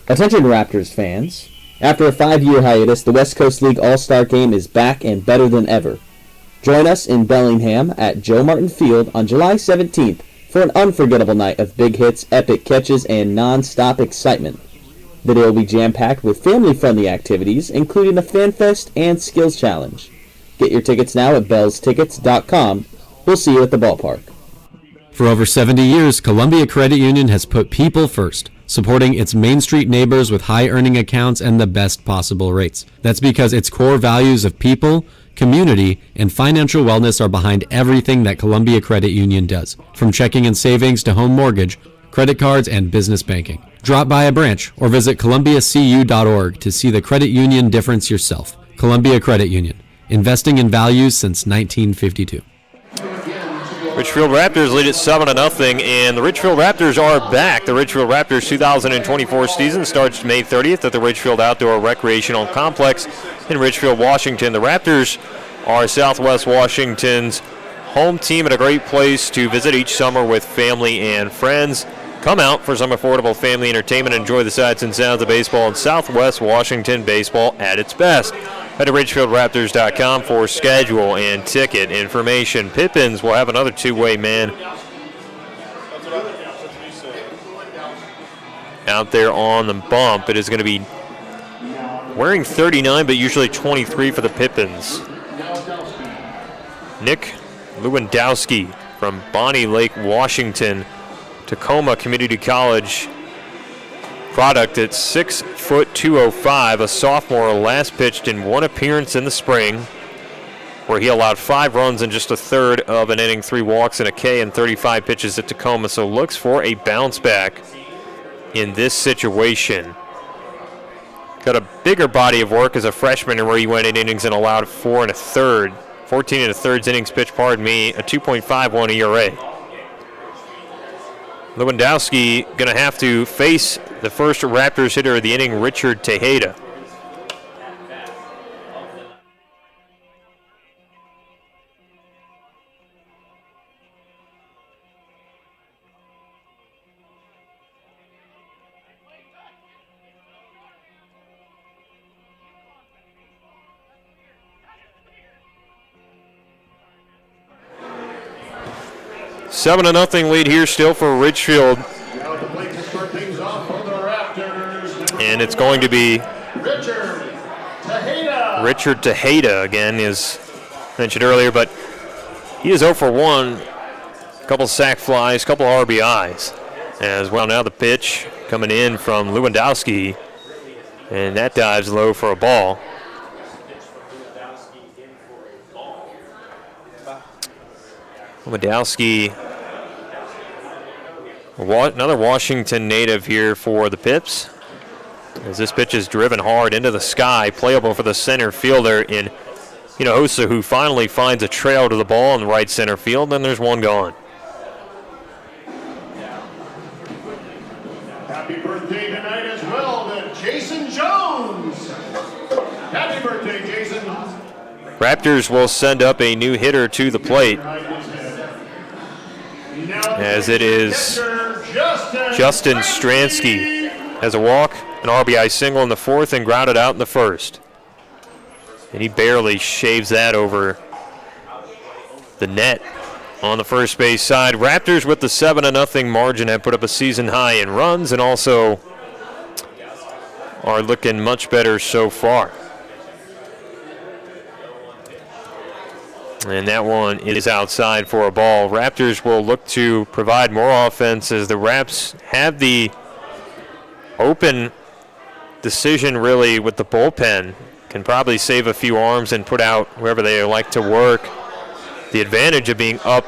Attention Raptors fans. After a 5-year hiatus, the West Coast League All-Star Game is back and better than ever. Join us in Bellingham at Joe Martin Field on July 17th for an unforgettable night of big hits, epic catches, and non-stop excitement. The day will be jam-packed with family-friendly activities, including a fan fest and skills challenge. Get your tickets now at bellstickets.com. We'll see you at the ballpark. For over 70 years, Columbia Credit Union has put people first, supporting its Main Street neighbors with high-earning accounts and the best possible rates. That's because its core values of people, community, and financial wellness are behind everything that Columbia Credit Union does, from checking and savings to home mortgage, credit cards, and business banking. Drop by a branch or visit columbiacu.org to see the credit union difference yourself. Columbia Credit Union, investing in values since 1952. Ridgefield Raptors lead at 7-0, and the Ridgefield Raptors are back. The Ridgefield Raptors 2024 season starts May 30th at the Ridgefield Outdoor Recreational Complex in Ridgefield, Washington. The Raptors are Southwest Washington's home team and a great place to visit each summer with family and friends. Come out for some affordable family entertainment and enjoy the sights and sounds of baseball and Southwest Washington baseball at its best. Head to RidgefieldRaptors.com for schedule and ticket information. Pippins will have another two-way man out there on the bump. It is going to be wearing 39, but usually 23 for the Pippins. Nick Lewandowski from Bonnie Lake, Washington, Tacoma Community College product at 6'205", a sophomore, last pitched in one appearance in the spring, where he allowed 5 runs in just a third of an inning, 3 walks and a K in 35 pitches at Tacoma. So looks for a bounce back in this situation. Got a bigger body of work as a freshman, where he went 8 innings and allowed 14 1/3 innings pitched, a 2.51 ERA. Lewandowski going to have to face the first Raptors hitter of the inning, Richard Taha. Seven to nothing lead here still for Ridgefield. And it's going to be Richard Taha again, as mentioned earlier, but he is 0 for 1. A couple sac flies, couple RBIs. As well, now the pitch coming in from Lewandowski, and that dives low for a ball. Lewandowski, another Washington native here for the Pips, as this pitch is driven hard into the sky, playable for the center fielder in Hinojosa, who finally finds a trail to the ball in the right center field. Then there's one gone. Happy birthday tonight as well to Jason Jones. Happy birthday, Jason. Raptors will send up a new hitter to the plate, as it is Justin Stransky. Has a walk, an RBI single in the 4th, and grounded out in the 1st. And he barely shaves that over the net on the first base side. Raptors with the 7-0 margin have put up a season high in runs, and also are looking much better so far. And that one is outside for a ball. Raptors will look to provide more offense, as the Raps have the open decision really with the bullpen. Can probably save a few arms and put out whoever they like to work. The advantage of being up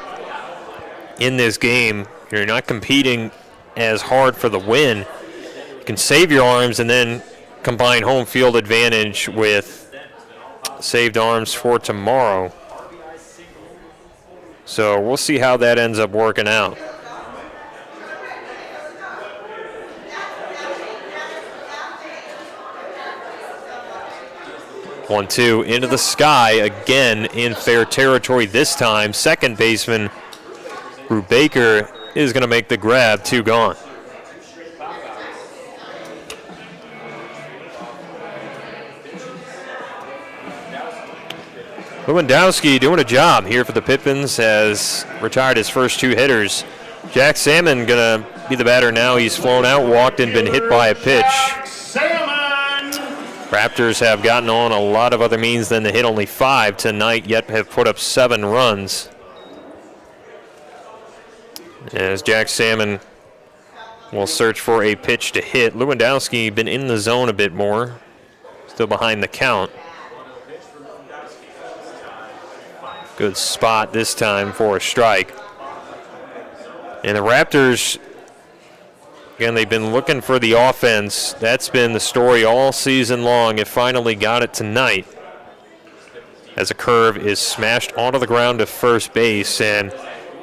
in this game, you're not competing as hard for the win. You can save your arms and then combine home field advantage with saved arms for tomorrow. So we'll see how that ends up working out. One-two into the sky again in fair territory this time. Second baseman Rue Baker is going to make the grab. 2 gone. Lewandowski doing a job here for the Pippins, has retired his first 2 hitters. Jack Salmon going to be the batter now. He's flown out, walked, and been hit by a pitch. Raptors have gotten on a lot of other means than to hit only 5 tonight, yet have put up 7 runs. As Jack Salmon will search for a pitch to hit. Lewandowski been in the zone a bit more, still behind the count. Good spot this time for a strike. And the Raptors, again, they've been looking for the offense. That's been the story all season long. It finally got it tonight, as a curve is smashed onto the ground to first base, and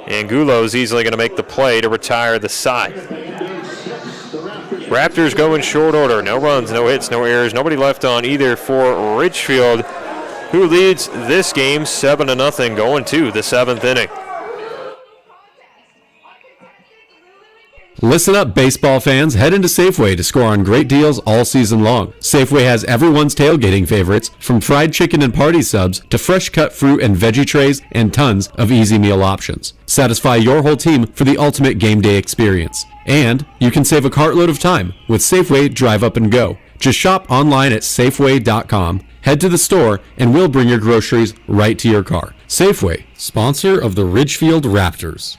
Angulo's easily going to make the play to retire the side. Raptors go in short order. No runs, no hits, no errors. Nobody left on either for Ridgefield, who leads this game 7-0 going to the 7th inning. Listen up, baseball fans. Head into Safeway to score on great deals all season long. Safeway has everyone's tailgating favorites, from fried chicken and party subs to fresh cut fruit and veggie trays and tons of easy meal options. Satisfy your whole team for the ultimate game day experience. And you can save a cartload of time with Safeway Drive Up and Go. Just shop online at Safeway.com, head to the store, and we'll bring your groceries right to your car. Safeway, sponsor of the Ridgefield Raptors.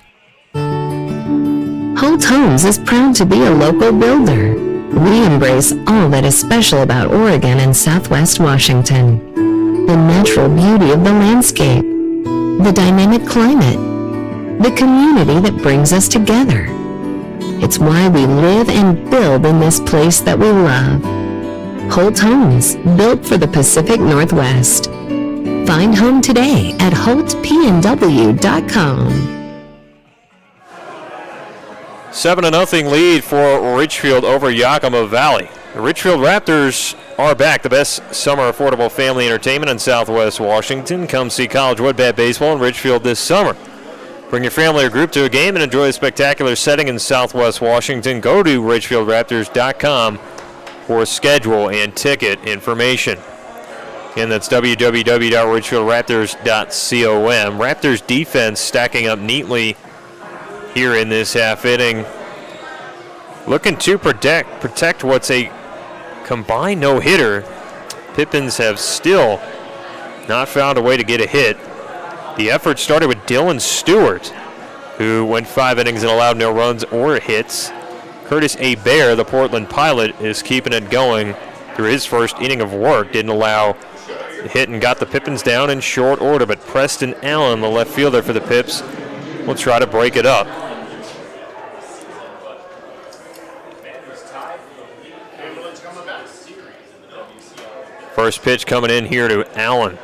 Holt Homes is proud to be a local builder. We embrace all that is special about Oregon and Southwest Washington. The natural beauty of the landscape, the dynamic climate, the community that brings us together. It's why we live and build in this place that we love. Holt Homes, built for the Pacific Northwest. Find home today at holtpnw.com. 7-0 lead for Ridgefield over Yakima Valley. The Ridgefield Raptors are back. The best summer affordable family entertainment in Southwest Washington. Come see College Woodbat Baseball in Ridgefield this summer. Bring your family or group to a game and enjoy a spectacular setting in Southwest Washington. Go to ridgefieldraptors.com for schedule and ticket information. Again, that's www.ridgefieldraptors.com. Raptors defense stacking up neatly here in this half inning, looking to protect what's a combined no-hitter. Pippins have still not found a way to get a hit. The effort started with Dylan Stewart, who went 5 innings and allowed no runs or hits. Curtis Bear, the Portland Pilot, is keeping it going through his first inning of work. Didn't allow a hit and got the Pippins down in short order, but Preston Allen, the left fielder for the Pips, will try to break it up. First pitch coming in here to Allen.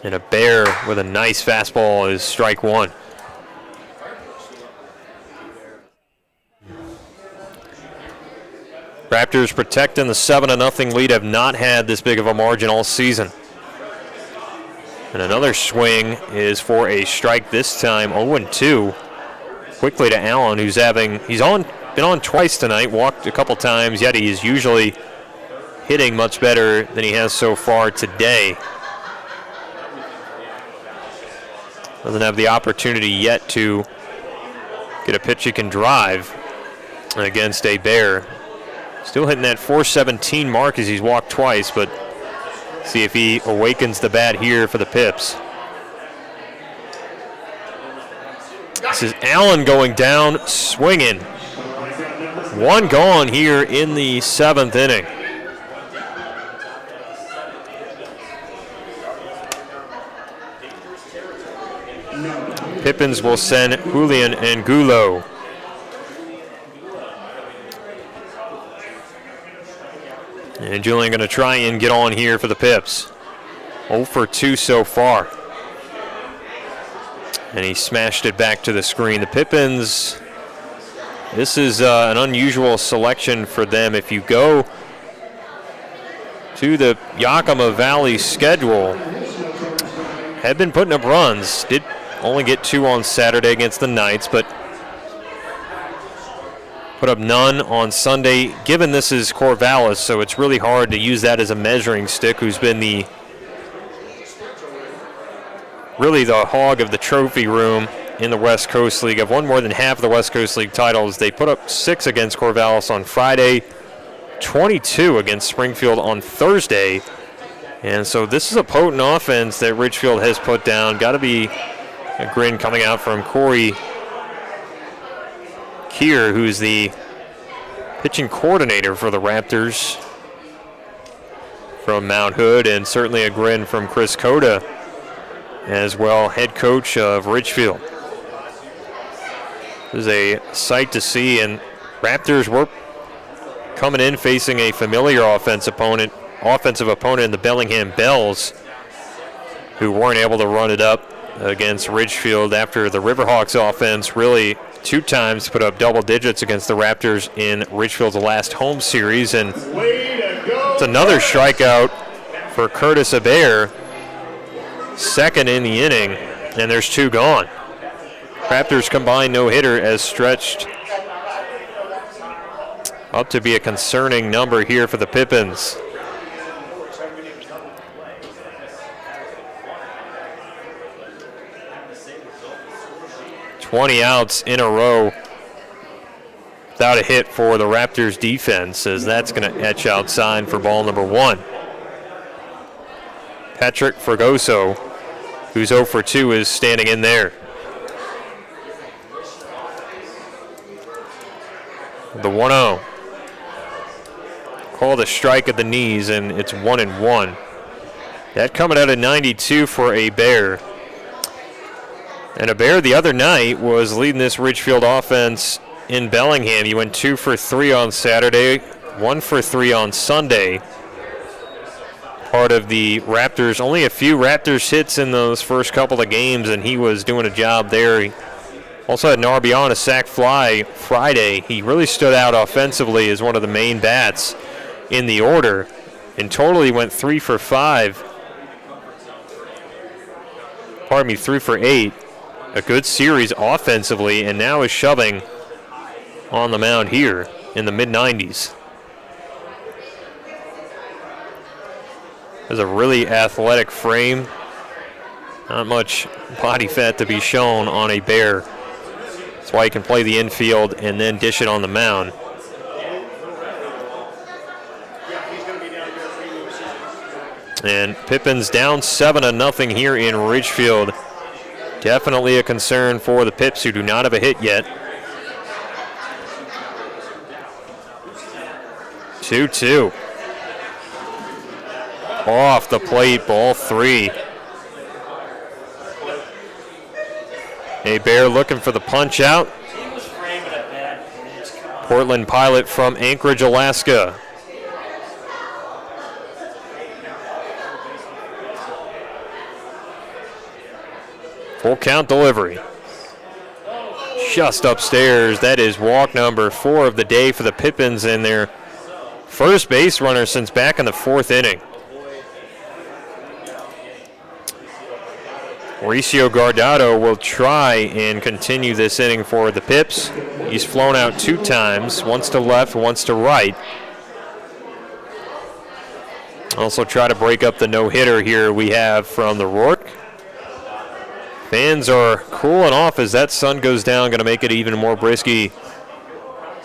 And a Bear with a nice fastball is strike one. Raptors protecting the 7-0 lead, have not had this big of a margin all season. And another swing is for a strike this time, 0-2. Quickly to Allen, who's been on twice tonight, walked a couple times, yet he is usually hitting much better than he has so far today. Doesn't have the opportunity yet to get a pitch he can drive against a Bear. Still hitting that 417 mark as he's walked twice, but see if he awakens the bat here for the Pips. This is Allen going down, swinging. One gone here in the 7th inning. Pippins will send Julian Angulo. And Julian going to try and get on here for the Pips. 0 for 2 so far. And he smashed it back to the screen. The Pippins, this is an unusual selection for them. If you go to the Yakima Valley schedule, have been putting up runs. Did only get 2 on Saturday against the Knights, but put up none on Sunday. Given this is Corvallis, so it's really hard to use that as a measuring stick, who's been the hog of the trophy room in the West Coast League. Have won more than half of the West Coast League titles. They put up 6 against Corvallis on Friday, 22 against Springfield on Thursday. And so this is a potent offense that Ridgefield has put down. Got to be a grin coming out from Corey Keir, who's the pitching coordinator for the Raptors from Mount Hood, and certainly a grin from Chris Cota as well, head coach of Ridgefield. This is a sight to see, and Raptors were coming in facing a familiar offensive opponent in the Bellingham Bells, who weren't able to run it up against Ridgefield after the Riverhawks offense really 2 times put up double digits against the Raptors in Ridgefield's last home series. And it's another strikeout for Curtis Bear, second in the inning, and there's 2 gone. Raptors combined no-hitter has stretched up to be a concerning number here for the Pippins. "20 outs in a row without a hit for the Raptors defense, as that's going to etch outside for ball number 1. Patrick Fregoso, who's 0 for 2, is standing in there. The 1-0. Called a strike at the knees, and it's 1-1. That coming out of 92 for a Bear. And a Bear the other night was leading this Ridgefield offense in Bellingham. He went 2 for 3 on Saturday, 1 for 3 on Sunday. Part of the Raptors, only a few Raptors hits in those first couple of games, and he was doing a job there. He also had an RBI on a sac fly Friday. He really stood out offensively as one of the main bats in the order. In total, he went 3 for 5. 3 for 8. A good series offensively, and now is shoving on the mound here in the mid-90s. Has a really athletic frame. Not much body fat to be shown on a Bear. That's why he can play the infield and then dish it on the mound. And Pippins down 7-0 here in Ridgefield. Definitely a concern for the Pips, who do not have a hit yet. 2-2. Off the plate, ball 3. A Bear looking for the punch out. Portland Pilot from Anchorage, Alaska. Full count delivery. Just upstairs. That is walk number 4 of the day for the Pippins and their first base runner since back in the 4th inning. Mauricio Guardado will try and continue this inning for the Pips. He's flown out 2 times, once to left, once to right. Also try to break up the no-hitter here we have from the Rourke. Fans are cooling off as that sun goes down, going to make it even more brisky.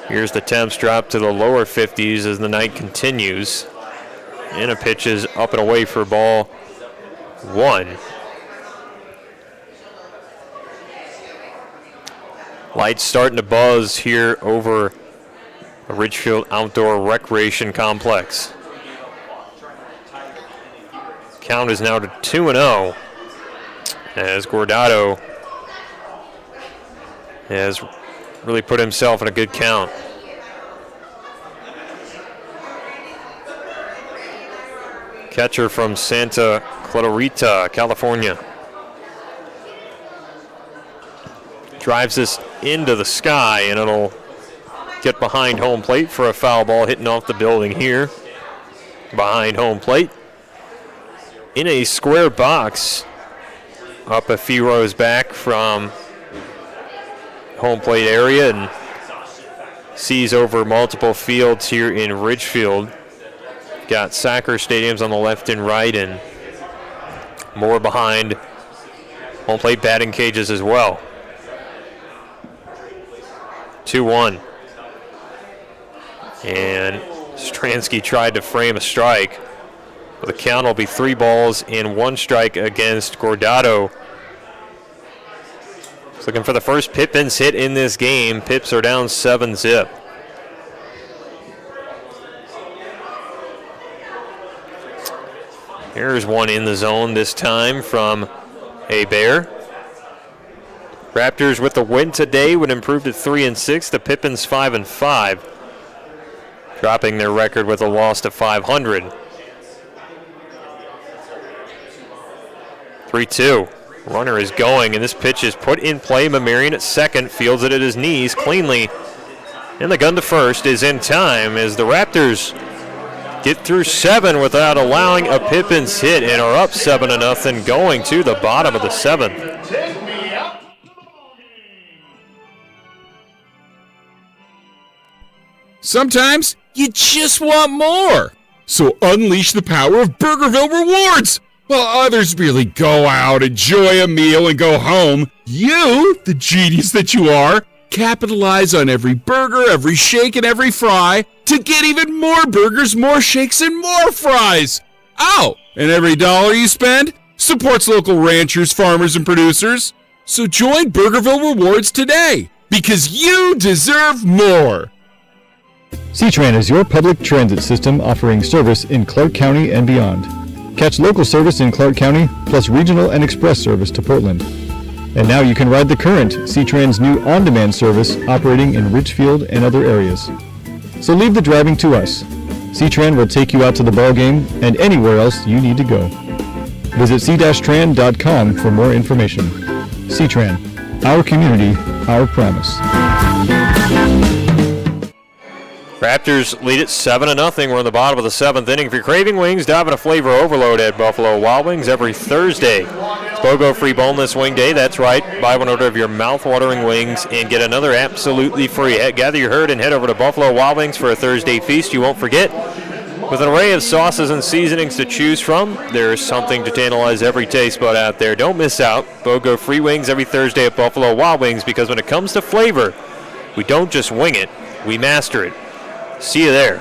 Here's the temps drop to the lower 50s as the night continues. And a pitch is up and away for ball 1. Lights starting to buzz here over the Ridgefield Outdoor Recreation Complex. Count is now to 2-0. As Guardado has really put himself in a good count. Catcher from Santa Clarita, California. Drives this into the sky, and it'll get behind home plate for a foul ball hitting off the building here. Behind home plate. In a square box. Up a few rows back from home plate area and sees over multiple fields here in Ridgefield. Got soccer stadiums on the left and right and more behind home plate batting cages as well. 2-1. And Stransky tried to frame a strike. The count will be 3 balls and 1 strike against Guardado. He's looking for the first Pippins hit in this game. Pips are down 7-0. Here's one in the zone this time from a Bear. Raptors with the win today would improve to 3-6. The Pippins 5-5, dropping their record with a loss to 500. 3-2. Runner is going, and this pitch is put in play. Mamarian at second, fields it at his knees cleanly. And the gun to first is in time as the Raptors get through 7 without allowing a Pippins hit and are up 7-0 going to the bottom of the 7th. sometimes you just want more. So unleash the power of Burgerville Rewards. While others merely go out, enjoy a meal, and go home, you, the genius that you are, capitalize on every burger, every shake, and every fry to get even more burgers, more shakes, and more fries. Oh, and every dollar you spend supports local ranchers, farmers, and producers. So join Burgerville Rewards today, because you deserve more. C-Tran is your public transit system offering service in Clark County and beyond. Catch local service in Clark County, plus regional and express service to Portland. And now you can ride the current C-Tran's new on-demand service operating in Ridgefield and other areas. So leave the driving to us. C-Tran will take you out to the ball game and anywhere else you need to go. Visit c-tran.com for more information. C-Tran, our community, our promise. Raptors lead it 7-0. We're in the bottom of the 7th inning. If you're craving wings, dive into flavor overload at Buffalo Wild Wings every Thursday. It's BOGO free boneless wing day. That's right. Buy one order of your mouth-watering wings and get another absolutely free. Gather your herd and head over to Buffalo Wild Wings for a Thursday feast you won't forget. With an array of sauces and seasonings to choose from, there's something to tantalize every taste bud out there. Don't miss out. BOGO free wings every Thursday at Buffalo Wild Wings, because when it comes to flavor, we don't just wing it, we master it. See you there.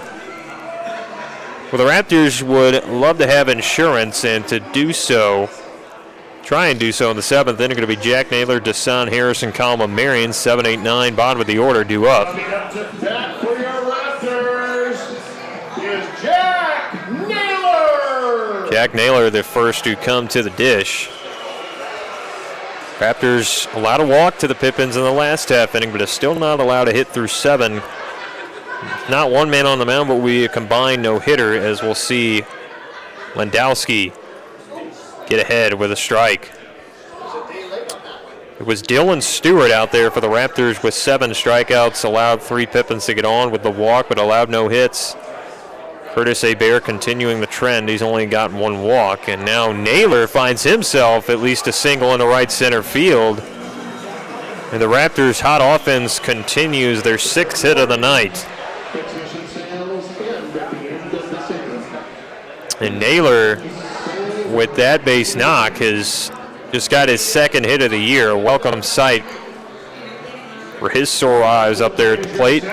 Well, the Raptors would love to have insurance, and to do so, try and do so in the 7th inning, going to be Jack Naylor, Desan Harrison, Colin Marion, 7, 8, 9, bottom of the order, due up. Coming up to bat for your Raptors is Jack Naylor. Jack Naylor, the first to come to the dish. Raptors allowed a walk to the Pippins in the last half inning, but is still not allowed to hit through 7. Not one man on the mound, but we combined no-hitter, as we'll see Landowski get ahead with a strike. It was Dylan Stewart out there for the Raptors with 7 strikeouts, allowed 3 Pippins to get on with the walk, but allowed no hits. Curtis Hebert continuing the trend. He's only gotten 1 walk, and now Naylor finds himself at least a single in the right center field. And the Raptors' hot offense continues their 6th hit of the night. And Naylor, with that base knock, has just got his 2nd hit of the year. A welcome sight for his sore eyes up there at the plate. It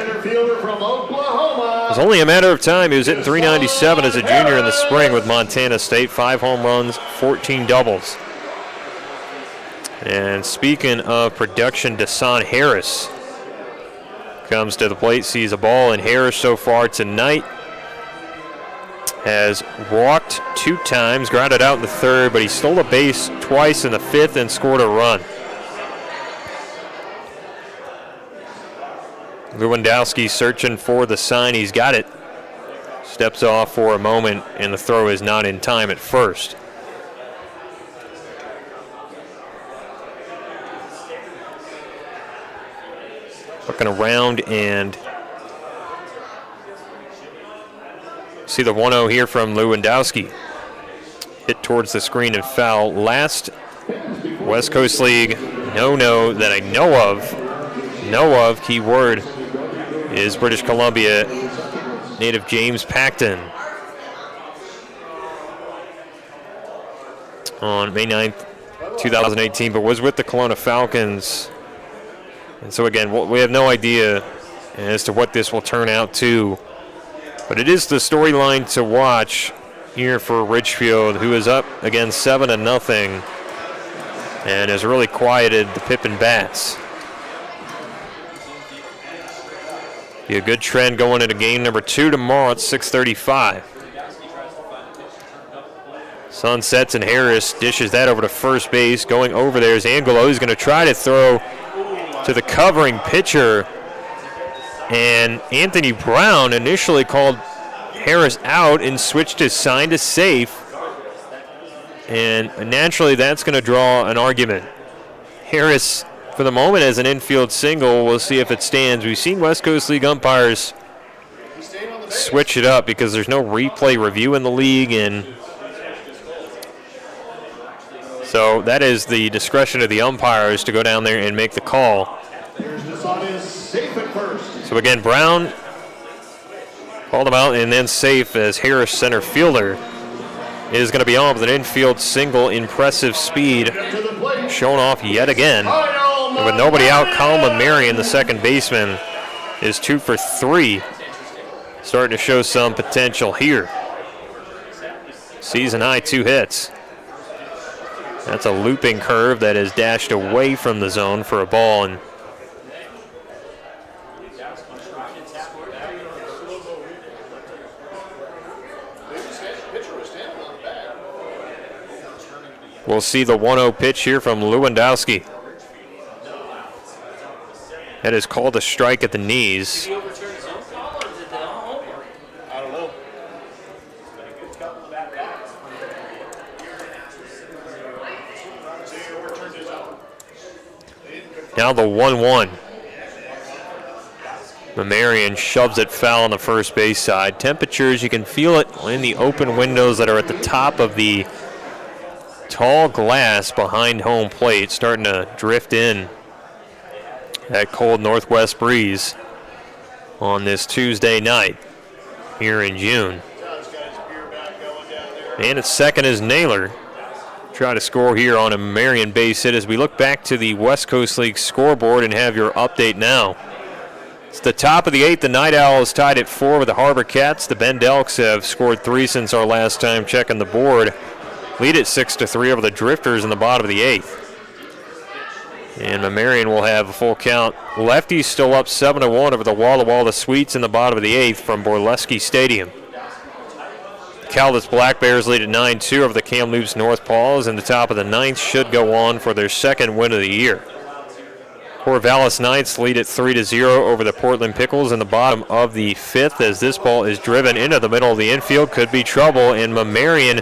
was only a matter of time. He was hitting .397 as a junior in the spring with Montana State. 5 home runs, 14 doubles. And speaking of production, Desan Harris comes to the plate, sees a ball, and Harris so far tonight has walked 2 times, grounded out in the 3rd, but he stole a base twice in the 5th and scored a run. Lewandowski searching for the sign. He's got it. Steps off for a moment, and the throw is not in time at first. Looking around and see the 1-0 here from Lewandowski. Hit towards the screen and foul. Last West Coast League no-no that I know of, key word, is British Columbia native James Paxton. On May 9th, 2018, but was with the Kelowna Falcons. And so again, we have no idea as to what this will turn out to. But it is the storyline to watch here for Ridgefield, who is up again 7-0 and has really quieted the Pippin Bats. Be a good trend going into game number 2 tomorrow at 6:35. Sun sets and Harris dishes that over to first base. Going over there is Angelo. He's going to try to throw to the covering pitcher. And Anthony Brown initially called Harris out and switched his sign to safe. And naturally that's going to draw an argument. Harris, for the moment, as an infield single. We'll see if it stands. We've seen West Coast League umpires switch it up because there's no replay review in the league, and so that is the discretion of the umpires to go down there and make the call. So again, Brown Called him out and then safe as Harris, center fielder, is going to be on with an infield single. Impressive speed shown off yet again. And with nobody out, Colin Marion, the second baseman, is 2 for 3. Starting to show some potential here. Season high 2 hits. That's a looping curve that is dashed away from the zone for a ball. And we'll see the 1-0 pitch here from Lewandowski. That is called a strike at the knees. Now the 1-1. Marion shoves it foul on the first base side. Temperatures, you can feel it in the open windows that are at the top of the tall glass behind home plate, starting to drift in. That cold northwest breeze on this Tuesday night here in June. And at second is Naylor. Try to score here on a Marion base hit as we look back to the West Coast League scoreboard and have your update now. It's the top of the 8th. The Night Owls tied at 4 with the Harbor Cats. The Bend Elks have scored 3 since our last time checking the board. Lead at 6-3 over the Drifters in the bottom of the 8th. And Marion will have a full count. Lefties still up 7-1 over the Walla Walla Sweets in the bottom of the 8th from Borleski Stadium. Caldas Black Bears lead at 9-2 over the Kamloops North Paws, and the top of the 9th should go on for their second win of the year. Corvallis Knights lead at 3-0 over the Portland Pickles in the bottom of the 5th as this ball is driven into the middle of the infield. Could be trouble, and Marion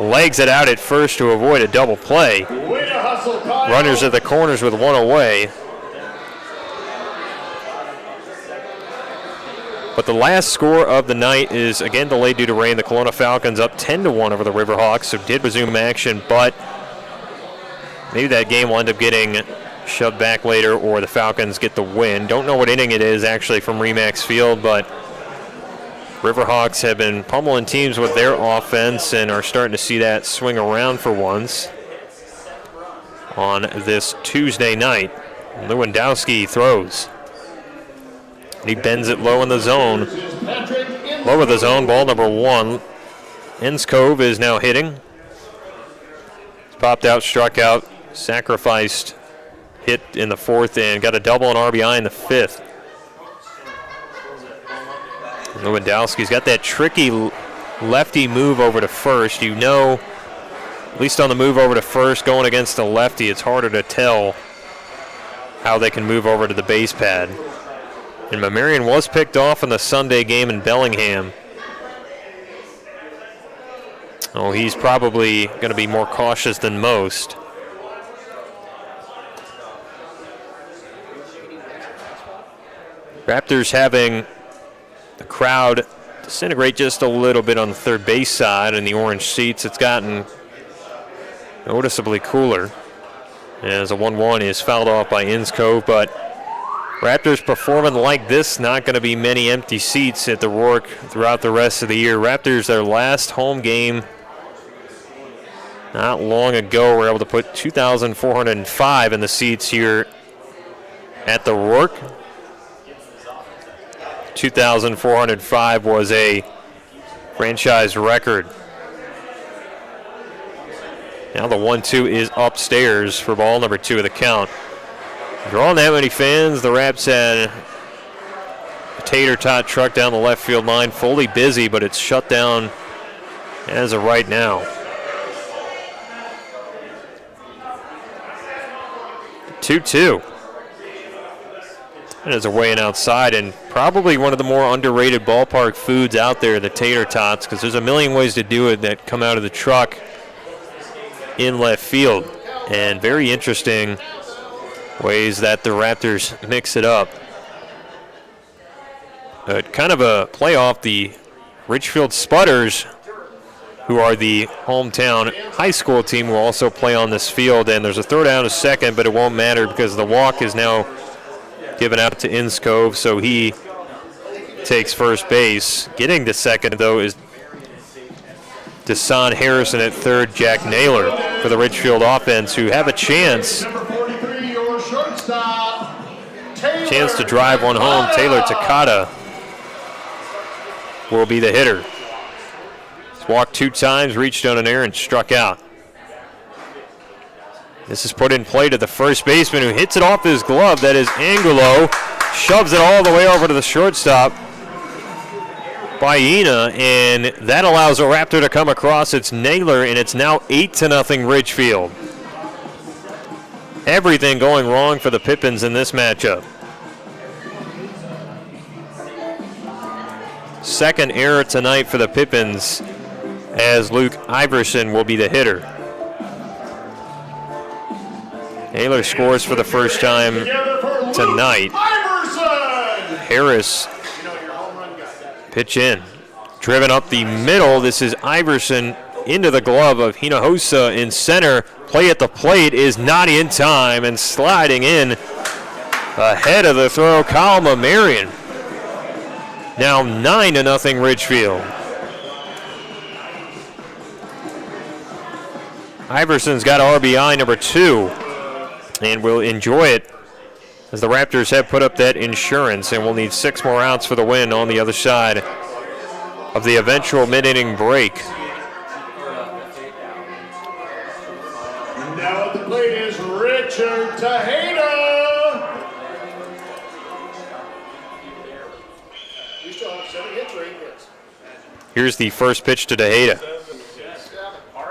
legs it out at first to avoid a double play. Runners at the corners with 1 away. But the last score of the night is again delayed due to rain. The Kelowna Falcons up 10-1 over the Riverhawks, so did resume action, but maybe that game will end up getting shoved back later or the Falcons get the win. Don't know what inning it is actually from Remax Field, but Riverhawks have been pummeling teams with their offense and are starting to see that swing around for once on this Tuesday night. Lewandowski throws. He bends it low in the zone. Low of the zone, ball number 1. Enskov is now hitting. He's popped out, struck out, sacrificed hit in the 4th, and got a double and RBI in the 5th. Lewandowski's got that tricky lefty move over to first. You know, at least on the move over to first, going against the lefty, it's harder to tell how they can move over to the base pad. And Marion was picked off in the Sunday game in Bellingham. Oh, he's probably going to be more cautious than most. Raptors having the crowd disintegrate just a little bit on the third base side in the orange seats. It's gotten noticeably cooler as a 1-1 is fouled off by Enskov, but Raptors performing like this, not going to be many empty seats at the Rourke throughout the rest of the year. Raptors, their last home game not long ago, were able to put 2,405 in the seats here at the Rourke. 2,405 was a franchise record. Now the 1-2 is upstairs for ball number 2 of the count. Drawing that many fans, the Raps had a tater tot truck down the left field line, fully busy, but it's shut down as of right now. 2-2. That is a weighing outside, and probably one of the more underrated ballpark foods out there, the tater tots, because there's a million ways to do it that come out of the truck in left field. And very interesting ways that the Raptors mix it up. Kind of a play off the Ridgefield Spudders, who are the hometown high school team, will also play on this field. And there's a throw down to second, but it won't matter because the walk is now given out to Enskov, so he takes first base. Getting to second, though, is Desan Harrison at third, Jack Naylor for the Ridgefield offense, who have a chance to drive one home. Taylor Takata will be the hitter. He's walked 2 times, reached on an error, and struck out. This is put in play to the first baseman, who hits it off his glove. That is Angulo. Shoves it all the way over to the shortstop, Baena, and that allows a Raptor to come across. It's Naylor, and it's now 8-0 Ridgefield. Everything going wrong for the Pippins in this matchup. Second error tonight for the Pippins, as Luke Iverson will be the hitter. Naylor scores for the first time tonight. Harris, pitch in. Driven up the middle. This is Iverson into the glove of Hinojosa in center. Play at the plate is not in time, and sliding in ahead of the throw, Kalma Marion. Now 9-0 Ridgefield. Iverson's got RBI number 2, and will enjoy it, as the Raptors have put up that insurance and will need 6 more outs for the win on the other side of the eventual mid-inning break. And now at the plate is Richard Taha. We still have 7 hits or 8 hits. Here's the first pitch to Tejeda.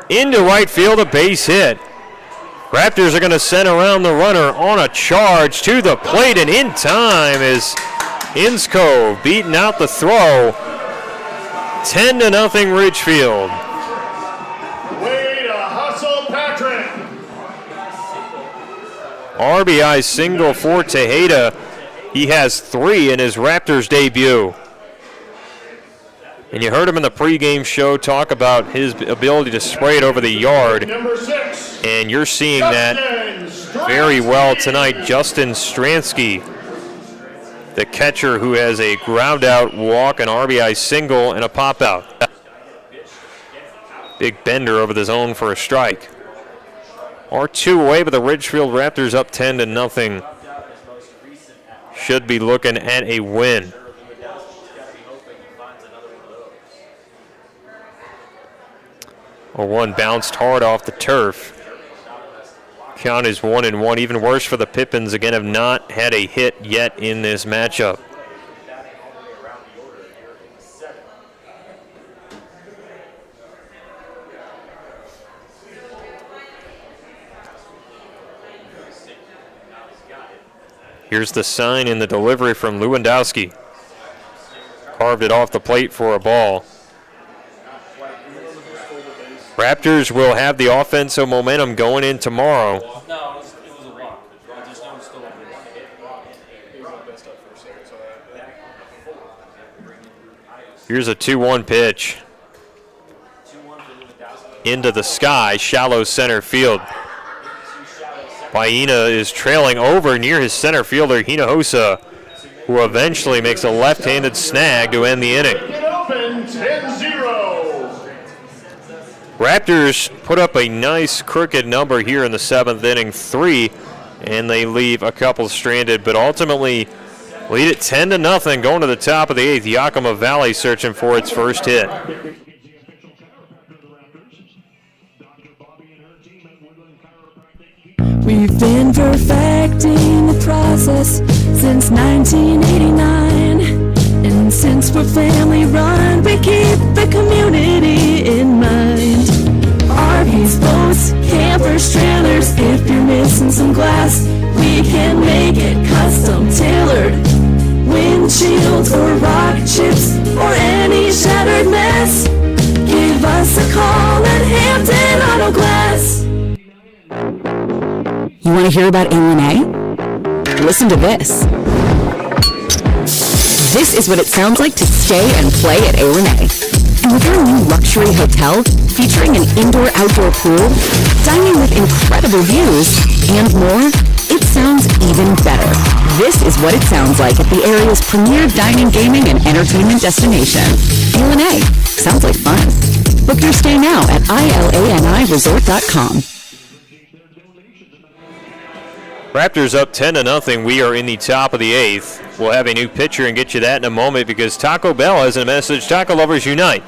Into right field, a base hit. Raptors are going to send around the runner on a charge to the plate, and in time is Inskov beating out the throw. 10-0 Ridgefield. Way to hustle, Patrick. RBI single for Tejeda. He has 3 in his Raptors debut. And you heard him in the pregame show talk about his ability to spray it over the yard. Number 6. And you're seeing that very well tonight. Justin Stransky, the catcher, who has a ground out walk, an RBI single, and a pop out. Big bender over the zone for a strike. R2 away, but the Ridgefield Raptors up 10-0. Should be looking at a win. Or one bounced hard off the turf. Count is 1-1. Even worse for the Pippins. Again, have not had a hit yet in this matchup. Here's the sign in the delivery from Lewandowski. Carved it off the plate for a ball. Raptors will have the offensive momentum going in tomorrow. No, it was a walk. I just know it's still on the Here's a 2-1 pitch. Into the sky, shallow center field. Baena is trailing over near his center fielder, Hinojosa, who eventually makes a left-handed snag to end the inning. Get open, 10-0. Raptors put up a nice crooked number here in the 7th inning, 3, and they leave a couple stranded, but ultimately lead it 10-0 going to the top of the 8th. Yakima Valley searching for its first hit. We've been perfecting the process since 1989. And since we're family run, we keep the community in mind. RVs, boats, campers, trailers, if you're missing some glass, we can make it custom tailored. Windshields or rock chips or any shattered mess, give us a call at Hampton Auto Glass. You want to hear about A1A? Listen to this. This is what it sounds like to stay and play at A1A. And with our new luxury hotel featuring an indoor-outdoor pool, dining with incredible views, and more, it sounds even better. This is what it sounds like at the area's premier dining, gaming, and entertainment destination. A&A. Sounds like fun. Book your stay now at ilaniresort.com. Raptors up 10-0. We are in the top of the 8th. We'll have a new pitcher and get you that in a moment because Taco Bell has a message. Taco lovers unite.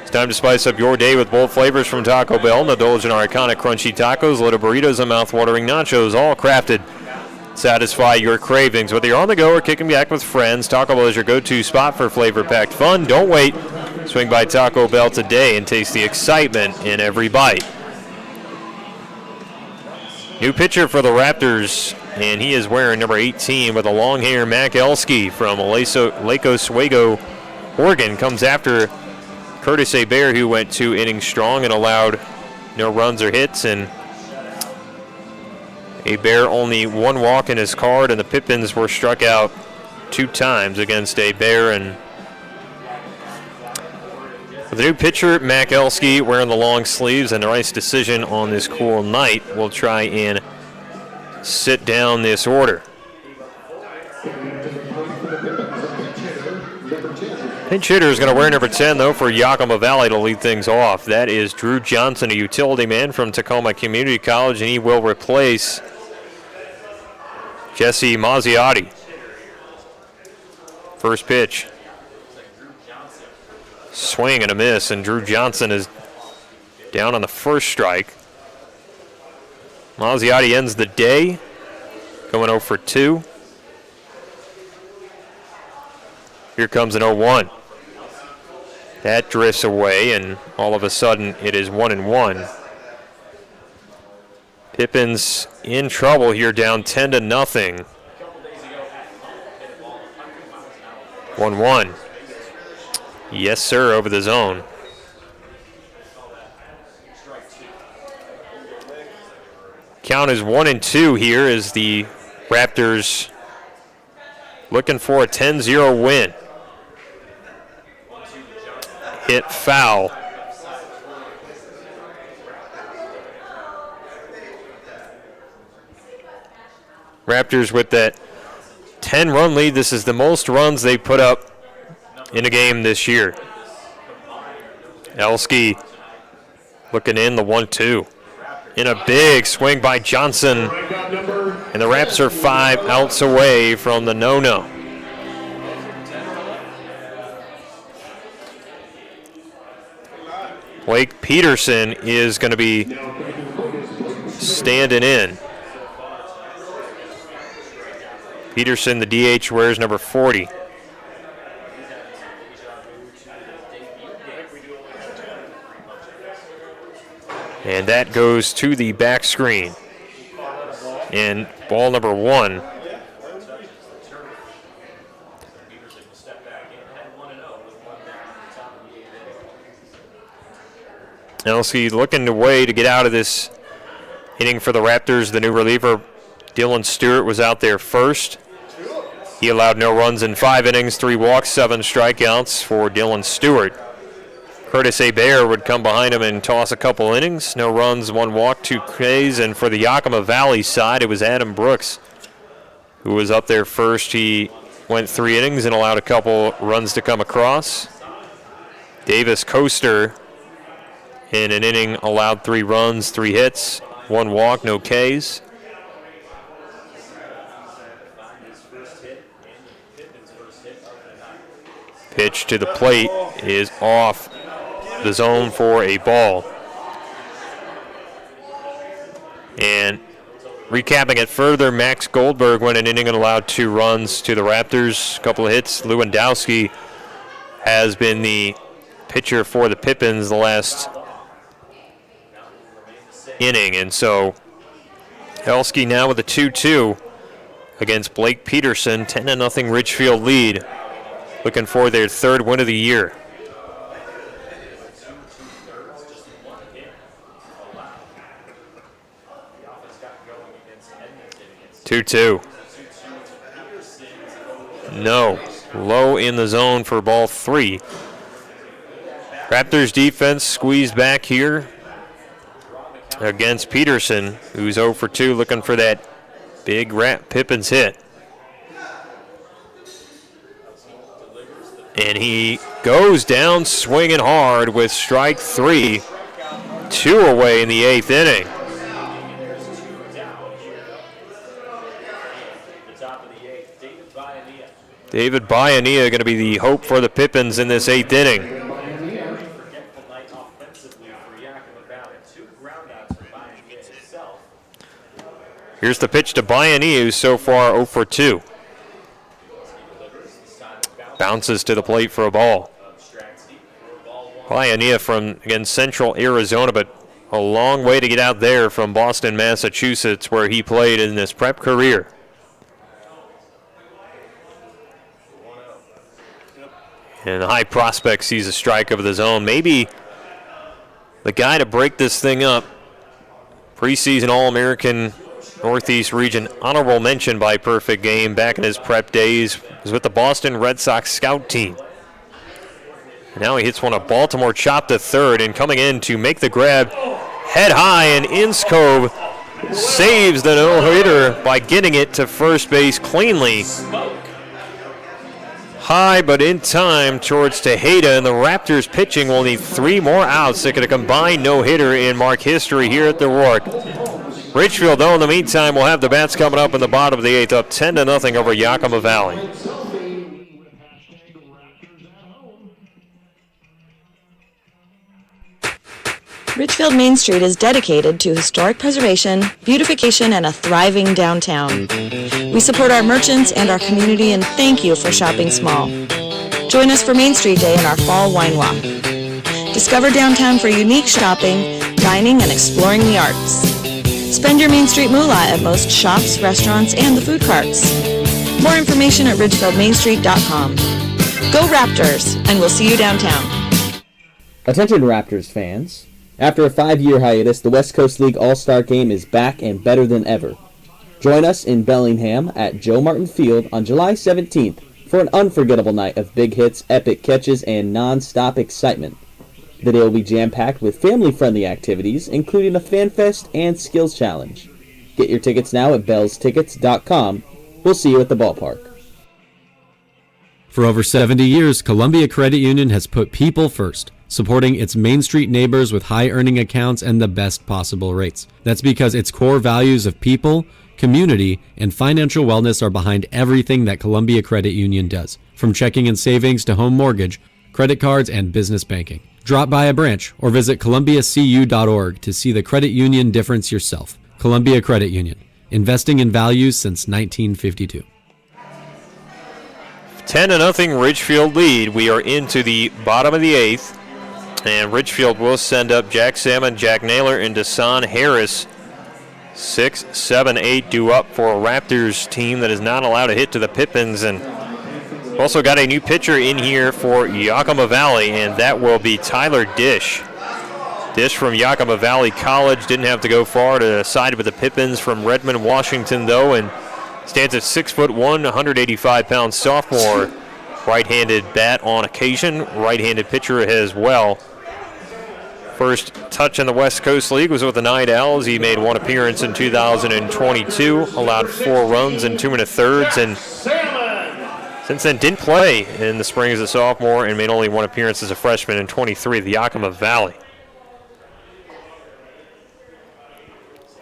It's time to spice up your day with bold flavors from Taco Bell. Indulge in our iconic crunchy tacos, little burritos, and mouth-watering nachos, all crafted to satisfy your cravings. Whether you're on the go or kicking back with friends, Taco Bell is your go-to spot for flavor-packed fun. Don't wait. Swing by Taco Bell today and taste the excitement in every bite. New pitcher for the Raptors, and he is wearing number 18 with a long hair. Mac Elski from Lake Oswego, Oregon, comes after Curtis Hebert, who went 2 innings strong and allowed no runs or hits. And Hebert only 1 walk in his card, and the Pippins were struck out 2 times against Hebert. And with the new pitcher, Mac Elski, wearing the long sleeves, and a nice decision on this cool night, we'll try and sit down this order. Pinch hitter is going to wear number 10, though, for Yakima Valley to lead things off. That is Drew Johnson, a utility man from Tacoma Community College, and he will replace Jesse Mazziotti. First pitch. Swing and a miss, and Drew Johnson is down on the first strike. Mazziotti ends the day, going 0 for 2. Here comes an 0-1. That drifts away, and all of a sudden it is 1-1. Pippins in trouble here, down 10-0. 1-1. Yes, sir, over the zone. Count is 1-2 here as the Raptors looking for a 10-0 win. Hit foul. Raptors with that 10-run lead. This is the most runs they put up in a game this year. Elski looking in the 1-2. In a big swing by Johnson. And the Raps are 5 outs away from the no-no. Blake Peterson is going to be standing in. Peterson, the DH, wears number 40. And that goes to the back screen. And ball number 1. Elski looking away to get out of this inning for the Raptors. The new reliever, Dylan Stewart, was out there first. He allowed no runs in 5 innings, 3 walks, 7 strikeouts for Dylan Stewart. Curtis Hebert would come behind him and toss a couple innings. No runs, 1 walk, 2 Ks. And for the Yakima Valley side, it was Adam Brooks who was up there first. He went 3 innings and allowed a couple runs to come across. Davis Coaster in an inning allowed 3 runs, 3 hits, 1 walk, no Ks. Pitch to the plate is off the zone for a ball. And recapping it further, Max Goldberg went an inning and allowed 2 runs to the Raptors, a couple of hits. Lewandowski has been the pitcher for the Pippins the last inning. And so Elski now with a 2-2 against Blake Peterson, 10-0 Ridgefield lead. Looking for their 3rd win of the year. Two. No. Low in the zone for ball 3. Raptors defense squeezed back here against Peterson, who's 0 for 2, looking for that Big Pippins hit. And he goes down swinging hard with strike 3. 2 away in the 8th inning. David Biania going to be the hope for the Pippins in this 8th inning. Here's the pitch to Biania, who's so far 0 for 2. Bounces to the plate for a ball. Biania from, again, Central Arizona, but a long way to get out there from Boston, Massachusetts, where he played in his prep career. And the high prospect sees a strike over the zone. Maybe the guy to break this thing up. Preseason All-American Northeast Region honorable mention by perfect game back in his prep days. Was with the Boston Red Sox scout team. And now he hits one of Baltimore, chopped to third, and coming in to make the grab head high, and Inscove saves the no-hitter by getting it to first base cleanly. High but in time towards Tejeda, and the Raptors pitching will need 3 more outs to get a combined no-hitter in mark history here at the Rourke. Ridgefield, though, in the meantime, will have the bats coming up in the bottom of the 8th, up 10-0 over Yakima Valley. Ridgefield Main Street is dedicated to historic preservation, beautification, and a thriving downtown. We support our merchants and our community and thank you for shopping small. Join us for Main Street Day in our fall wine walk. Discover downtown for unique shopping, dining, and exploring the arts. Spend your Main Street moolah at most shops, restaurants, and the food carts. More information at ridgefieldmainstreet.com. Go Raptors, and we'll see you downtown. Attention Raptors fans. After a 5-year hiatus, the West Coast League All-Star Game is back and better than ever. Join us in Bellingham at Joe Martin Field on July 17th for an unforgettable night of big hits, epic catches, and non-stop excitement. The day will be jam-packed with family-friendly activities, including a fan fest and skills challenge. Get your tickets now at bellstickets.com. We'll see you at the ballpark. For over 70 years, Columbia Credit Union has put people first, supporting its Main Street neighbors with high-earning accounts and the best possible rates. That's because its core values of people, community, and financial wellness are behind everything that Columbia Credit Union does, from checking and savings to home mortgage, credit cards, and business banking. Drop by a branch or visit columbiacu.org to see the credit union difference yourself. Columbia Credit Union, investing in values since 1952. 10-0 Ridgefield lead. We are into the bottom of the 8th, and Ridgefield will send up Jack Salmon, Jack Naylor, and Desan Harris. 6, 7, 8 due up for a Raptors team that is not allowed to hit to the Pippins, and also got a new pitcher in here for Yakima Valley, and that will be Tyler Dish. Dish from Yakima Valley College didn't have to go far to side with the Pippins from Redmond, Washington, though, and stands at 6'1", 185-pound sophomore. Right-handed bat on occasion, right-handed pitcher as well. First touch in the West Coast League was with the Night Owls. He made 1 appearance in 2022, allowed 4 runs in 2 1/3, and since then didn't play in the spring as a sophomore and made only 1 appearance as a freshman in 23 at the Yakima Valley.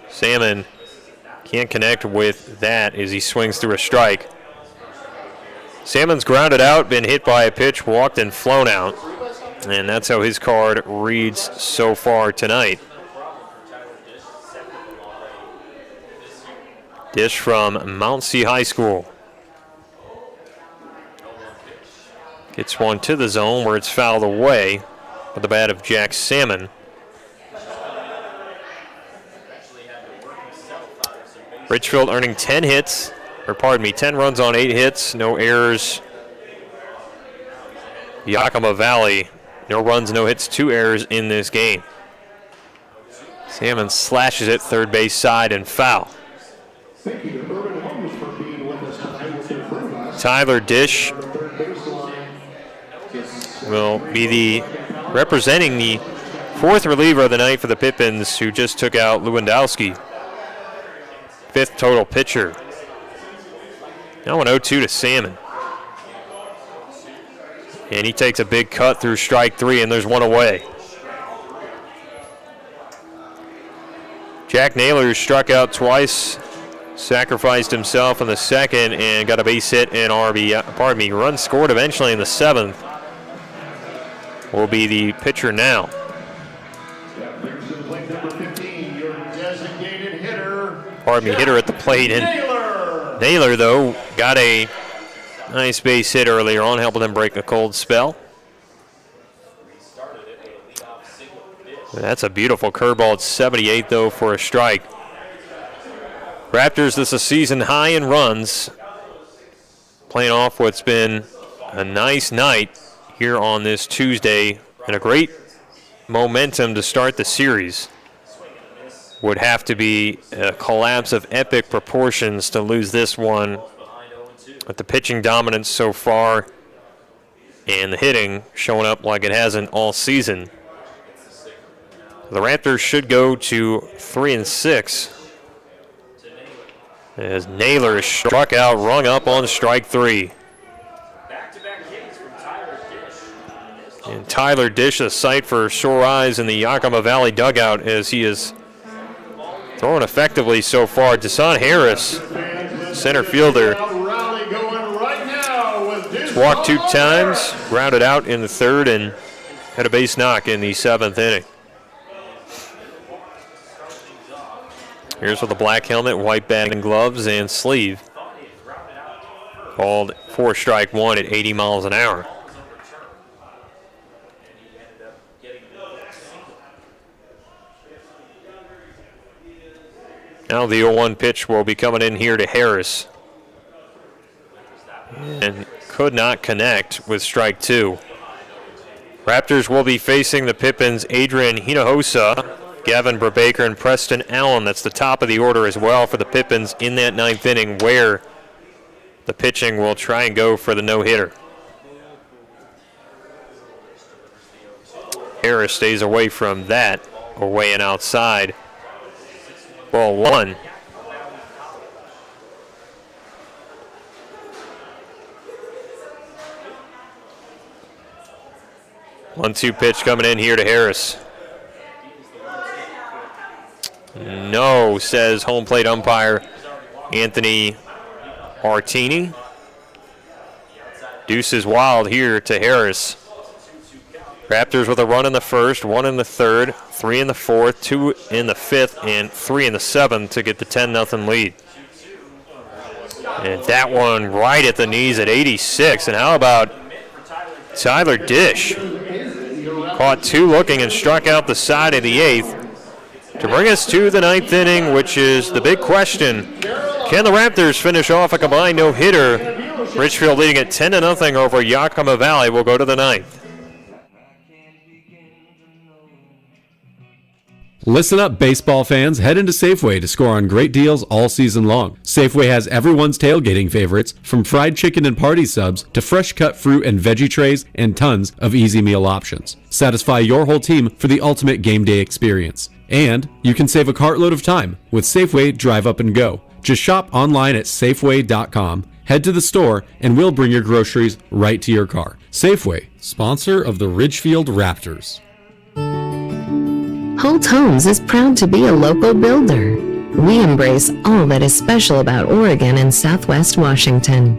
Salmon can't connect with that as he swings through a strike. Salmon's grounded out, been hit by a pitch, walked, and flown out. And that's how his card reads so far tonight. Dish from Mount C High School. Gets one to the zone where it's fouled away with the bat of Jack Salmon. Ridgefield earning 10 runs on 8 hits, no errors. Yakima Valley, no runs, no hits, 2 errors in this game. Salmon slashes it third base side and foul. Tyler Dish will be representing the 4th reliever of the night for the Pippins, who just took out Lewandowski. fifth total pitcher. Now an 0-2 to Salmon. And he takes a big cut through strike three, and there's one away. Jack Naylor struck out twice, sacrificed himself in the second, and got a base hit and run scored eventually in the seventh. Will be the pitcher now. Hitter at the plate. And Naylor, though, got a nice base hit earlier on, helping them break a cold spell. That's a beautiful curveball. It's 78, though, for a strike. Raptors, this is a season high in runs. Playing off what's been a nice night here on this Tuesday, and a great momentum to start the series. Would have to be a collapse of epic proportions to lose this one. With the pitching dominance so far and the hitting showing up like it hasn't all season. The Raptors should go to 3-6 as Naylor is struck out, rung up on strike three. And Tyler Dish, a sight for sore eyes in the Yakima Valley dugout as he is throwing effectively so far. Desan Harris, center fielder, walked 2 times, grounded out in the third, and had a base knock in the 7th inning. Here's with a black helmet, white batting gloves, and sleeve. Called for strike one at 80 miles an hour. Now the 0-1 pitch will be coming in here to Harris. And could not connect with strike two. Raptors will be facing the Pippins, Adrian Hinojosa, Gavin Brubaker, and Preston Allen. That's the top of the order as well for the Pippins in that 9th inning, where the pitching will try and go for the no-hitter. Harris stays away from that, away and outside. Ball one. 1-2 pitch coming in here to Harris. No, says home plate umpire Anthony Martini. Deuce is wild here to Harris. Raptors with a run in the first, 1 in the third, 3 in the fourth, 2 in the fifth, and 3 in the seventh to get the 10-0 lead. And that one right at the knees at 86. And how about Tyler Dish? Caught 2 looking and struck out the side of the 8th to bring us to the 9th inning, which is the big question. Can the Raptors finish off a combined no-hitter? Ridgefield leading at 10-0 over Yakima Valley. Will go to the 9th. Listen up, baseball fans. Head into Safeway to score on great deals all season long. Safeway has everyone's tailgating favorites, from fried chicken and party subs to fresh cut fruit and veggie trays and tons of easy meal options. Satisfy your whole team for the ultimate game day experience. And you can save a cartload of time with Safeway Drive Up and Go. Just shop online at Safeway.com, head to the store, and we'll bring your groceries right to your car. Safeway, sponsor of the Ridgefield Raptors. Holt Homes is proud to be a local builder. We embrace all that is special about Oregon and Southwest Washington.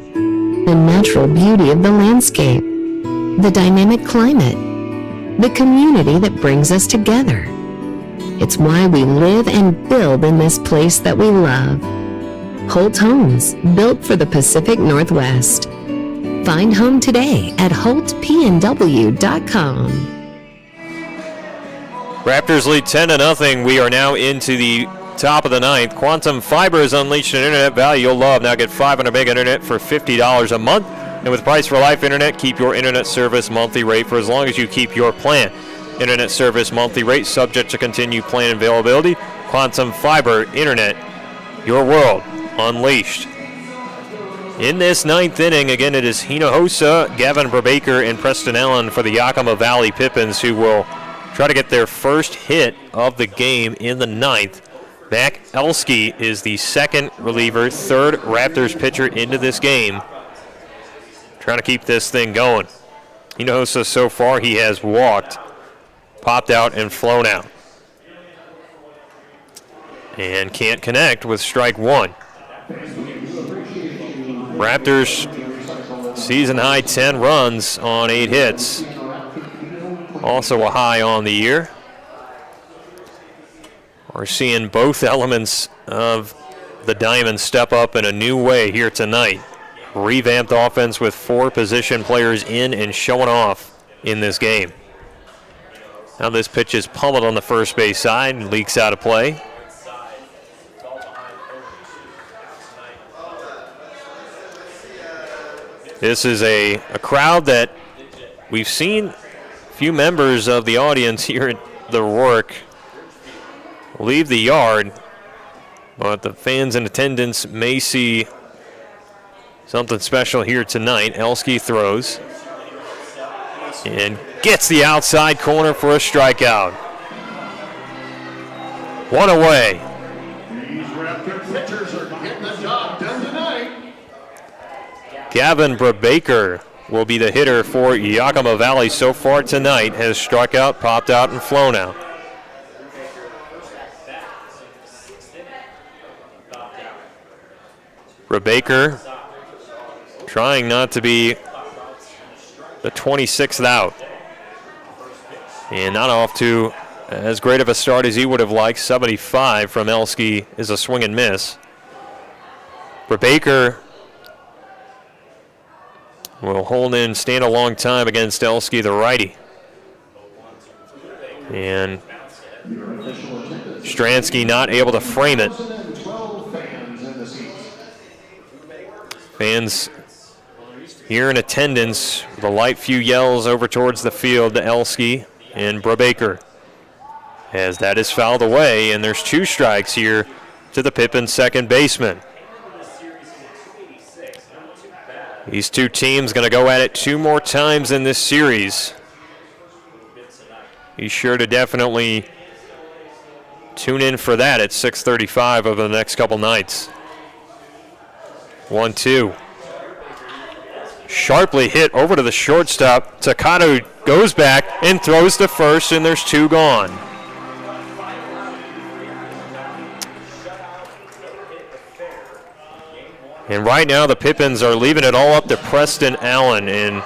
The natural beauty of the landscape, the dynamic climate, the community that brings us together. It's why we live and build in this place that we love. Holt Homes, built for the Pacific Northwest. Find home today at holtpnw.com. Raptors lead 10-0. We are now into the top of the 9th. Quantum Fiber has unleashed an internet value you'll love. Now get 500 meg internet for $50 a month. And with Price for Life Internet, keep your internet service monthly rate for as long as you keep your plan. Internet service monthly rate subject to continued plan availability. Quantum Fiber Internet, your world unleashed. In this 9th inning, again, it is Hinojosa, Gavin Brubaker, and Preston Allen for the Yakima Valley Pippins, who will try to get their first hit of the game in the 9th. Mac Elski is the second reliever, third Raptors pitcher into this game. Trying to keep this thing going. Hinojosa so far he has walked, popped out, and flown out. And can't connect with strike one. Raptors season high 10 runs on 8 hits. Also a high on the year. We're seeing both elements of the Diamonds step up in a new way here tonight. Revamped offense with 4 position players in and showing off in this game. Now this pitch is pummeled on the first base side and leaks out of play. This is a crowd that we've seen a few members of the audience here at the Rourke leave the yard, but the fans in attendance may see something special here tonight. Elski throws and gets the outside corner for a strikeout. One away. These Raptor pitchers are getting the job done tonight. Gavin Brubaker will be the hitter for Yakima Valley so far tonight. Has struck out, popped out, and flown out. Brubaker trying not to be the 26th out. And not off to as great of a start as he would have liked. 75 from Elski is a swing and miss. Brubaker will hold in, stand a long time against Elski, the righty. And Stransky not able to frame it. Fans here in attendance, the light few yells over towards the field to Elski and Brubaker. As that is fouled away, and there's 2 strikes here to the Pippins second baseman. These 2 teams going to go at it 2 more times in this series. Be sure to definitely tune in for that at 6:35 over the next couple nights. 1-2. Sharply hit over to the shortstop. Takano goes back and throws to first, and there's 2 gone. And right now the Pippins are leaving it all up to Preston Allen. And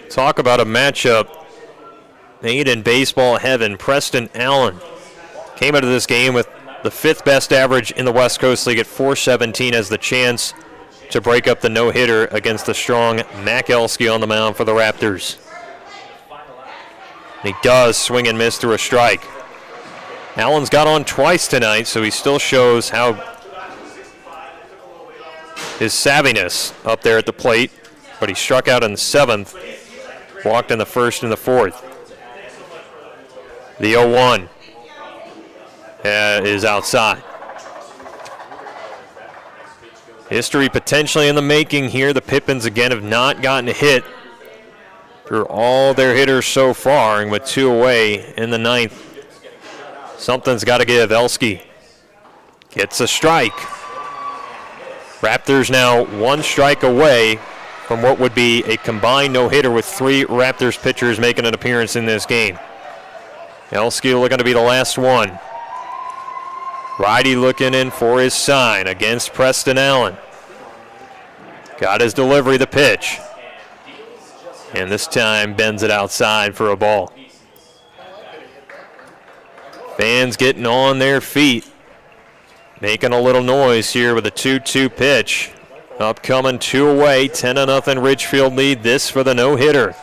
talk about a matchup made in baseball heaven. Preston Allen came out of this game with the 5th best average in the West Coast League at .417, as the chance to break up the no-hitter against the strong Mac Elski on the mound for the Raptors. And he does swing and miss through a strike. Allen's got on twice tonight, so he still shows how his savviness up there at the plate, but he struck out in the 7th, walked in the 1st and the 4th. The 0-1 is outside. History potentially in the making here. The Pippins again have not gotten a hit through all their hitters so far, and with 2 away in the 9th, something's got to give. Elski gets a strike. Raptors now 1 strike away from what would be a combined no-hitter with 3 Raptors pitchers making an appearance in this game. Elski looking to be the last one. Righty looking in for his sign against Preston Allen. Got his delivery, the pitch. And this time bends it outside for a ball. Fans getting on their feet, making a little noise here with a 2-2 pitch. Upcoming 2 away, 10-0 Ridgefield lead. This for the no-hitter.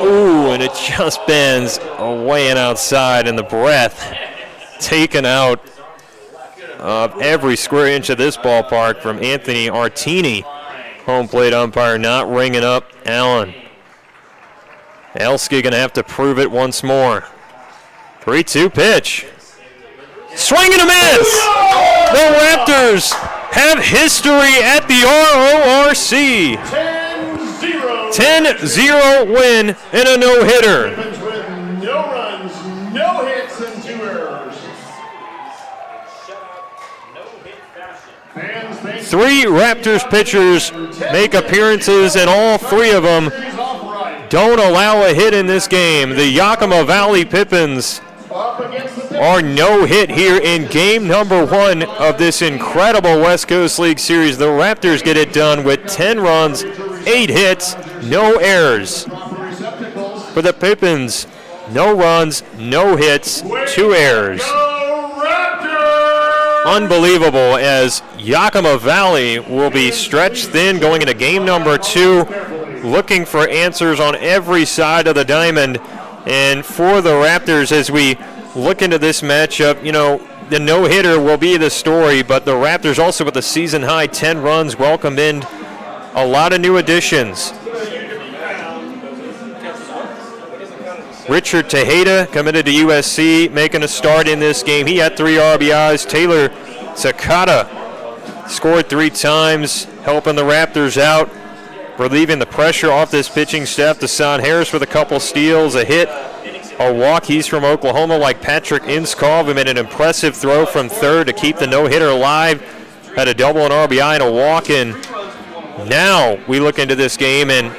Ooh, and it just bends away and outside, and the breath taken out of every square inch of this ballpark from Anthony Artini. Home plate umpire not ringing up Allen. Elski going to have to prove it once more. 3-2 pitch. Swing and a miss! The Raptors have history at the RORC. 10-0 win and a no-hitter. No runs, no No hits and 2 errors. 3 Raptors pitchers make appearances, and all 3 of them don't allow a hit in this game. The Yakima Valley Pippins are no hit here in game number 1 of this incredible West Coast League series. The Raptors get it done with 10 runs, 8 hits, no errors. For the Pippins, no runs, no hits, 2 errors. Unbelievable, as Yakima Valley will be stretched thin going into game number 2, looking for answers on every side of the diamond. And for the Raptors, as we look into this matchup, you know, the no-hitter will be the story, but the Raptors also with the season-high 10 runs welcomed in a lot of new additions. Richard Taha committed to USC, making a start in this game. He had 3 RBIs. Taylor Sakata scored 3 times, helping the Raptors out, relieving the pressure off this pitching staff. Deshaun Harris with a couple steals, a hit, a walk. He's from Oklahoma, like Patrick Inskov, who made an impressive throw from third to keep the no-hitter alive. Had a double, an RBI, and a walk. And now we look into this game, and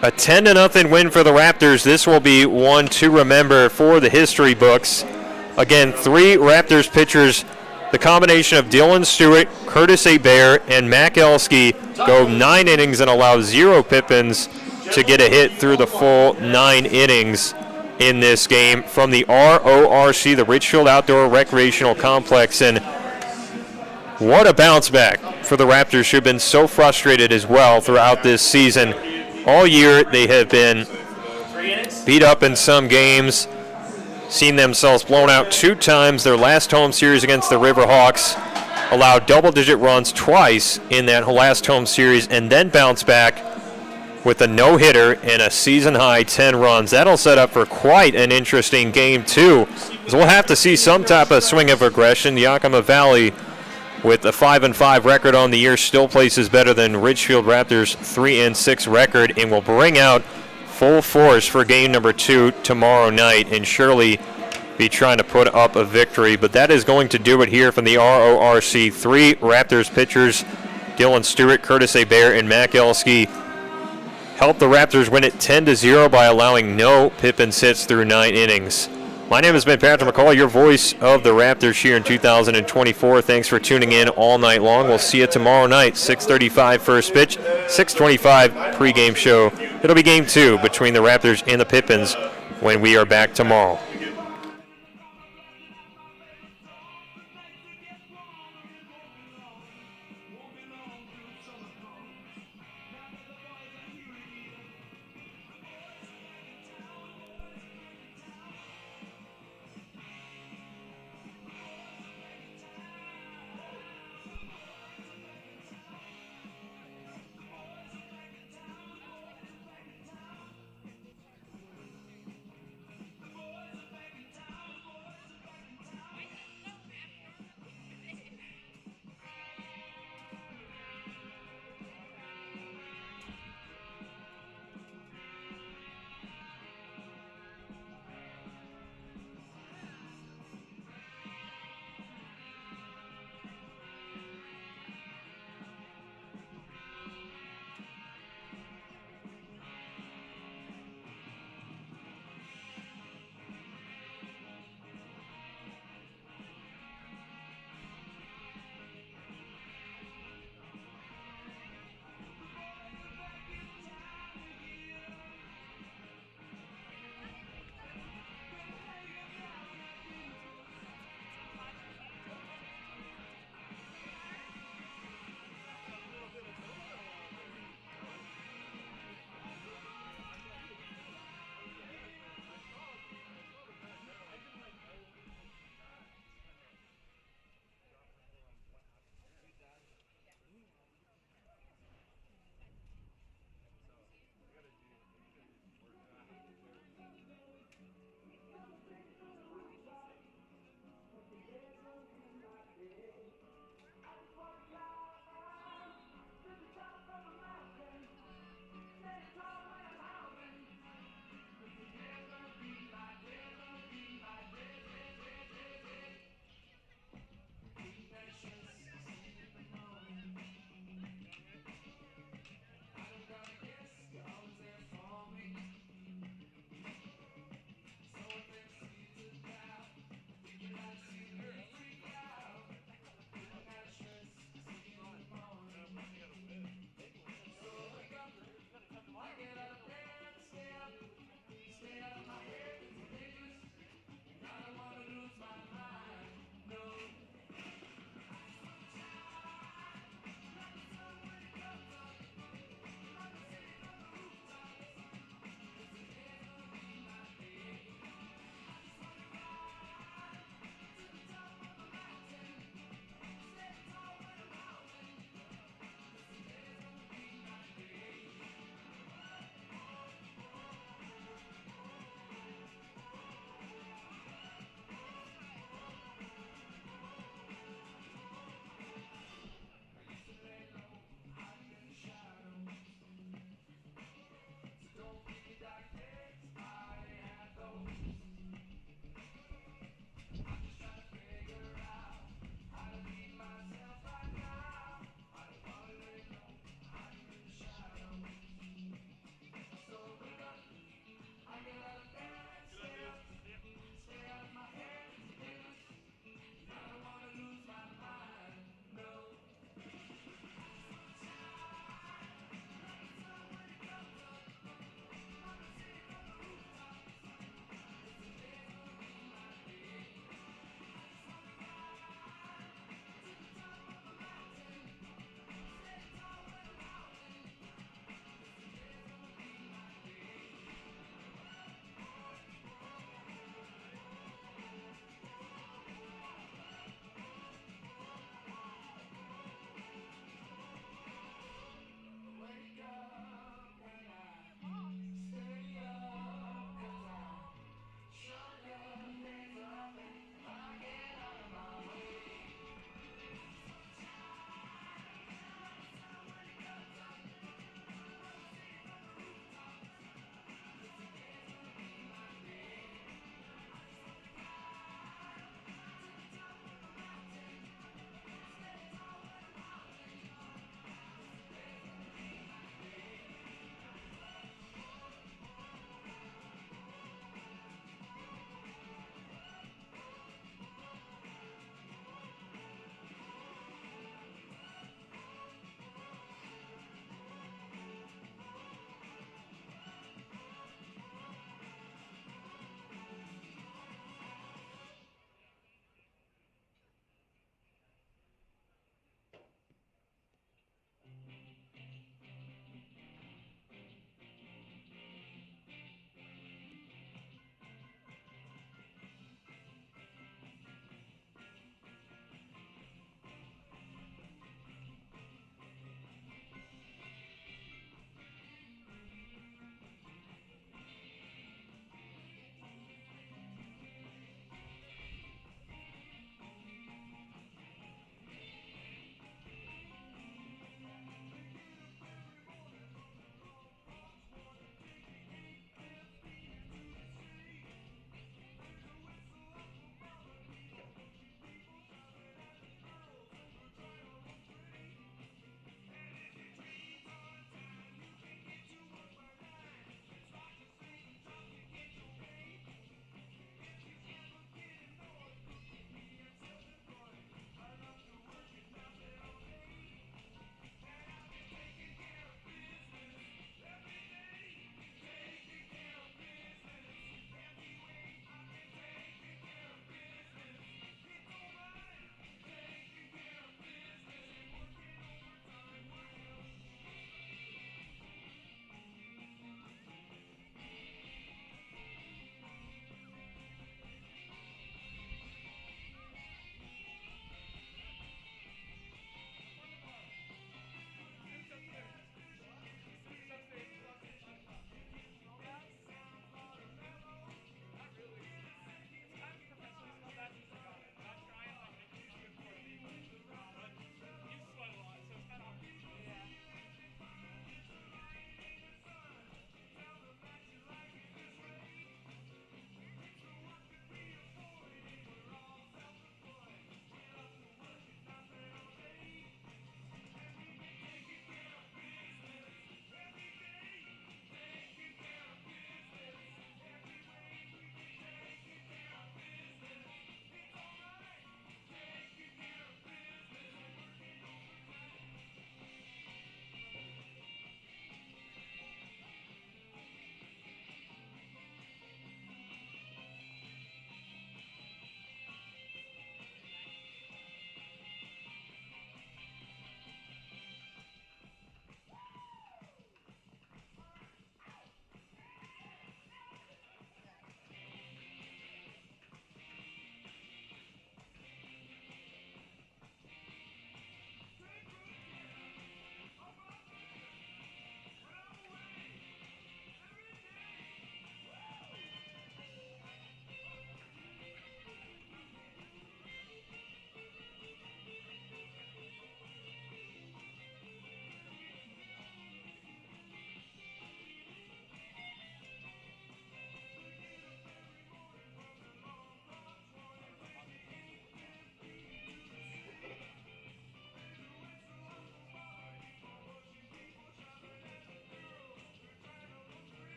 a 10-0 win for the Raptors. This will be one to remember for the history books. Again, 3 Raptors pitchers, the combination of Dylan Stewart, Curtis Hebert, and Mac Elski, go 9 innings and allow 0 Pippins to get a hit through the full 9 innings in this game from the RORC, the Ridgefield Outdoor Recreational Complex. And what a bounce back for the Raptors, who have been so frustrated as well throughout this season. All year they have been beat up in some games, seen themselves blown out 2 times. Their last home series against the Riverhawks, allowed double-digit runs twice in that last home series, and then bounced back with a no-hitter and a season-high 10 runs. That'll set up for quite an interesting game, too, as we'll have to see some type of swing of aggression. Yakima Valley, with a 5-5 record on the year, still places better than Ridgefield Raptors' 3-6 record, and will bring out full force for game number 2 tomorrow night, and surely be trying to put up a victory. But that is going to do it here from the RORC. 3 Raptors pitchers, Dylan Stewart, Curtis Hebert, and Mac Elski, helped the Raptors win it 10-0 by allowing no Pippins hits through 9 innings. My name has been Patrick McCall, your voice of the Raptors here in 2024. Thanks for tuning in all night long. We'll see you tomorrow night, 6:35 first pitch, 6:25 pregame show. It'll be game 2 between the Raptors and the Pippins when we are back tomorrow.